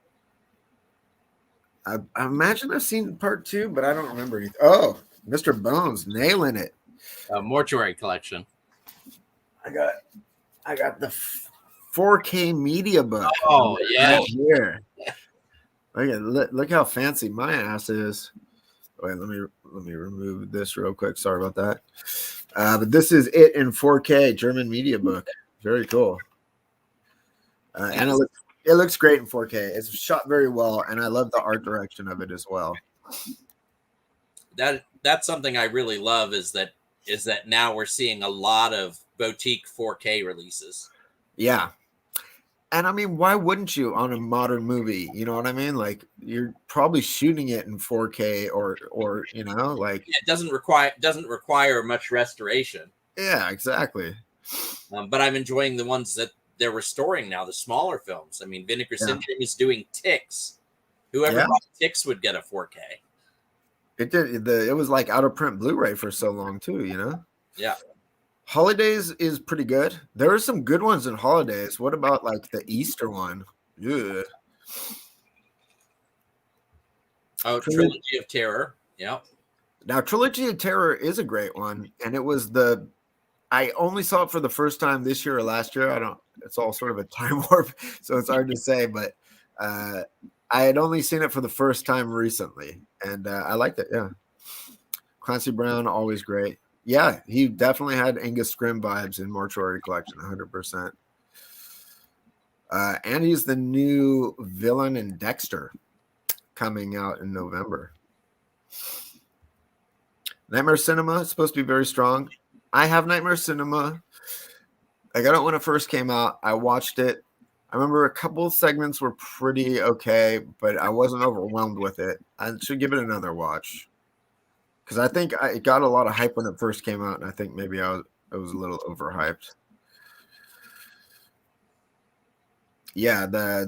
I imagine I've seen part 2, but I don't remember anything. Oh, Mr. Bones nailing it. Mortuary Collection. I got the 4K media book. Oh, yeah. Right here. Look how fancy my ass is. Wait, let me remove this real quick. Sorry about that. But this is it in 4K German media book. Very cool. And it looks great in 4K. It's shot very well, and I love the art direction of it as well. That's something I really love is that now we're seeing a lot of boutique 4K releases. Yeah. And I mean, why wouldn't you on a modern movie? You know what I mean? Like you're probably shooting it in 4K or you know, like it doesn't require much restoration. Yeah, exactly. But I'm enjoying the ones that they're restoring now, the smaller films. I mean, Vinegar Syndrome is doing Ticks. Whoever thought Ticks would get a 4K? It did. It was like out of print Blu-ray for so long too, you know? Yeah. Holidays is pretty good. There are some good ones in Holidays. What about like the Easter one? Yeah. Oh, Trilogy of Terror. Yeah. Now, Trilogy of Terror is a great one, and it was I only saw it for the first time this year or last year. It's all sort of a time warp, so it's hard to say, but I had only seen it for the first time recently, and I liked it. Yeah. Clancy Brown, always great. Yeah, he definitely had Angus Scrimm vibes in Mortuary Collection, 100%. And he's the new villain in Dexter, coming out in November. Nightmare Cinema is supposed to be very strong. I have Nightmare Cinema. I got it when it first came out. I watched it. I remember a couple of segments were pretty okay, but I wasn't overwhelmed with it. I should give it another watch. Because I think it got a lot of hype when it first came out, and I think maybe I was a little overhyped. Yeah,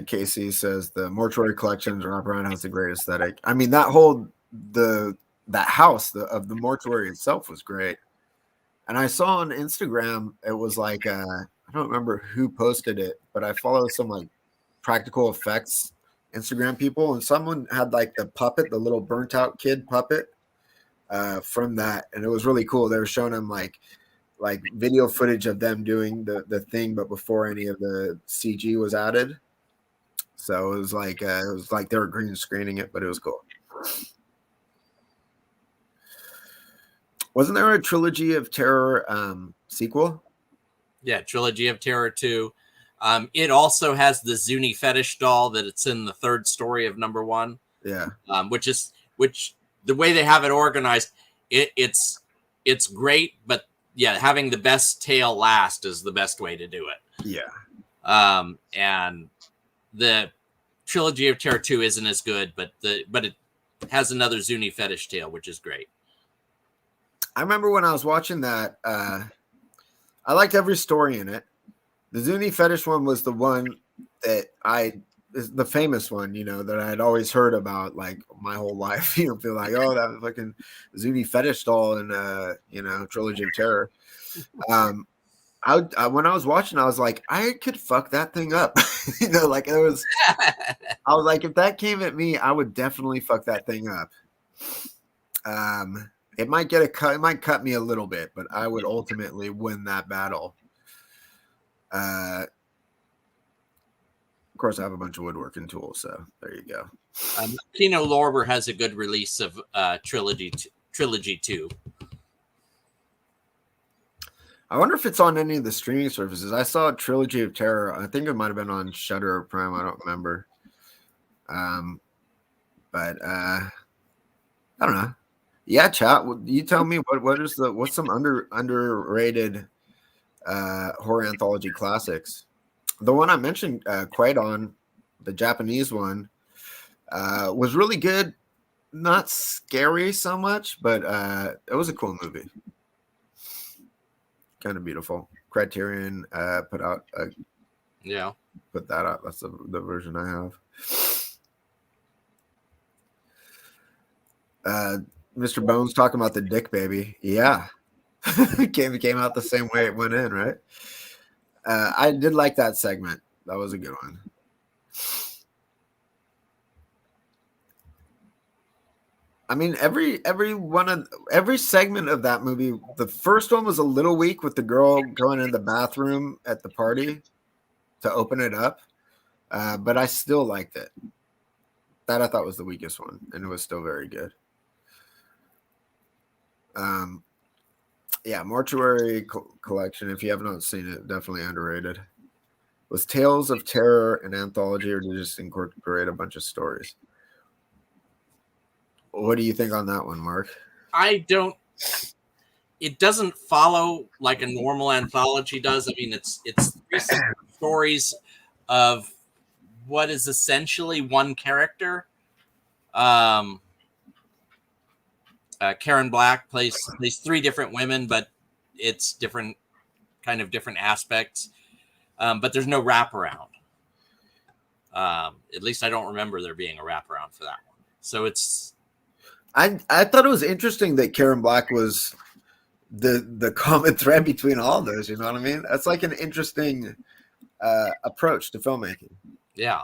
Casey says the Mortuary Collections wraparound has a great aesthetic. I mean, that house of the mortuary itself was great. And I saw on Instagram, it was like I don't remember who posted it, but I follow some like practical effects Instagram people, and someone had like the puppet, the little burnt out kid puppet from that, and it was really cool. They were showing them like video footage of them doing the thing, but before any of the CG was added. So it was like they were green screening it, but it was cool. Wasn't there a Trilogy of Terror sequel? Yeah, Trilogy of Terror 2. It also has the Zuni fetish doll that it's in the third story of number 1. Yeah. Which the way they have it organized, it's great, but yeah, having the best tale last is the best way to do it. Yeah. And the Trilogy of Terror 2 isn't as good, but it has another Zuni fetish tale, which is great. I remember when I was watching that, I liked every story in it. The Zuni fetish one was the one that the famous one, you know, that I had always heard about like my whole life. You know, feel like, oh, that fucking Zuni fetish doll in you know, Trilogy of Terror. When I was watching, I was like, I could fuck that thing up. You know, like I was like, if that came at me, I would definitely fuck that thing up. It might get it might cut me a little bit, but I would ultimately win that battle. Of course, I have a bunch of woodworking tools, so there you go. Kino Lorber has a good release of Trilogy 2. I wonder if it's on any of the streaming services. I saw Trilogy of Terror. I think it might have been on Shudder or Prime. I don't remember. But I don't know. Yeah, chat. You tell me what's some underrated horror anthology classics. The one I mentioned, Quaidon, the Japanese one, was really good. Not scary so much, but it was a cool movie. Kind of beautiful. Criterion put that out. That's the version I have. Mr. Bones talking about the dick baby. Yeah. came out the same way it went in, right? I did like that segment. That was a good one. I mean, every segment of that movie, the first one was a little weak with the girl going in the bathroom at the party to open it up, but I still liked it. That I thought was the weakest one, and it was still very good. Yeah, Mortuary Collection. If you have not seen it, definitely underrated. Was Tales of Terror an anthology, or did it just incorporate a bunch of stories? What do you think on that one, Mark? It doesn't follow like a normal anthology does. I mean, it's three separate stories of what is essentially one character. Karen Black plays three different women, but it's different aspects. But there's no wraparound. At least I don't remember there being a wraparound for that one. So it's. I thought it was interesting that Karen Black was the common thread between all of those. You know what I mean? That's like an interesting approach to filmmaking. Yeah.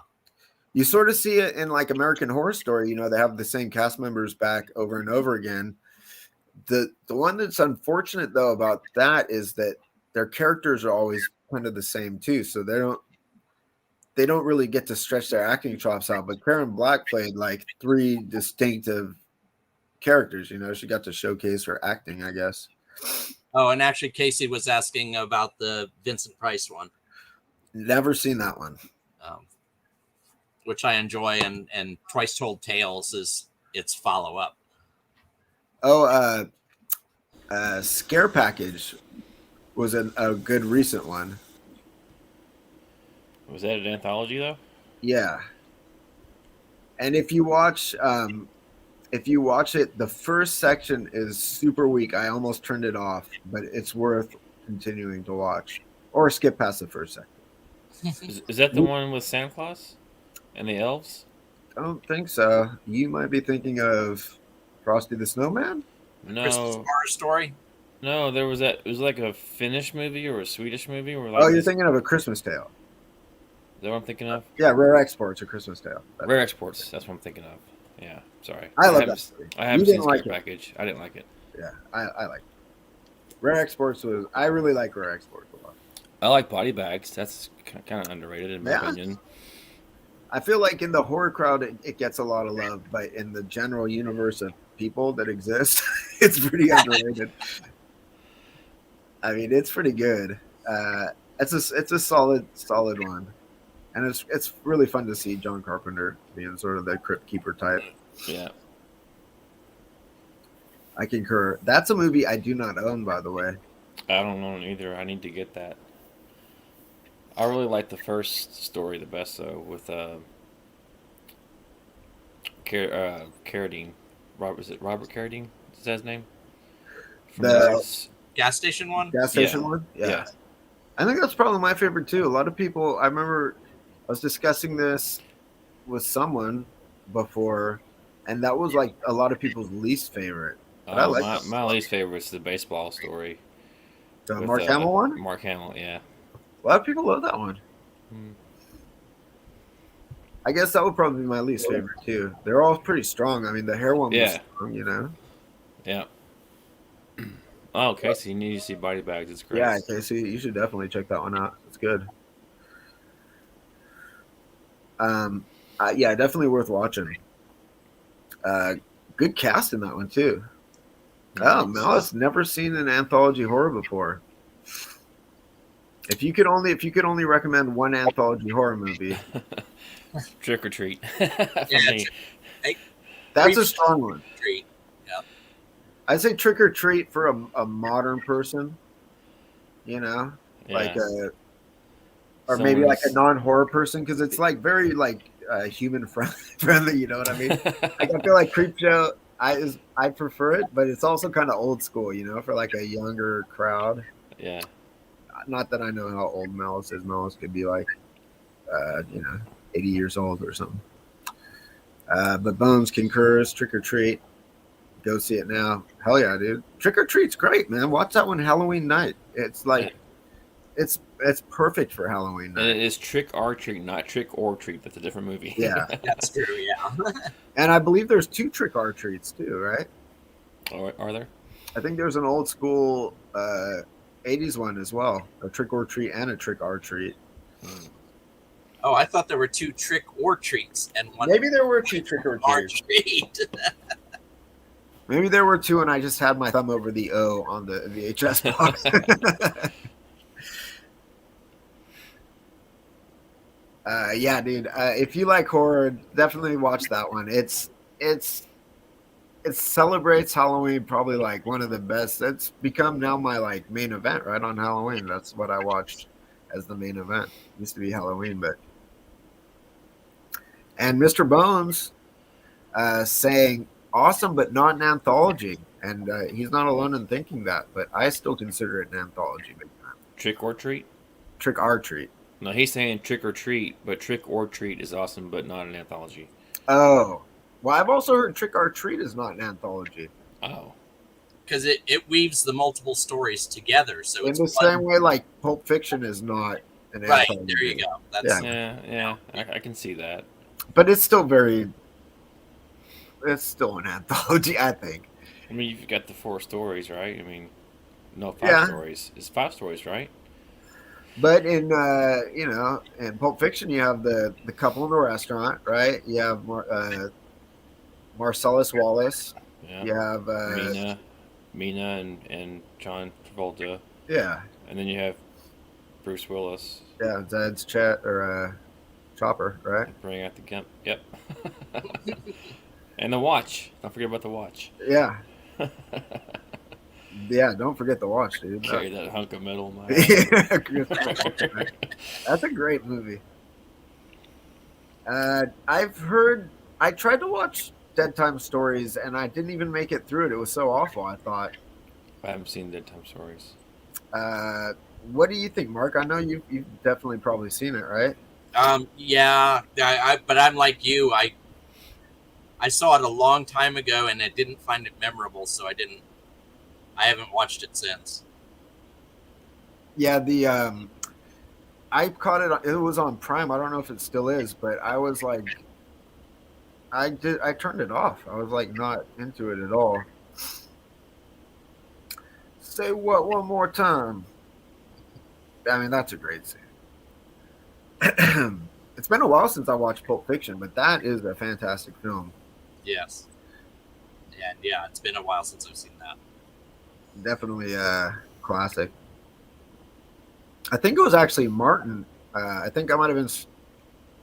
You sort of see it in like American Horror Story. You know, they have the same cast members back over and over again. The one that's unfortunate though about that is that their characters are always kind of the same too. So they don't really get to stretch their acting chops out. But Karen Black played like three distinctive characters. You know, she got to showcase her acting, I guess. Oh, and actually, Casey was asking about the Vincent Price one. Never seen that one. Which I enjoy, and Twice Told Tales is its follow-up. Oh, Scare Package was a good recent one. Was that an anthology though? Yeah. And if you watch it, the first section is super weak. I almost turned it off, but it's worth continuing to watch, or skip past the first section. Is that the one with Santa Claus and the elves? I don't think so. You might be thinking of Frosty the Snowman? Christmas No, Horror Story. no. There was that. It was like a Finnish movie or a Swedish movie. Or like Oh, you're thinking of A Christmas Tale. Is that what I'm thinking of? Yeah, Rare Exports, A Christmas Tale. Rare Exports. That's what I'm thinking of. Yeah, sorry. I love haven't- that movie. I haven't You seen didn't Scare like it. Package. I didn't like it. Yeah, I like it. Rare Exports was. I really like Rare Exports a lot. I like Body Bags. That's kind of underrated in my opinion. I feel like in the horror crowd, it gets a lot of love, but in the general universe of people that exist, it's pretty underrated. I mean, it's pretty good. It's a solid one, and it's really fun to see John Carpenter being sort of the crypt keeper type. Yeah. I concur. That's a movie I do not own, by the way. I don't know either. I need to get that. I really like the first story the best though, with Carradine. Is it Robert Carradine? Is that his name? From Gas station one. Gas station one. Yeah. I think that's probably my favorite too. A lot of people. I remember I was discussing this with someone before, and that was like a lot of people's least favorite. But I like my least favorite is the baseball story. the with, Mark Hamill one. Mark Hamill, yeah. A lot of people love that one. I guess that would probably be my least favorite too. They're all pretty strong. I mean, the hair one was strong, you know. Yeah. Oh, Casey, you need to see Body Bags. It's great. Yeah, Casey, you should definitely check that one out. It's good. Yeah, definitely worth watching. Good cast in that one too. Oh, Malice never seen an anthology horror before. If you could only recommend one anthology horror movie, Trick or Treat. Yeah, that's a strong one. Treat. Yeah. I'd say Trick or Treat for a modern person, you know, like or maybe like a non-horror person, because it's like very like human friendly. You know what I mean? Like, I feel like Creepshow. I prefer it, but it's also kind of old school, you know, for like a younger crowd. Yeah. Not that I know how old Malice is. Malice could be like, 80 years old or something. But Bones concurs. Trick or Treat. Go see it now. Hell yeah, dude. Trick or Treat's great, man. Watch that one Halloween night. It's like, it's It's perfect for Halloween And night. it is Trick or Treat, not Trick or Treat. That's a different movie. Yeah. That's true. Yeah. And I believe there's 2 trick or treats too, right? Are there? I think there's an old school 80s one as well, a trick or treat and a trick or treat. Oh, I thought there were 2 trick or treats and one Maybe there were 2 trick or or treats. treat. Maybe there were 2, and I just had my thumb over the O on the VHS box. Yeah, dude. If you like horror, definitely watch that one. It celebrates Halloween probably like one of the best. It's become now my like main event right on Halloween. That's what I watched as the main event. It used to be Halloween, but and Mr. Bones saying awesome, but not an anthology. And he's not alone in thinking that, but I still consider it an anthology. Big time. Trick or Treat? Trick or treat. No, he's saying Trick or Treat, but Trick or Treat is awesome, but not an anthology. Oh, well, I've also heard Trick or Treat is not an anthology. Oh. Because it weaves the multiple stories together. So In it's the one- same way, like Pulp Fiction is not an Right, anthology. there you go. That's Yeah. I can see that. But it's still it's still an anthology, I think. I mean, you've got the 4 stories, right? I mean, no, 5 Yeah. stories. It's 5 stories, right? But in in Pulp Fiction, you have the couple in the restaurant, right? You have Marcellus Wallace. Yeah. You have Mina and John Travolta. yeah, And then you have Bruce Willis. yeah, Zed's Chet or Chopper, right? Bring out the gun. Yep. And the watch. Don't forget about the watch. Yeah, yeah. Don't forget the watch, dude. Carry that hunk of metal in my That's a great movie. I tried to watch Dead Time Stories, and I didn't even make it through it. It was so awful, I thought. I haven't seen Dead Time Stories. What do you think, Mark? I know you've definitely probably seen it, right? yeah. But I'm like you. I saw it a long time ago, and I didn't find it memorable, so I haven't watched it since. Yeah, I caught it. It was on Prime. I don't know if it still is, but I was like, I turned it off. I was like not into it at all. Say what one more time? I mean, that's a great scene. It's been a while since I watched Pulp Fiction, but that is a fantastic film. Yes. Yeah. It's been a while since I've seen that. Definitely a classic. I think it was actually Martin. I think I might have been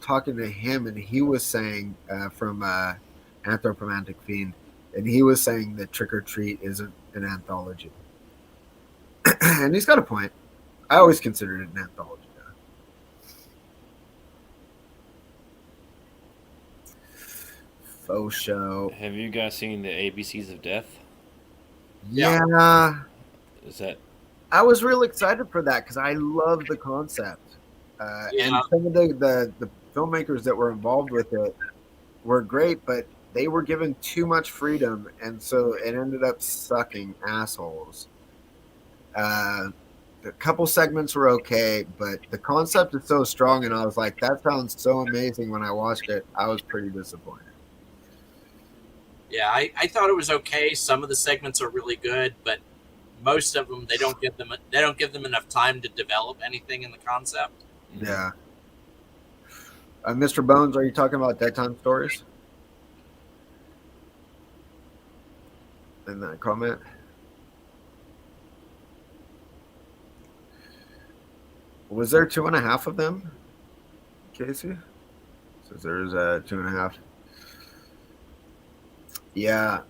talking to him, and he was saying from Anthropomantic Fiend, and he was saying that Trick or Treat isn't an anthology. And he's got a point. I always considered it an anthology. Faux show. Have you guys seen the ABCs of Death? Yeah. Is that I was real excited for that because I love the concept. And some of the filmmakers that were involved with it were great, but they were given too much freedom, and so it ended up sucking assholes. A couple segments were okay, but the concept is so strong, and I was like, that sounds so amazing. When I watched it, I was pretty disappointed. Yeah, I thought it was okay. Some of the segments are really good, but most of them they don't give them enough time to develop anything in the concept. Yeah. Mr. Bones, are you talking about Dead Time Stories? In that comment? Was there 2.5 of them, Casey? So there's 2.5. Yeah,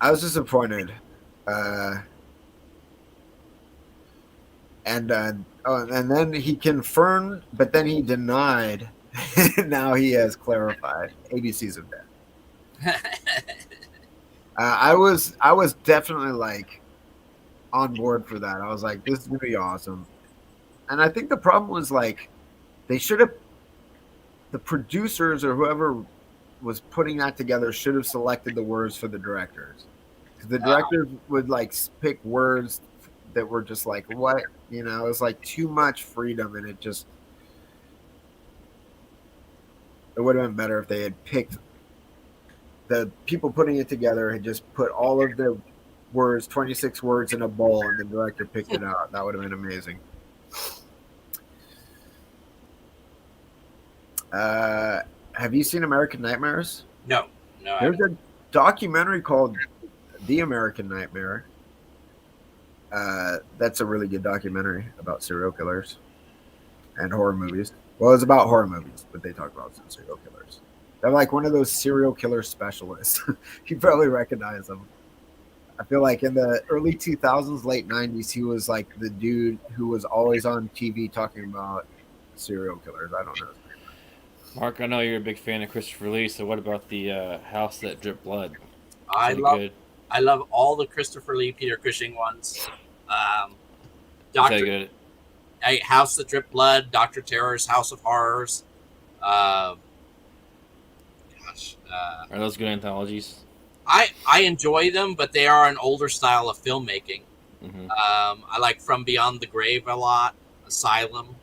I was disappointed. And then he confirmed, but then he denied. Now he has clarified. ABCs of Death. I was definitely like on board for that. I was like, this is gonna be awesome. And I think the problem was like they should have, the producers or whoever was putting that together should have selected the words for the directors. Because the directors would like pick words that were just like, what? You know, it was like too much freedom, and it would have been better if they had picked the people putting it together had just put all of the words, 26 words in a bowl, and the director picked it out. That would have been amazing. Have you seen American Nightmares? No. There's a documentary called The American Nightmare. That's a really good documentary about serial killers and horror movies. Well, it's about horror movies, but they talk about some serial killers. They're like one of those serial killer specialists. You probably recognize them. I feel like in the early 2000s, late 90s, he was like the dude who was always on TV talking about serial killers. I don't know. Mark, I know you're a big fan of Christopher Lee, so what about the House That Dripped Blood? I love all the Christopher Lee, Peter Cushing ones. Okay, good. House That Dripped Blood, Dr. Terror's House of Horrors. Are those good anthologies? I enjoy them, but they are an older style of filmmaking. Mm-hmm. I like From Beyond the Grave a lot, Asylum.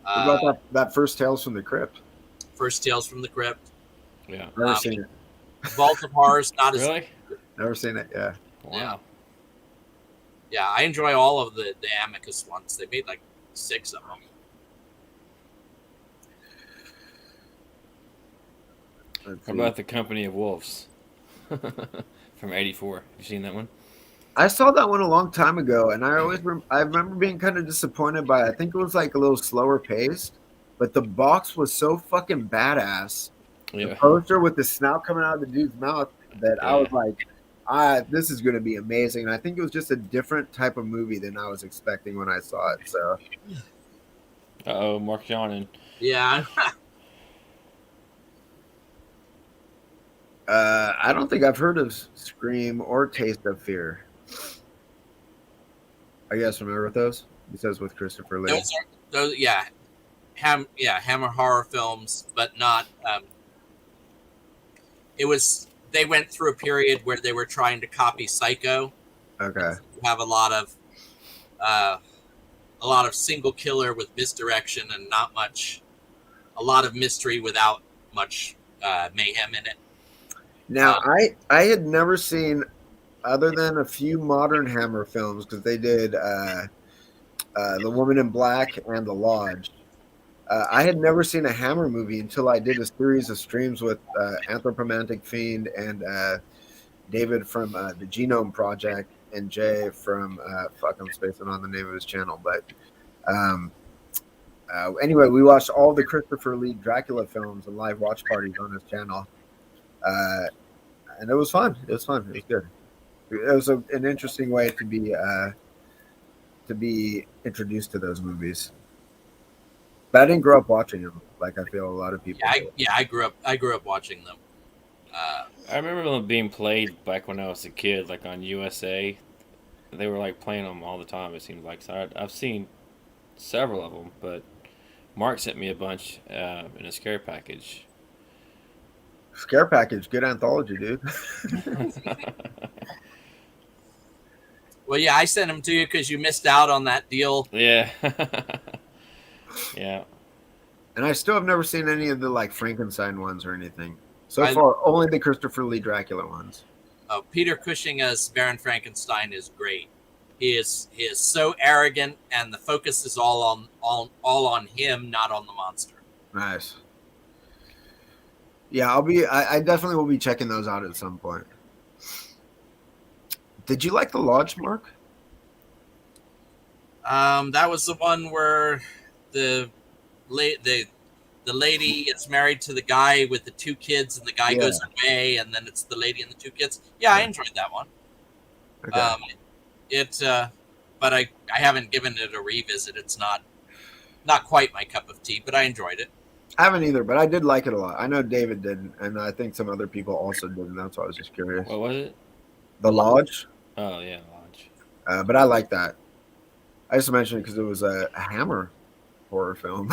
What about that first Tales from the Crypt? First Tales from the Crypt. Yeah. Never seen it. Vault of Horrors, not as Really? Never seen it, yeah. Wow. Yeah, I enjoy all of the Amicus ones. They made like 6 of them. Let's How see. about The Company of Wolves? From '84. You seen that one? I saw that one a long time ago, and I remember being kind of disappointed by it. I think it was like a little slower paced, but the box was so fucking badass. The Yeah. poster with the snout coming out of the dude's mouth that I Yeah. was like, this is going to be amazing. And I think it was just a different type of movie than I was expecting when I saw it. So Uh-oh, Mark yawning. Yeah. I don't think I've heard of Scream or Taste of Fear. Are you guys familiar with those? He says with Christopher Lee. those Hammer horror films, but not. They went through a period where they were trying to copy Psycho. Okay. You have a lot of single killer with misdirection and a lot of mystery without much mayhem in it. Now, I had never seen, other than a few modern Hammer films, because they did The Woman in Black and The Lodge. I had never seen a Hammer movie until I did a series of streams with Anthropomantic Fiend and David from the Genome Project and Jay from, I'm spacing on the name of his channel, but anyway, we watched all the Christopher Lee Dracula films and live watch parties on his channel. And it was fun. It was fun. It was good. It was an interesting way to be introduced to those movies. But I didn't grow up watching them like I feel a lot of people. I grew up watching them. I remember them being played back when I was a kid, like on USA. They were like playing them all the time, it seems like. So I've seen several of them, but Mark sent me a bunch in a scare package. Scare package, good anthology, dude. Well, yeah, I sent them to you because you missed out on that deal. Yeah. Yeah. And I still have never seen any of the like Frankenstein ones or anything. So far, only the Christopher Lee Dracula ones. Peter Cushing as Baron Frankenstein is great. He is so arrogant, and the focus is all on him, not on the monster. Nice. Yeah, I definitely will be checking those out at some point. Did you like The Lodge, Mark? That was the one where the lady is married to the guy with the 2 kids, and the guy goes away, and then it's the lady and the 2 kids. Yeah, I enjoyed that one. Okay. But I haven't given it a revisit. It's not quite my cup of tea, but I enjoyed it. I haven't either, but I did like it a lot. I know David didn't, and I think some other people also didn't. That's why I was just curious. What was it? The Lodge. Oh, yeah, Lodge. But I like that. I just mentioned it because it was a Hammer horror film,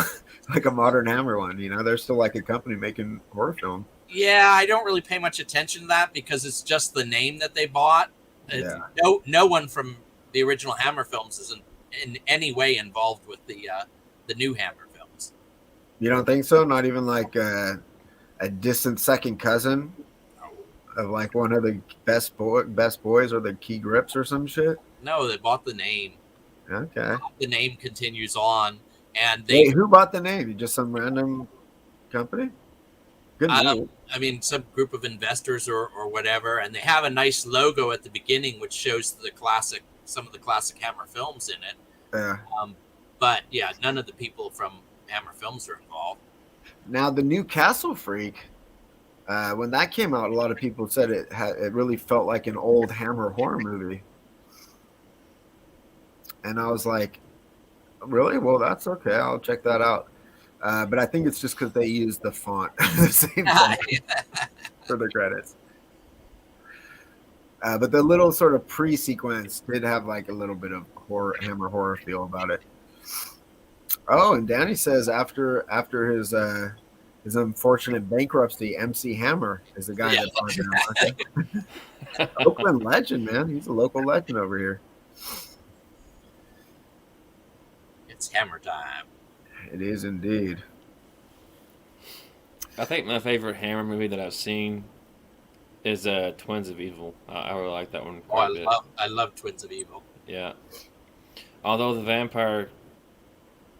like a modern Hammer one. You know, they're still like a company making horror film. Yeah, I don't really pay much attention to that because it's just the name that they bought. Yeah. No one from the original Hammer films isn't in any way involved with the new Hammer films. You don't think so? Not even like a distant second cousin of like one of the best boys or the key grips or some shit? No, they bought the name. Okay. The name continues on, and they. Wait, who bought the name? Just some random company? Good move. I mean, some group of investors or whatever, and they have a nice logo at the beginning, which shows some of the classic Hammer films in it. Yeah. But yeah, none of the people from Hammer films are involved. Now the new Castle Freak, when that came out, a lot of people said it really felt like an old Hammer horror movie, and I was like, really? Well, that's okay. I'll check that out. But I think it's just because they used the font, the same font for the credits. But the little sort of pre-sequence did have like a little bit of Hammer horror feel about it. Oh, and Danny says after his unfortunate bankruptcy, MC Hammer is the guy that found him. Okay. Oakland legend, man. He's a local legend over here. It's Hammer time. It is indeed. I think my favorite Hammer movie that I've seen is Twins of Evil. I really like that one quite a bit. I love Twins of Evil. Yeah. Although the vampire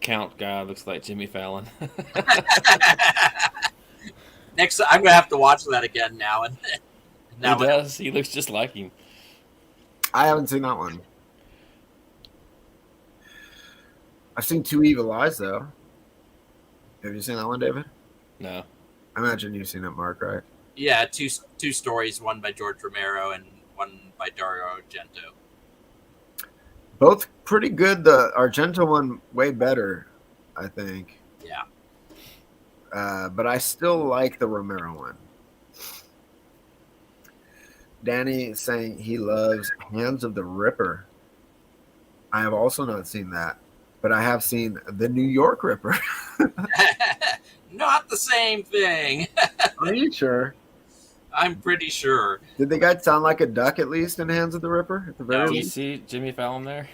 count guy looks like Jimmy Fallon. Next, I'm gonna have to watch that again now. And now He does. He looks just like him. I haven't seen that one. I've seen Two Evil Eyes, though. Have you seen that one, David? No. I imagine you've seen it, Mark, right? Yeah, two stories, one by George Romero and one by Dario Argento. Both pretty good. The Argento one way better, I think. Yeah. But I still like the Romero one. Danny is saying he loves Hands of the Ripper. I have also not seen that, but I have seen the New York Ripper. Not the same thing. Are you sure? I'm pretty sure. Did the guy sound like a duck at least in Hands of the Ripper? At the very Do you least? see Jimmy Fallon there?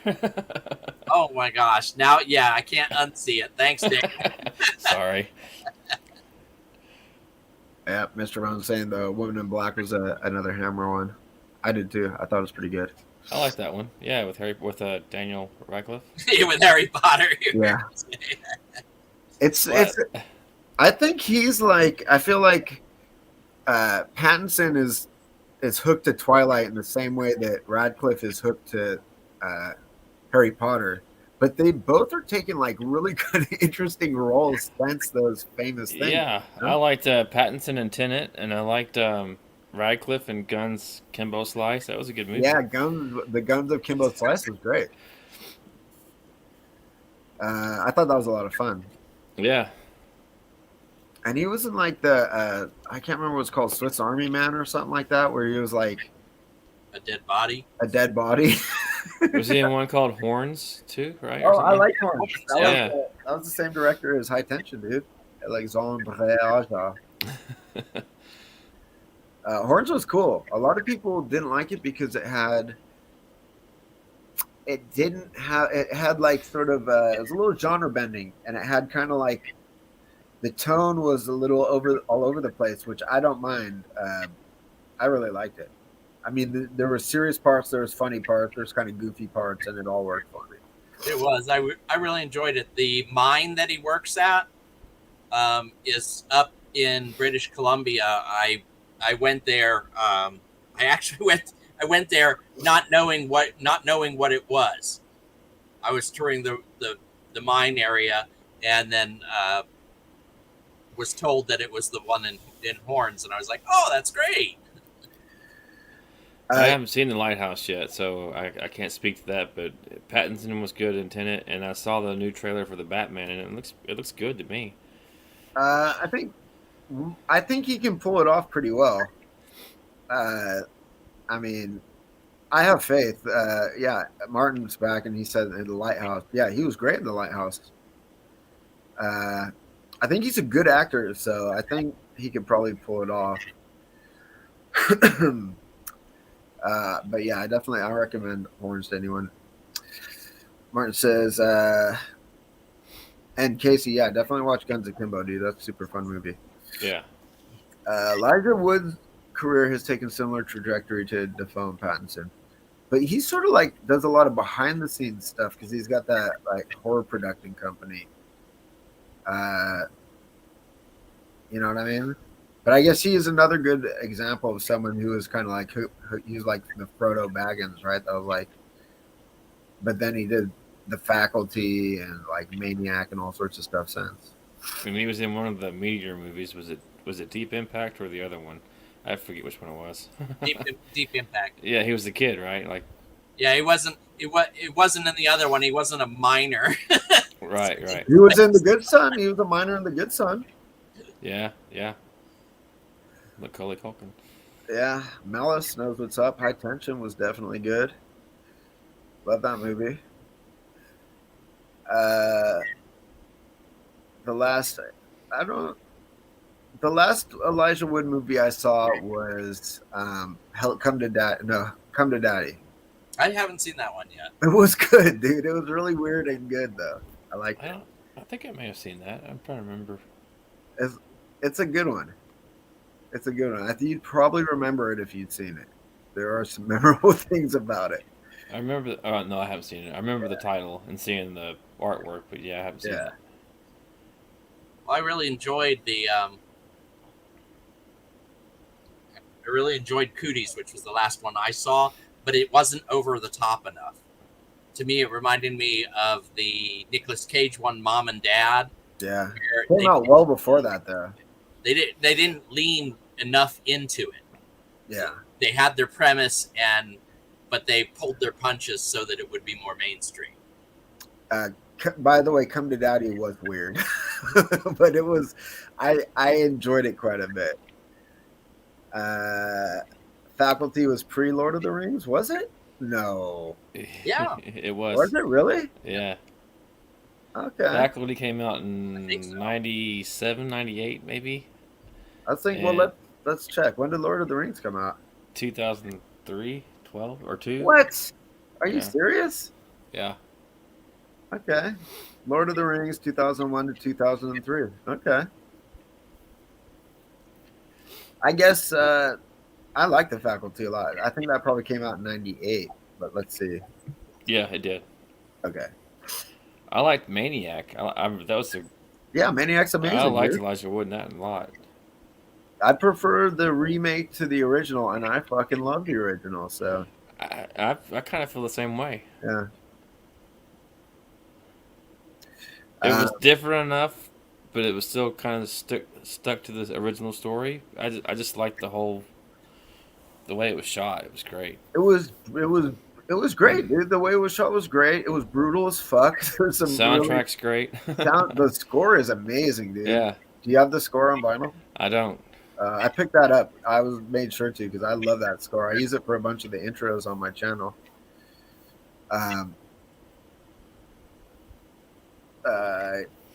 Oh my gosh. Now, yeah, I can't unsee it. Thanks, Dave. Sorry. Yeah, Mr. Brown saying the Woman in Black was another Hammer one. I did too. I thought it was pretty good. I like that one. Yeah, with Daniel Radcliffe. With Harry Potter. Yeah. It's I think he's like, I feel like Pattinson is hooked to Twilight in the same way that Radcliffe is hooked to Harry Potter. But they both are taking like really good, interesting roles since those famous things. Yeah, you know? I liked Pattinson and Tenet, and I liked Radcliffe and Guns Kimbo Slice. That was a good movie. Yeah, the Guns of Kimbo Slice was great. I thought that was a lot of fun. Yeah. And he was in like the I can't remember what it's called, Swiss Army Man or something like that, where he was like A dead body. a dead body. Was he in one called Horns too? Right? Oh, I like Horns. Yeah. That was the same director as High Tension, dude. Like Zombrage. Horns was cool. A lot of people didn't like it because it had like sort of it was a little genre bending, and it had kind of like the tone was a little all over the place, which I don't mind. I really liked it. I mean, there were serious parts, there was funny parts, there's kind of goofy parts, and it all worked for me. It was. I really enjoyed it. The mine that he works at is up in British Columbia. I went there. I went there not knowing what it was. I was touring the mine area, and then was told that it was the one in Horns, and I was like, "Oh, that's great." I haven't seen The Lighthouse yet, so I can't speak to that. But Pattinson was good in Tenet, and I saw the new trailer for the Batman, and it looks good to me. I think he can pull it off pretty well. I mean, I have faith. Yeah, Martin's back, and he said in The Lighthouse. Yeah, he was great in The Lighthouse. I think he's a good actor, so I think he could probably pull it off. But yeah, I recommend Horns to anyone. Martin says, and Casey, yeah, definitely watch Guns Akimbo, dude. That's a super fun movie. Yeah. Elijah Wood's career has taken similar trajectory to Defoe and Pattinson, but he sort of like does a lot of behind the scenes stuff because he's got that like horror production company. You know what I mean? But I guess he is another good example of someone who is kind of like he's like the Frodo Baggins, right? That was like, but then he did The Faculty and like Maniac and all sorts of stuff since. And he was in one of the Meteor movies. Was it Deep Impact or the other one? I forget which one it was. Deep Impact. Yeah, he was the kid, right? Like. Yeah, he wasn't. It wasn't in the other one. He wasn't a minor. Right. He was in The Good Son. He was a minor in The Good Son. Yeah. Macaulay Culkin. Yeah, Malice Knows What's Up. High Tension was definitely good. Love that movie. The last Elijah Wood movie I saw was Come to Daddy. I haven't seen that one yet. It was good, dude. It was really weird and good though. I liked it. I think I may have seen that. I'm trying to remember. It's a good one. It's a good one. I think you'd probably remember it if you'd seen it. There are some memorable things about it. I remember. No, I haven't seen it. I remember the title and seeing the artwork, but yeah, I haven't seen it. Well, I really enjoyed Cooties, which was the last one I saw, but it wasn't over the top enough. To me, it reminded me of the Nicolas Cage one, Mom and Dad. Yeah, it came out well before that, though. They didn't lean enough into it. Yeah, they had their premise, but they pulled their punches so that it would be more mainstream. By the way, Come to Daddy was weird, but it was. I enjoyed it quite a bit. Faculty was pre Lord of the Rings, was it? No. Yeah, it was. Was it really? Yeah. Okay. Faculty came out in 97, 98, maybe. I think. Well, let's check. When did Lord of the Rings come out? 2003, 12 or 2. What? Are you serious? Yeah. Okay. Lord of the Rings, 2001 to 2003. Okay. I guess I like The Faculty a lot. I think that probably came out in 98, but let's see. Yeah, it did. Okay. I liked Maniac. That was Yeah, Maniac's amazing. I liked dude. Elijah Wood in that a lot. I prefer the remake to the original, and I fucking love the original, so. I kind of feel the same way. Yeah. It was different enough, but it was still kind of stuck to the original story. I just liked the way it was shot. It was great. It was great, dude. The way it was shot was great. It was brutal as fuck. There's some Soundtrack's great. The score is amazing, dude. Yeah. Do you have the score on vinyl? I don't. I picked that up. I was made sure to because I love that score. I use it for a bunch of the intros on my channel.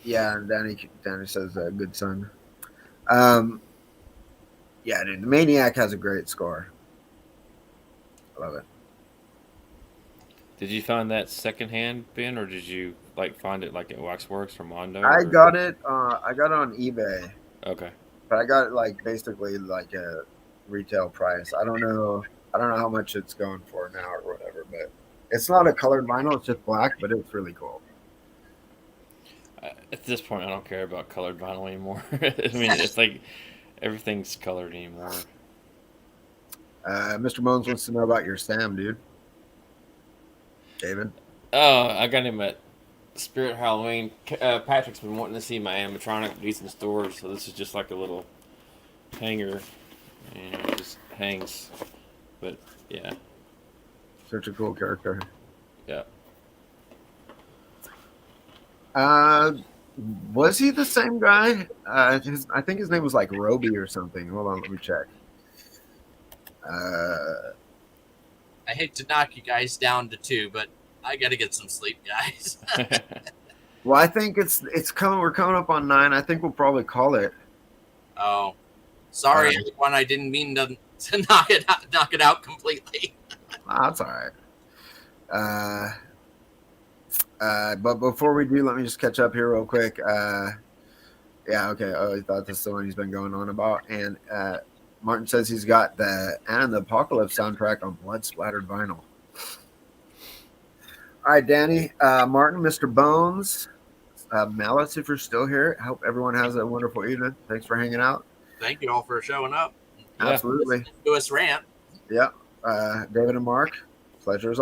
Yeah, and Danny says good son. Yeah, dude, the Maniac has a great score. I love it. Did you find that secondhand, Ben, or did you find it at Waxworks or Mondo? I got it on eBay. Okay. But I got it basically a retail price. I don't know how much it's going for now or whatever, but it's not a colored vinyl, it's just black, but it's really cool. At this point, I don't care about colored vinyl anymore. I mean, it's everything's colored anymore. Mr. Mones wants to know about your Sam, dude. David? Oh, I got him at Spirit Halloween. Patrick's been wanting to see my animatronic decent stores, so this is just like a little hanger, and it just hangs. But yeah, Such a cool character. yeah. Was he the same guy? I think his name was Roby or something. Hold on, let me check. I hate to knock you guys down to 2, but I got to get some sleep, guys. Well, I think it's coming. We're coming up on 9. I think we'll probably call it. Oh, sorry, everyone. I didn't mean to knock it out completely. That's all right. But before we do, let me just catch up here real quick. Yeah, okay. Oh, I thought that's the one he's been going on about. And Martin says he's got the And the Apocalypse soundtrack on blood splattered vinyl. All right, Danny, Martin, Mr. Bones, Malice, if you're still here. I hope everyone has a wonderful evening. Thanks for hanging out. Thank you all for showing up. Absolutely. Do us rant. Yep. David and Mark, pleasure as